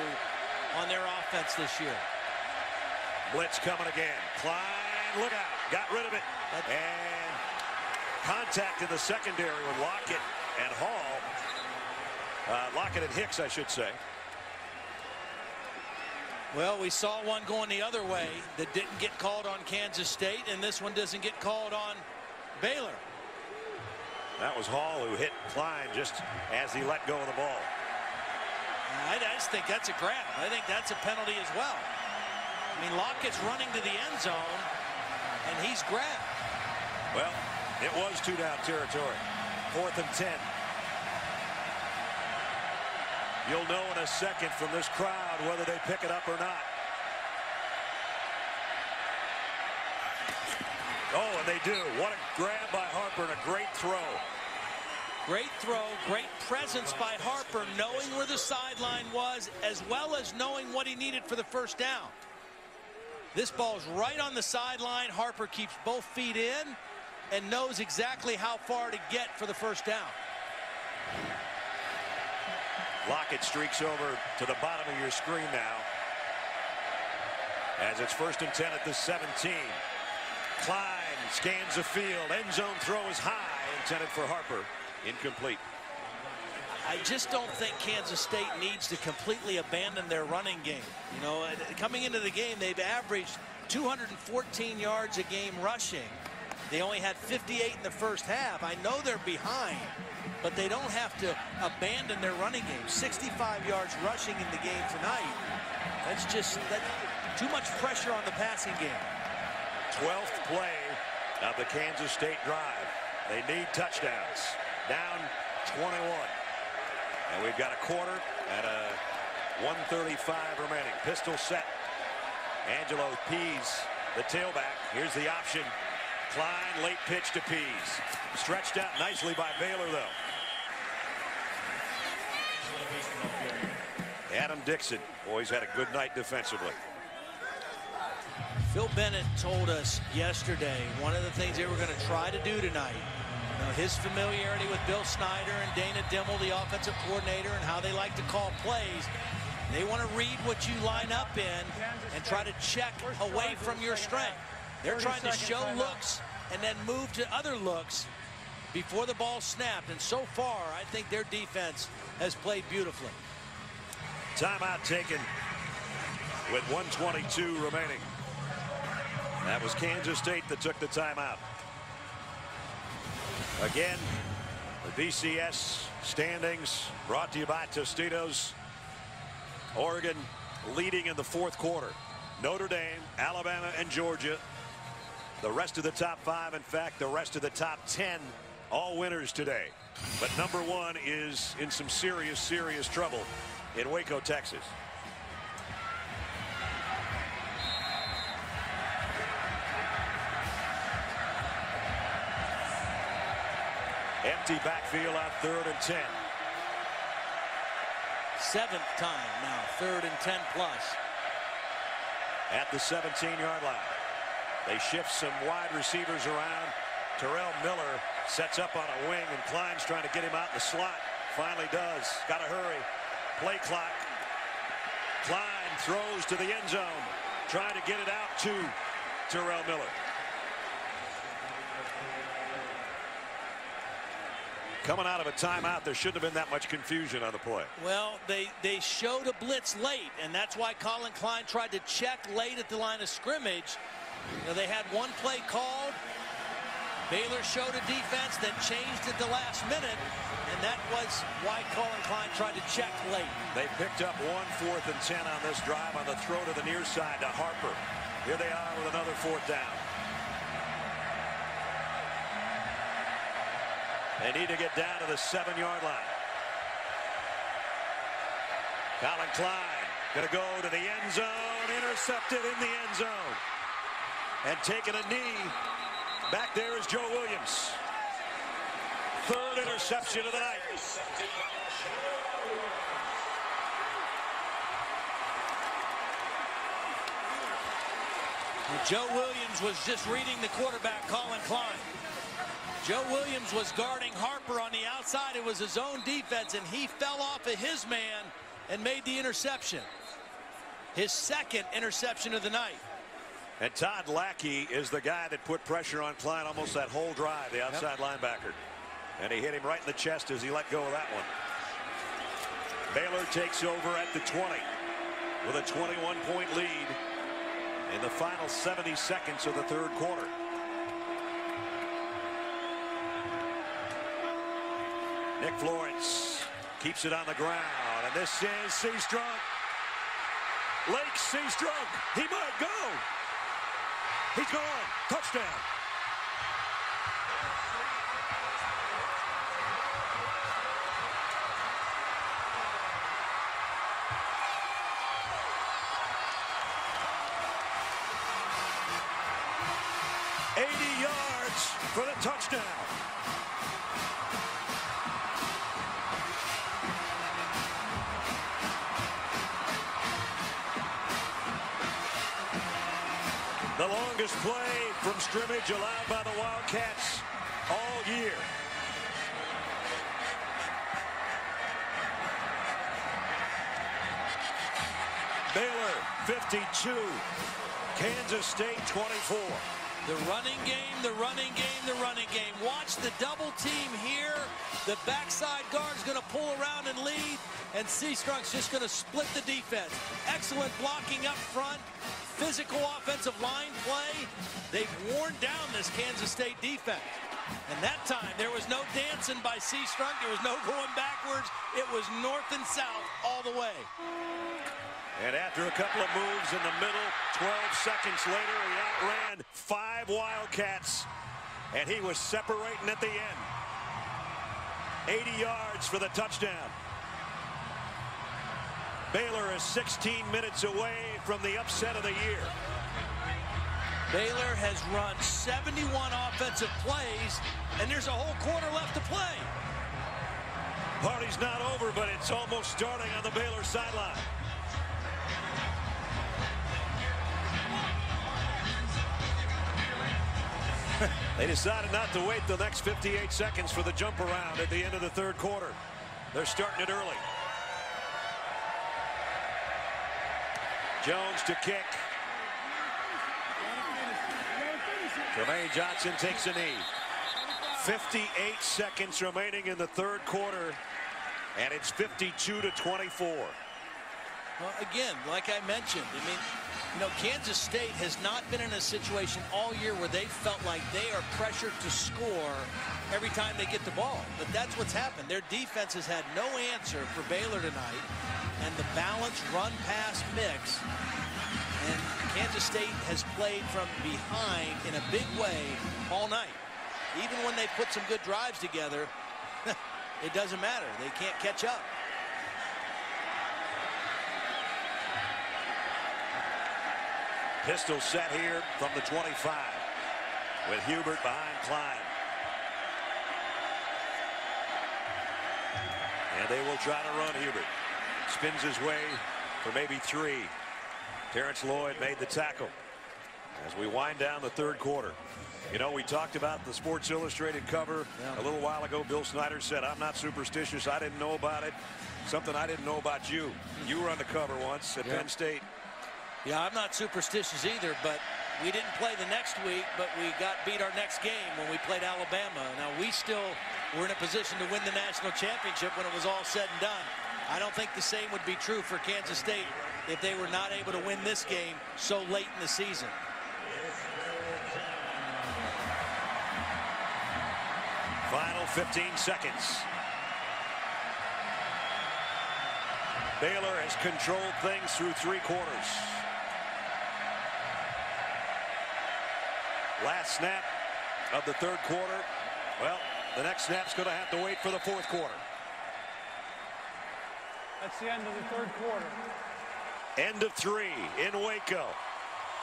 on their offense this year. Blitz coming again. Klein, look out. Got rid of it. And contact in the secondary with Lockett and Hall. Lockett and Hicks, I should say. Well, we saw one going the other way that didn't get called on Kansas State, and this one doesn't get called on Baylor. That was Hall who hit Klein just as he let go of the ball. I just think that's a grab. I think that's a penalty as well. I mean, Lockett's running to the end zone, and he's grabbed. Well, it was 2 down territory. 4th and 10. You'll know in a second from this crowd whether they pick it up or not. Oh, and they do. What a grab by Harper and a great throw. Great throw, great presence by Harper, knowing where the sideline was, as well as knowing what he needed for the 1st down. This ball's right on the sideline. Harper keeps both feet in and knows exactly how far to get for the 1st down. Lockett streaks over to the bottom of your screen now, as it's 1st and 10 at the 17. Klein scans the field. End zone throw is high, intended for Harper. Incomplete. I just don't think Kansas State needs to completely abandon their running game. You know, coming into the game, they've averaged 214 yards a game rushing. They only had 58 in the 1st half. I know they're behind, but they don't have to abandon their running game. 65 yards rushing in the game tonight. That's too much pressure on the passing game. 12th play of the Kansas State drive. They need touchdowns. Down 21. And we've got a quarter and a 1:35 remaining. Pistol set. Angelo Pease, the tailback. Here's the option. Klein, late pitch to Pease. Stretched out nicely by Baylor, though. Adam Dixon. Boy, he's had a good night defensively. Phil Bennett told us yesterday one of the things they were going to try to do tonight, you know, his familiarity with Bill Snyder and Dana Dimel, the offensive coordinator, and how they like to call plays. They want to read what you line up in and try to check away from your strength. They're trying to show looks and then move to other looks before the ball snapped. And so far, I think their defense has played beautifully. Timeout taken with 1:22 remaining. That was Kansas State that took the timeout. Again, the BCS standings brought to you by Tostitos. Oregon leading in the 4th quarter. Notre Dame, Alabama, and Georgia. The rest of the top 5, in fact, the rest of the top 10, all winners today. But #1 is in some serious, serious trouble in Waco, Texas. Empty backfield on 3rd and 10. 7th time now, 3rd and 10 plus. At the 17-yard line. They shift some wide receivers around. Terrell Miller sets up on a wing, and Klein's trying to get him out in the slot. Finally does. Got to hurry. Play clock. Klein throws to the end zone, trying to get it out to Terrell Miller. Coming out of a timeout, there shouldn't have been that much confusion on the play. Well, they showed a blitz late, and that's why Colin Klein tried to check late at the line of scrimmage. You know, they had one play called. Baylor showed a defense that changed at the last minute, and that was why Colin Klein tried to check late. They picked up 1 4th and 10 on this drive on the throw to the near side to Harper. Here they are with another 4th down. They need to get down to the 7-yard line. Colin Klein going to go to the end zone, intercepted in the end zone. And taking a knee, back there is Joe Williams. 3rd interception of the night. Joe Williams was just reading the quarterback, Colin Klein. Joe Williams was guarding Harper on the outside. It was his own defense, and he fell off of his man and made the interception. His 2nd interception of the night. And Todd Lackey is the guy that put pressure on Klein almost that whole drive, the outside linebacker. And he hit him right in the chest as he let go of that one. Baylor takes over at the 20 with a 21-point lead in the final 70 seconds of the 3rd quarter. Nick Florence keeps it on the ground, and this is Seastrunk. Lake Seastrunk, he might go. He's gone. Touchdown. For the touchdown. The longest play from scrimmage allowed by the Wildcats all year. Baylor 52, Kansas State 24. The running game, the running game, the running game. Watch the double team here. The backside guard's going to pull around and lead, and Seastrunk's just going to split the defense. Excellent blocking up front. Physical offensive line play. They've worn down this Kansas State defense. And that time, there was no dancing by Seastrunk. There was no going backwards. It was north and south all the way. And after a couple of moves in the middle, 12 seconds later, he outran 5 Wildcats, and he was separating at the end. 80 yards for the touchdown. Baylor is 16 minutes away from the upset of the year. Baylor has run 71 offensive plays, and there's a whole quarter left to play. Party's not over, but it's almost starting on the Baylor sideline. They decided not to wait the next 58 seconds for the jump around at the end of the 3rd quarter. They're starting it early. Jones to kick. Jermaine Johnson takes a knee. 58 seconds remaining in the 3rd quarter, and it's 52-24. Well, again, like I mentioned, I mean, you know, Kansas State has not been in a situation all year where they felt like they are pressured to score every time they get the ball. But that's what's happened. Their defense has had no answer for Baylor tonight, and the balanced run-pass mix. And Kansas State has played from behind in a big way all night. Even when they put some good drives together, it doesn't matter. They can't catch up. Pistol set here from the 25 with Hubert behind Klein. And they will try to run Hubert. Spins his way for maybe 3. Terrence Lloyd made the tackle as we wind down the 3rd quarter. You know, we talked about the Sports Illustrated cover a little while ago. Bill Snyder said, I'm not superstitious. I didn't know about it. something I didn't know about you. You were undercover once at Penn State. Yeah, I'm not superstitious either, but we didn't play the next week, but we got beat our next game when we played Alabama. Now, we still were in a position to win the national championship when it was all said and done. I don't think the same would be true for Kansas State if they were not able to win this game so late in the season. Final 15 seconds. Baylor has controlled things through 3 quarters. Last snap of the 3rd quarter. Well, the next snap's going to have to wait for the 4th quarter. That's the end of the 3rd quarter. End of 3 in Waco.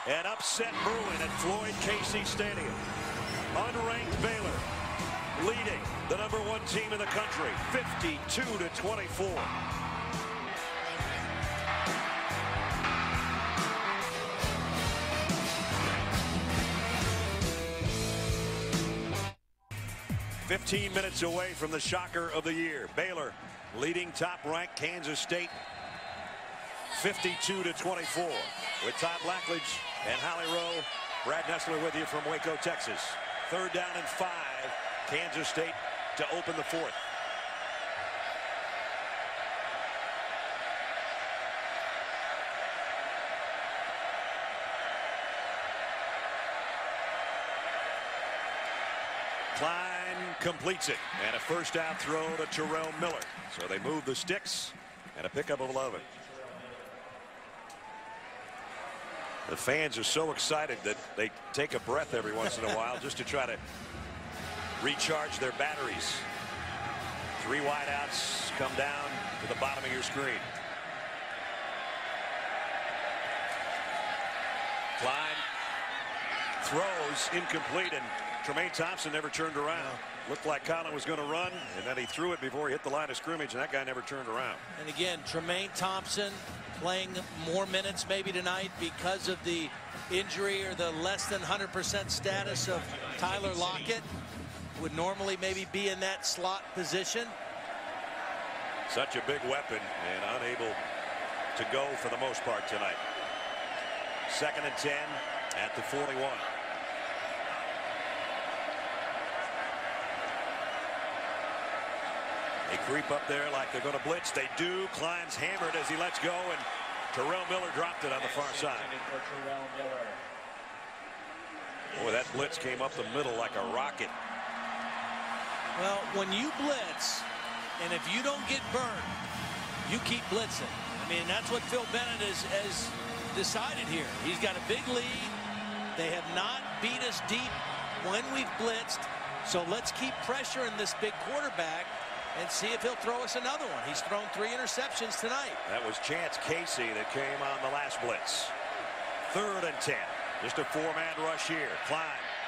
An upset brewing at Floyd Casey Stadium. Unranked Baylor leading the #1 team in the country, 52-24. "15 minutes away from the shocker of the year. Baylor leading top-ranked Kansas State 52-24. With Todd Blackledge and Holly Rowe, Brad Nessler with you from Waco, Texas. 3rd down and 5. Kansas State to open the 4th. Klein completes it, and a 1st down throw to Terrell Miller. So they move the sticks, and a pickup of 11. The fans are so excited that they take a breath every once in a while just to try to recharge their batteries. 3 wideouts come down to the bottom of your screen. Klein throws incomplete, and Tremaine Thompson never turned around. Looked like Colin was going to run, and then he threw it before he hit the line of scrimmage, and that guy never turned around. And again, Tremaine Thompson playing more minutes maybe tonight because of the injury or the less than 100% status of Tyler Lockett. Would normally maybe be in that slot position. Such a big weapon and unable to go for the most part tonight. 2nd and 10 at the 41. They creep up there like they're going to blitz. They do. Klein's hammered as he lets go, and Terrell Miller dropped it on the far side. Boy, that blitz came up the middle like a rocket. Well, when you blitz, and if you don't get burned, you keep blitzing. I mean, that's what Phil Bennett has decided here. He's got a big lead. They have not beat us deep when we've blitzed. So let's keep pressuring this big quarterback and see if he'll throw us another one. He's thrown 3 interceptions tonight. That was Chance Casey that came on the last blitz. 3rd and 10. Just a 4-man rush here. Klein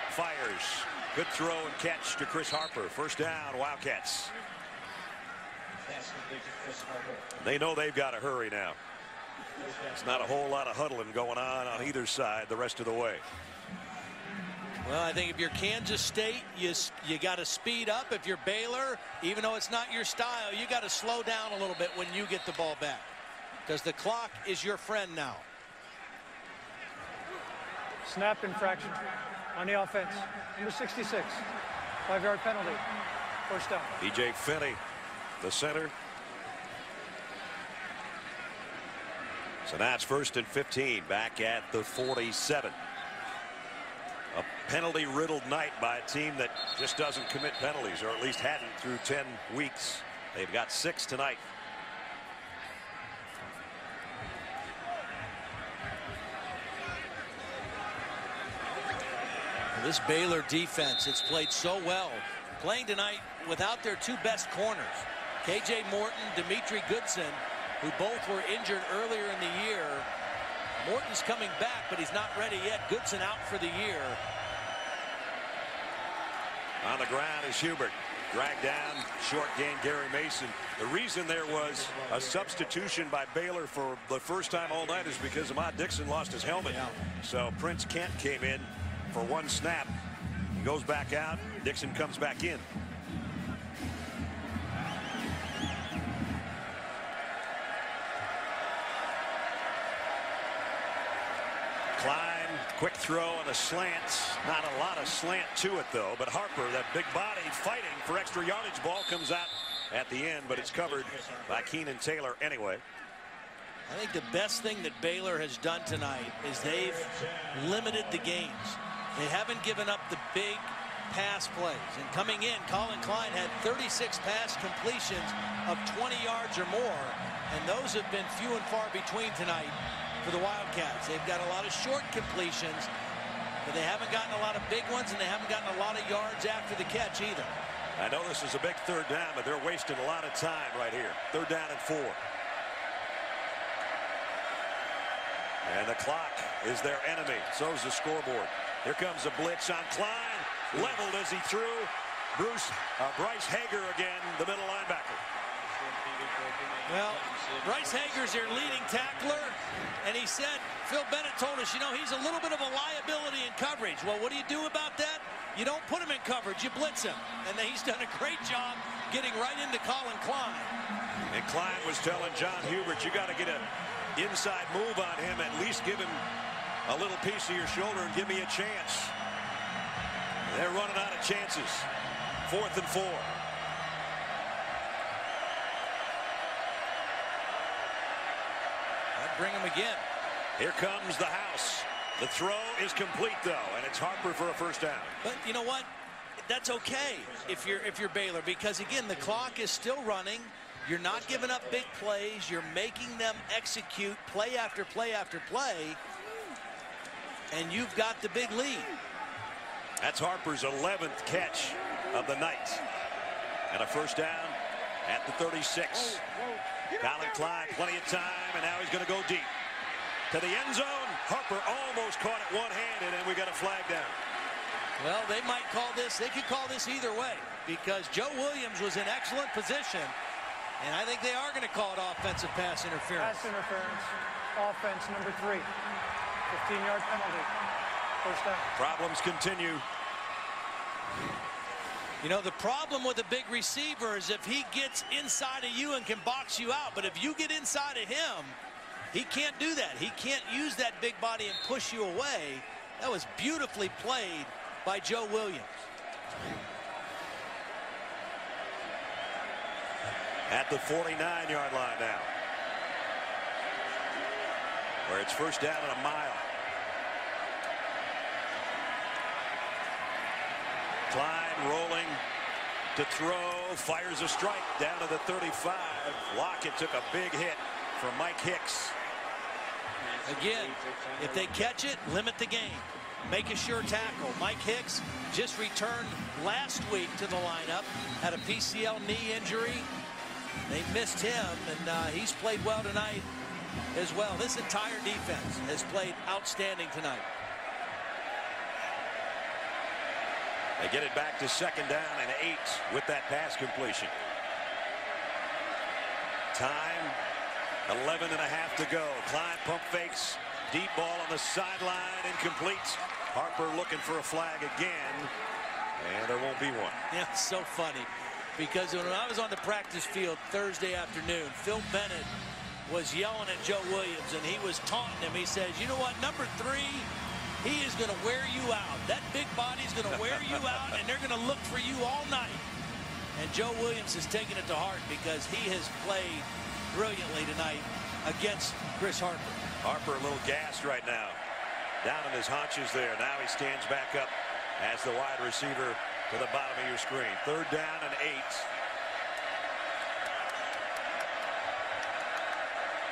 fires. Good throw and catch to Chris Harper. 1st down, Wildcats. They know they've got to hurry now. It's not a whole lot of huddling going on either side the rest of the way. Well, I think if you're Kansas State, you got to speed up. If you're Baylor, even though it's not your style, you got to slow down a little bit when you get the ball back, because the clock is your friend now. Snap infraction on the offense. Number 66. 5-yard penalty. 1st down. E.J. Finney, the center. So that's 1st and 15 back at the 47. A penalty-riddled night by a team that just doesn't commit penalties, or at least hadn't through 10 weeks. They've got 6 tonight. This Baylor defense, it's played so well. Playing tonight without their 2 best corners, K.J. Morton, Dimitri Goodson, who both were injured earlier in the year. Morton's coming back, but he's not ready yet. Goodson out for the year. On the ground is Hubert. Dragged down, short gain Gary Mason. The reason there was a substitution by Baylor for the first time all night is because Ahmad Dixon lost his helmet. So Prince Kent came in for 1 snap. He goes back out. Dixon comes back in. Quick throw on the slant. Not a lot of slant to it, though. But Harper, that big body fighting for extra yardage, ball comes out at the end, but it's covered by Keenan Taylor anyway. I think the best thing that Baylor has done tonight is they've limited the games. They haven't given up the big pass plays. And coming in, Colin Klein had 36 pass completions of 20 yards or more. And those have been few and far between tonight for the Wildcats. They've got a lot of short completions, but they haven't gotten a lot of big ones, and they haven't gotten a lot of yards after the catch either. I know this is a big third down, but they're wasting a lot of time right here. Third down and 4. And the clock is their enemy. So is the scoreboard. Here comes a blitz on Klein. Leveled as he threw. Bryce Hager again, the middle linebacker. Well, Bryce Hager's their leading tackler, and he said, Phil Bennett told us, you know, he's a little bit of a liability in coverage. Well, what do you do about that? You don't put him in coverage, you blitz him. And he's done a great job getting right into Colin Klein. And Klein was telling John Hubert, you got to get an inside move on him, at least give him a little piece of your shoulder and give me a chance. They're running out of chances. 4th and 4. I'd bring him again. Here comes the house. The throw is complete, though, and it's Harper for a first down. But you know what? That's okay if you're Baylor, because again, the clock is still running. You're not giving up big plays. You're making them execute play after play after play, and you've got the big lead. That's Harper's 11th catch of the night. And a first down at the 36. Colin Klein, plenty of time, and now he's going to go deep to the end zone. Harper almost caught it one-handed, and we got a flag down. Well, they might call this, they could call this either way, because Joe Williams was in excellent position, and I think they are going to call it offensive pass interference. Pass interference, offense number 3, 15-yard penalty, first down. Problems continue. You know, the problem with a big receiver is if he gets inside of you and can box you out, but if you get inside of him, he can't do that. He can't use that big body and push you away. That was beautifully played by Joe Williams. At the 49-yard line now, where it's first down and a mile. Klein rolling to throw, fires a strike down to the 35. Lockett took a big hit from Mike Hicks. Again, if they catch it, limit the game. Make a sure tackle. Mike Hicks just returned last week to the lineup, had a PCL knee injury. They missed him, and he's played well tonight as well. This entire defense has played outstanding tonight. They get it back to second down and 8 with that pass completion. Time, 11 and a half to go. Klein pump fakes, deep ball on the sideline, incomplete. Harper looking for a flag again, and there won't be one. Yeah, it's so funny, because when I was on the practice field Thursday afternoon, Phil Bennett was yelling at Joe Williams, and he was taunting him. He says, you know what, number 3, he is going to wear you out. That big body's going to wear you out, and they're going to look for you all night. And Joe Williams has taken it to heart, because he has played brilliantly tonight against Chris Harper. Harper a little gassed right now. Down in his haunches there. Now he stands back up as the wide receiver to the bottom of your screen. Third down and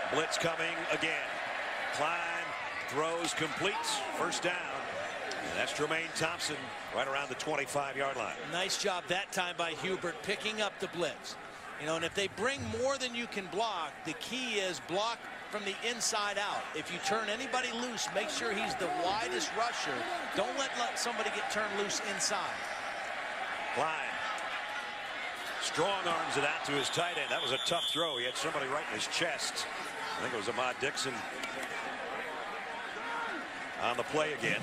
8. Blitz coming again. Klein throws, completes, first down. And that's Tremaine Thompson right around the 25-yard line. Nice job that time by Hubert picking up the blitz. You know, and if they bring more than you can block, the key is block from the inside out. If you turn anybody loose, make sure he's the widest rusher. Don't let somebody get turned loose inside. Klein strong arms it out to his tight end. That was a tough throw. He had somebody right in his chest. I think it was Ahmad Dixon on the play again.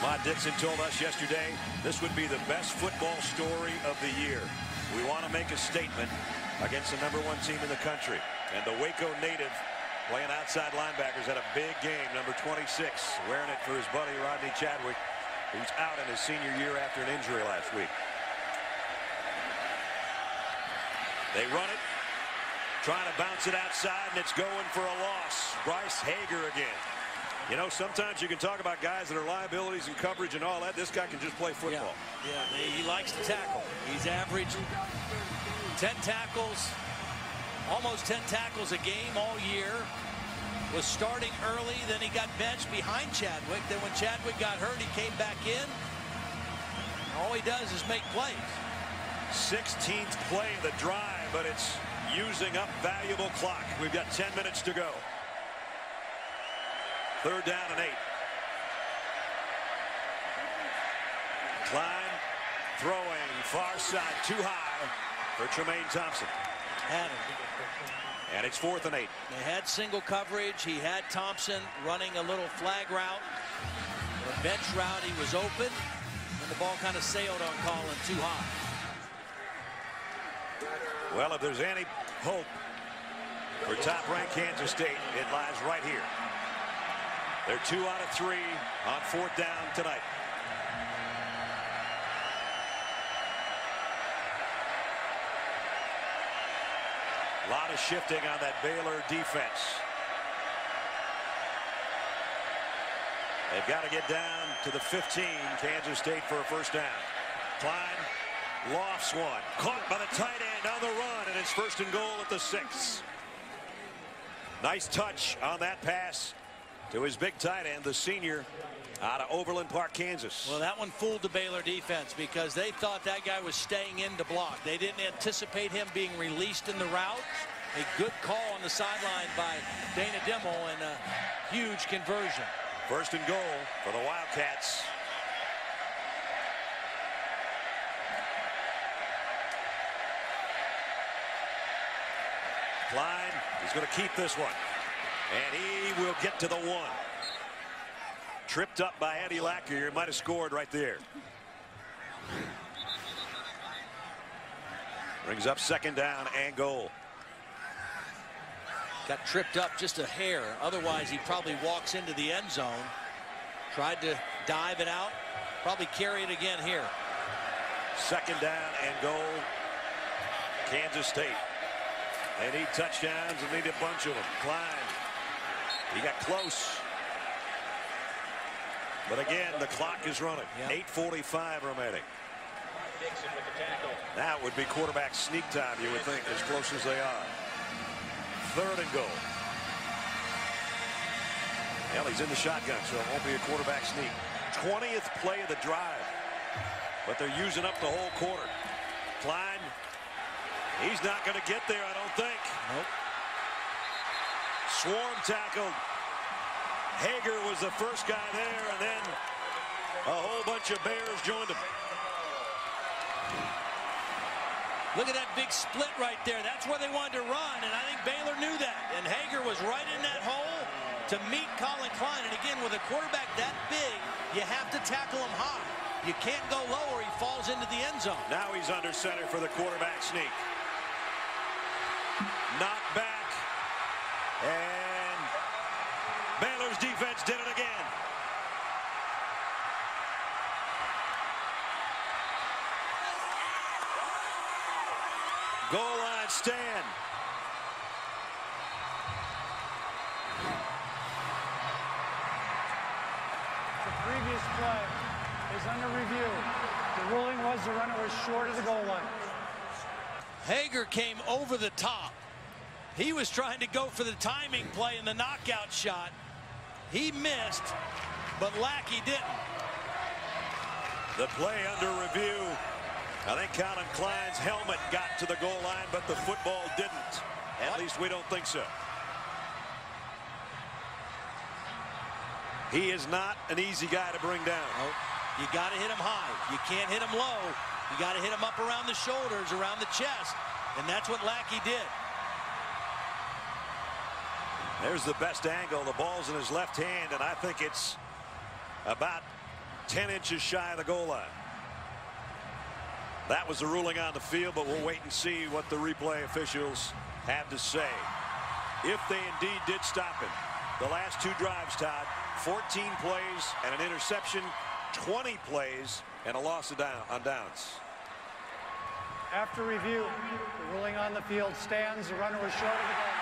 Ahmad Dixon told us yesterday this would be the best football story of the year. We want to make a statement against the #1 team in the country. And the Waco native playing outside linebackers, had a big game. Number 26, wearing it for his buddy Rodney Chadwick, who's out in his senior year after an injury last week. They run it, trying to bounce it outside, and it's going for a loss. Bryce Hager again. You know, sometimes you can talk about guys that are liabilities and coverage and all that. This guy can just play football. Yeah, he likes to tackle. He's averaged 10 tackles, almost 10 tackles a game all year. Was starting early, then he got benched behind Chadwick. Then when Chadwick got hurt, he came back in. All he does is make plays. 16th play of the drive, but it's using up valuable clock. We've got 10 minutes to go. 3rd down and 8. Klein throwing far side, too high for Tremaine Thompson. Had him. And it's 4th and 8. They had single coverage. He had Thompson running a little flag route. A bench route, he was open. And the ball kind of sailed on Colin too high. Well, if there's any hope for top-ranked Kansas State, it lies right here. They're 2 out of 3 on 4th down tonight. A lot of shifting on that Baylor defense. They've got to get down to the 15, Kansas State, for a 1st down. Klein lofts one. Caught by the tight end on the run, and it's 1st and goal at the 6. Nice touch on that pass to his big tight end, the senior out of Overland Park, Kansas. Well, that one fooled the Baylor defense because they thought that guy was staying in to block. They didn't anticipate him being released in the route. A good call on the sideline by Dana Dimmel and a huge conversion. 1st and goal for the Wildcats. Klein is going to keep this one. And he will get to the 1. Tripped up by Eddie Lacker. Might have scored right there. Brings up 2nd down and goal. Got tripped up just a hair. Otherwise, he probably walks into the end zone. Tried to dive it out. Probably carry it again here. 2nd down and goal. Kansas State. They need touchdowns and need a bunch of them. Klein. He got close. But again, the clock is running. Yep. 8:45 remaining. That would be quarterback sneak time, you would think, as close as they are. 3rd and goal. Well, he's in the shotgun, so it won't be a quarterback sneak. 20th play of the drive. But they're using up the whole quarter. Klein, he's not going to get there, I don't think. Nope. Swarm tackled. Hager was the first guy there, and then a whole bunch of Bears joined him. Look at that big split right there. That's where they wanted to run, and I think Baylor knew that. And Hager was right in that hole to meet Colin Klein. And again, with a quarterback that big, you have to tackle him high. You can't go low or he falls into the end zone. Now he's under center for the quarterback sneak. Knocked back. And Baylor's defense did it again. Goal line stand. The previous play is under review. The ruling was the runner was short of the goal line. Hager came over the top. He was trying to go for the timing play in the knockout shot. He missed, but Lackey didn't. The play under review. I think Colin Klein's helmet got to the goal line, but the football didn't. At least we don't think so. He is not an easy guy to bring down. Nope. You got to hit him high. You can't hit him low. You got to hit him up around the shoulders, around the chest, and that's what Lackey did. There's the best angle. The ball's in his left hand, and I think it's about 10 inches shy of the goal line. That was the ruling on the field, but we'll wait and see what the replay officials have to say. if they indeed did stop him. The last 2 drives, Todd, 14 plays and an interception, 20 plays and a loss on downs. After review, the ruling on the field stands. The runner was short of the goal.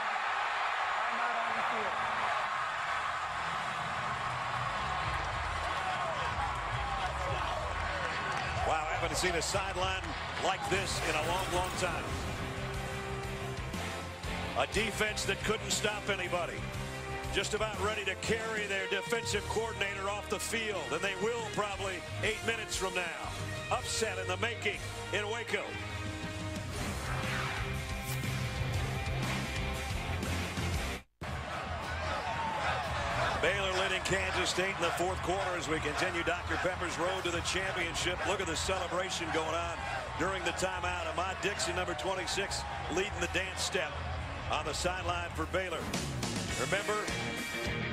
Timeout on the field. Wow, I haven't seen a sideline like this in a long, long time. A defense that couldn't stop anybody. Just about ready to carry their defensive coordinator off the field, and they will probably 8 minutes from now. Upset in the making in Waco. Baylor leading Kansas State in the 4th quarter as we continue Dr. Pepper's road to the championship. Look at the celebration going on during the timeout. Ahmad Dixon, number 26, leading the dance step on the sideline for Baylor. Remember,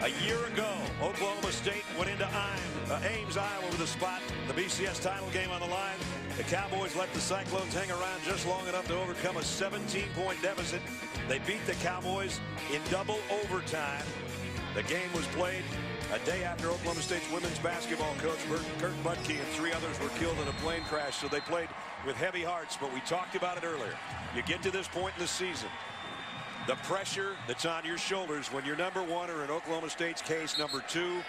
a year ago, Oklahoma State went into Ames, Iowa with a spot. The BCS title game on the line. The Cowboys let the Cyclones hang around just long enough to overcome a 17-point deficit. They beat the Cowboys in double overtime. The game was played a day after Oklahoma State's women's basketball coach, Kurt Budke, and 3 others were killed in a plane crash. So they played with heavy hearts, but we talked about it earlier. You get to this point in the season, the pressure that's on your shoulders when you're number 1, or in Oklahoma State's case, number 2.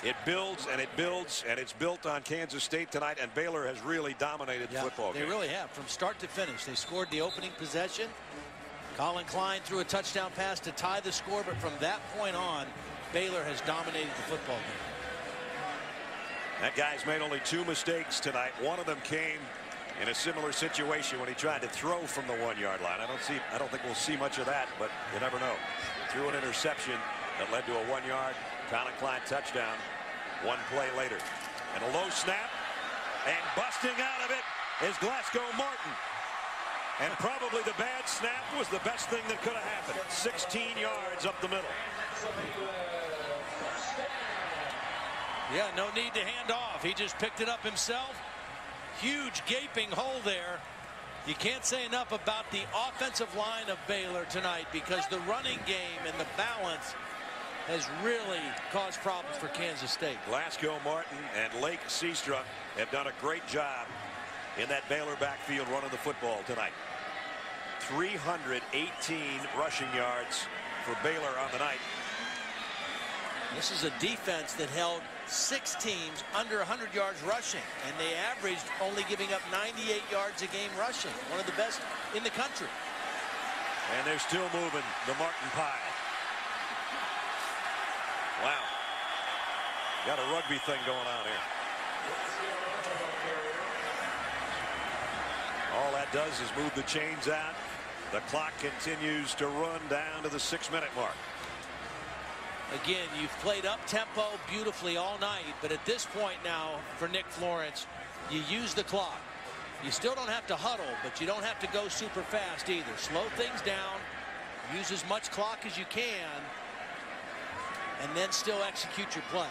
It builds and it builds, and it's built on Kansas State tonight, and Baylor has really dominated the football game. They really have, from start to finish. They scored the opening possession. Colin Klein threw a touchdown pass to tie the score, but from that point on, Baylor has dominated the football game. That guy's made only 2 mistakes tonight. One of them came in a similar situation when he tried to throw from the 1-yard line. I don't think we'll see much of that, but you never know. Threw an interception that led to a 1-yard Colin Klein touchdown 1 play later. And a low snap, and busting out of it is Glasgow Martin. And probably the bad snap was the best thing that could have happened. 16 yards up the middle. Yeah, no need to hand off. He just picked it up himself. Huge gaping hole there. You can't say enough about the offensive line of Baylor tonight, because the running game and the balance has really caused problems for Kansas State. Glasgow Martin and Lake Seastruck have done a great job in that Baylor backfield running the football tonight. 318 rushing yards for Baylor on the night. This is a defense that held 6 teams under 100 yards rushing, and they averaged only giving up 98 yards a game rushing. One of the best in the country. And they're still moving the Martin pile. Wow. Got a rugby thing going on here. All that does is move the chains out. The clock continues to run down to the 6-minute mark. Again, you've played up-tempo beautifully all night, but at this point now, for Nick Florence, you use the clock. You still don't have to huddle, but you don't have to go super fast either. Slow things down, use as much clock as you can, and then still execute your play.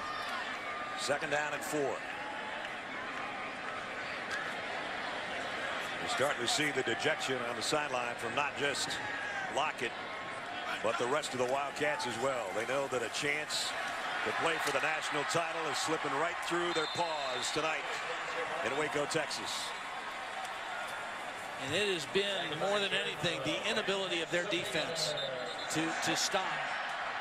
2nd down and 4. You're starting to see the dejection on the sideline from not just Lockett, but the rest of the Wildcats as well. They know that a chance to play for the national title is slipping right through their paws tonight in Waco, Texas. And it has been, more than anything, the inability of their defense to stop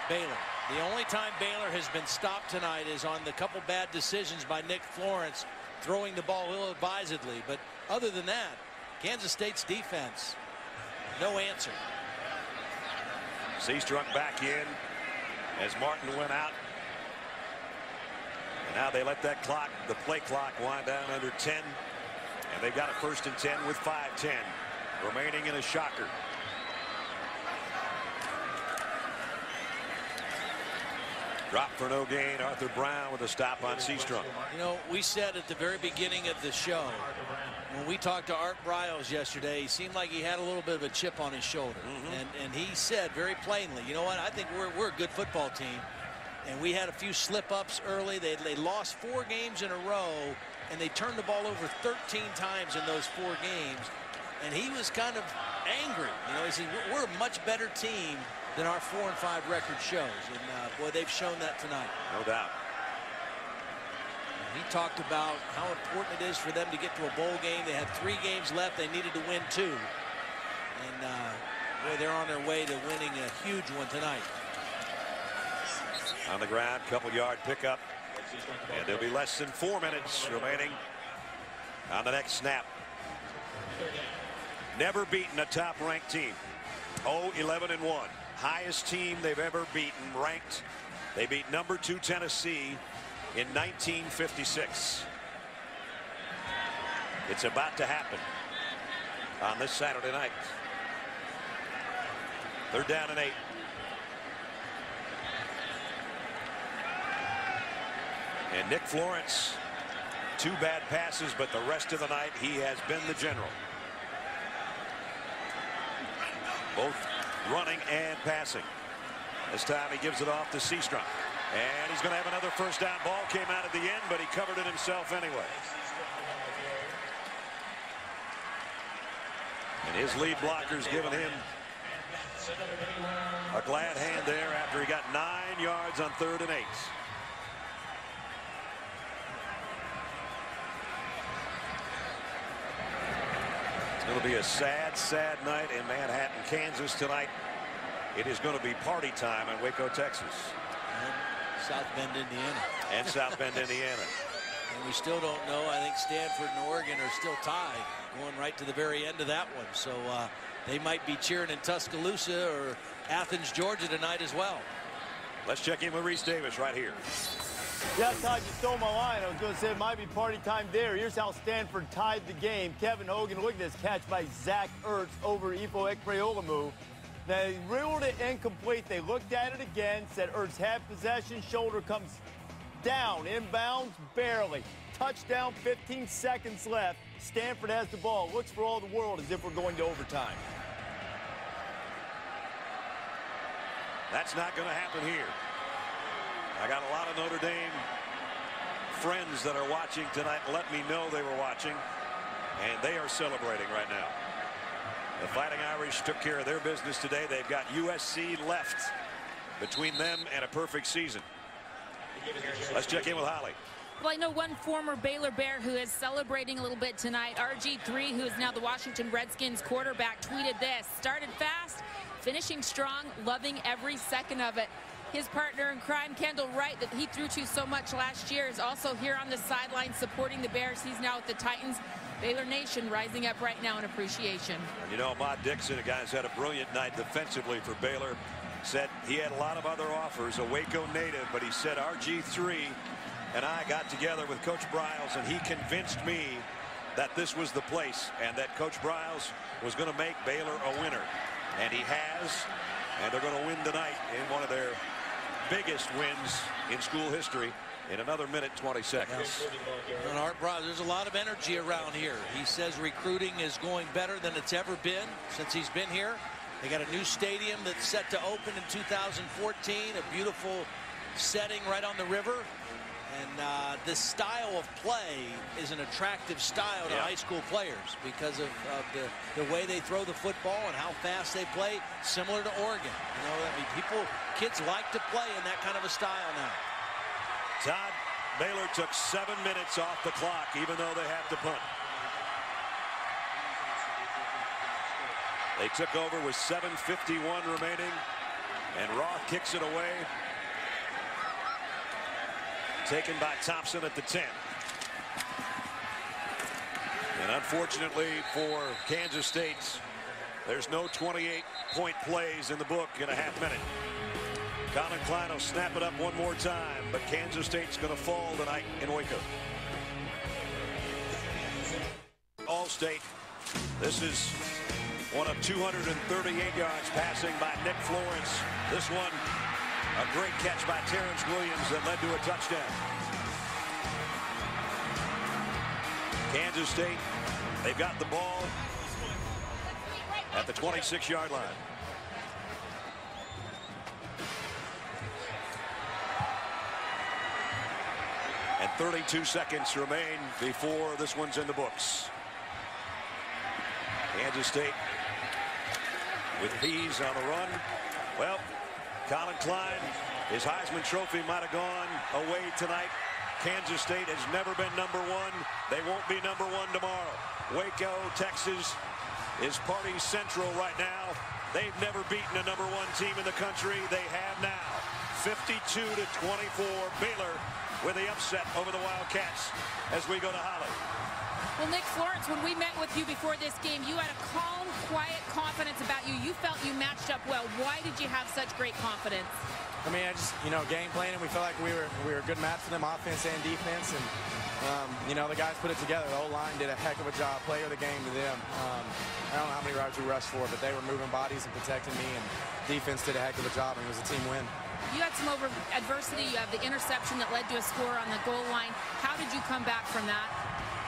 Baylor. The only time Baylor has been stopped tonight is on the couple bad decisions by Nick Florence, throwing the ball ill-advisedly. But other than that, Kansas State's defense, no answer. Seastruck back in as Martin went out. And now they let that clock, the play clock, wind down under 10. And they've got a 1st and 10 with 5:10 remaining in a shocker. Drop for no gain. Arthur Brown with a stop on Seastruck. You know, we said at the very beginning of the show, when we talked to Art Briles yesterday, he seemed like he had a little bit of a chip on his shoulder. And he said very plainly, you know what, I think we're a good football team. And we had a few slip-ups early. They lost 4 games in a row, and they turned the ball over 13 times in those 4 games. And he was kind of angry. You know, he said, we're a much better team than our 4-5 record shows. And, boy, they've shown that tonight. No doubt. He talked about how important it is for them to get to a bowl game. They had 3 games left. They needed to win 2. And boy, they're on their way to winning a huge one tonight. On the ground, couple-yard pickup. And there'll be less than 4 minutes remaining on the next snap. Never beaten a top-ranked team. 0-11-1. Highest team they've ever beaten, ranked. They beat number 2 Tennessee in 1956. It's about to happen on this Saturday night. 3rd down and 8. And Nick Florence, 2 bad passes, but the rest of the night he has been the general. Both running and passing. This time he gives it off to Seastrom. And he's going to have another 1st down. Ball came out at the end, but he covered it himself anyway. And his lead blocker's given him a glad hand there after he got 9 yards on 3rd and 8. It's going to be a sad, sad night in Manhattan, Kansas tonight. It is going to be party time in Waco, Texas. And South Bend, Indiana. And South Bend, Indiana. And we still don't know. I think Stanford and Oregon are still tied, going right to the very end of that one. So they might be cheering in Tuscaloosa or Athens, Georgia tonight as well. Let's check in with Reese Davis right here. Yeah, Todd, you stole my line. I was going to say it might be party time there. Here's how Stanford tied the game. Kevin Hogan, look at this catch by Zach Ertz over Ifo Ekpreolamu. They ruled it incomplete. They looked at it again, said Ertz had possession. Shoulder comes down, inbounds, barely. Touchdown, 15 seconds left. Stanford has the ball. Looks for all the world as if we're going to overtime. That's not going to happen here. I got a lot of Notre Dame friends that are watching tonight. Let me know they were watching, and they are celebrating right now. The Fighting Irish took care of their business today. They've got USC left between them and a perfect season. Let's check in with Holly. Well, I know one former Baylor Bear who is celebrating a little bit tonight. RG3, who is now the Washington Redskins quarterback, tweeted this: started fast, finishing strong, loving every second of it. His partner in crime, Kendall Wright, that he threw to so much last year, is also here on the sideline supporting the Bears. He's now with the Titans. Baylor Nation rising up right now in appreciation. And you know, Ahmad Dixon, a guy who's had a brilliant night defensively for Baylor, said he had a lot of other offers, a Waco native, but he said RG3 and I got together with Coach Briles, and he convinced me that this was the place and that Coach Briles was going to make Baylor a winner. And he has, and they're going to win tonight in one of their biggest wins in school history in another minute 20 seconds. And Art Briles, there's a lot of energy around here. He says recruiting is going better than it's ever been since he's been here. They got a new stadium that's set to open in 2014, a beautiful setting right on the river. And this style of play is an attractive style to high school players because of the way they throw the football and how fast they play, similar to Oregon. You know, I mean, kids like to play in that kind of a style now. Todd, Baylor took 7 minutes off the clock, even though they have to punt. They took over with 7:51 remaining, and Roth kicks it away. Taken by Thompson at the 10. And unfortunately for Kansas State, there's no 28-point plays in the book in a half minute. Colin Klein will snap it up one more time, but Kansas State's going to fall tonight in Waco. All-State. This is one of 238 yards passing by Nick Florence. This one, a great catch by Terrence Williams that led to a touchdown. Kansas State, they've got the ball at the 26-yard line. And 32 seconds remain before this one's in the books. Kansas State with Pease on the run. Well, Colin Klein, his Heisman Trophy might have gone away tonight. Kansas State has never been #1. They won't be #1 tomorrow. Waco, Texas is party central right now. They've never beaten a #1 team in the country. They have now. 52-24. Baylor with the upset over the Wildcats as we go to Holly. Well, Nick Florence, when we met with you before this game, you had a calm, quiet confidence about you. You felt you matched up well. Why did you have such great confidence? I mean, I just, game planning, we felt like we were a good match for them, offense and defense, and the guys put it together. The O-line did a heck of a job. Player of the game to them. I don't know how many yards we rushed for, but they were moving bodies and protecting me, and defense did a heck of a job, and it was a team win. You had some adversity. You have the interception that led to a score on the goal line. How did you come back from that?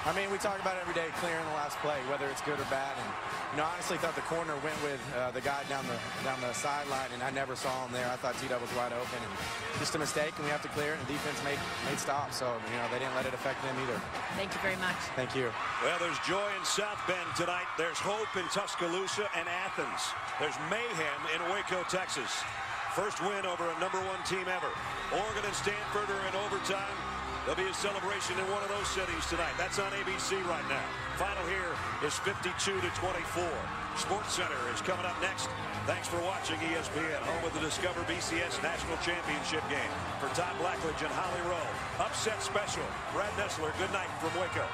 I mean, we talk about it every day, clearing the last play, whether it's good or bad. And, I honestly thought the corner went with the guy down the sideline, and I never saw him there. I thought Tito was wide open, and just a mistake, and we have to clear it, and defense made stops. So, they didn't let it affect them either. Thank you very much. Thank you. Well, there's joy in South Bend tonight. There's hope in Tuscaloosa and Athens. There's mayhem in Waco, Texas. First win over a #1 team ever. Oregon and Stanford are in overtime. There'll be a celebration in one of those cities tonight. That's on ABC right now. Final here is 52-24. Sports Center is coming up next. Thanks for watching ESPN, home of the Discover BCS National Championship game. For Todd Blackledge and Holly Rowe, upset special. Brad Nessler, good night from Waco.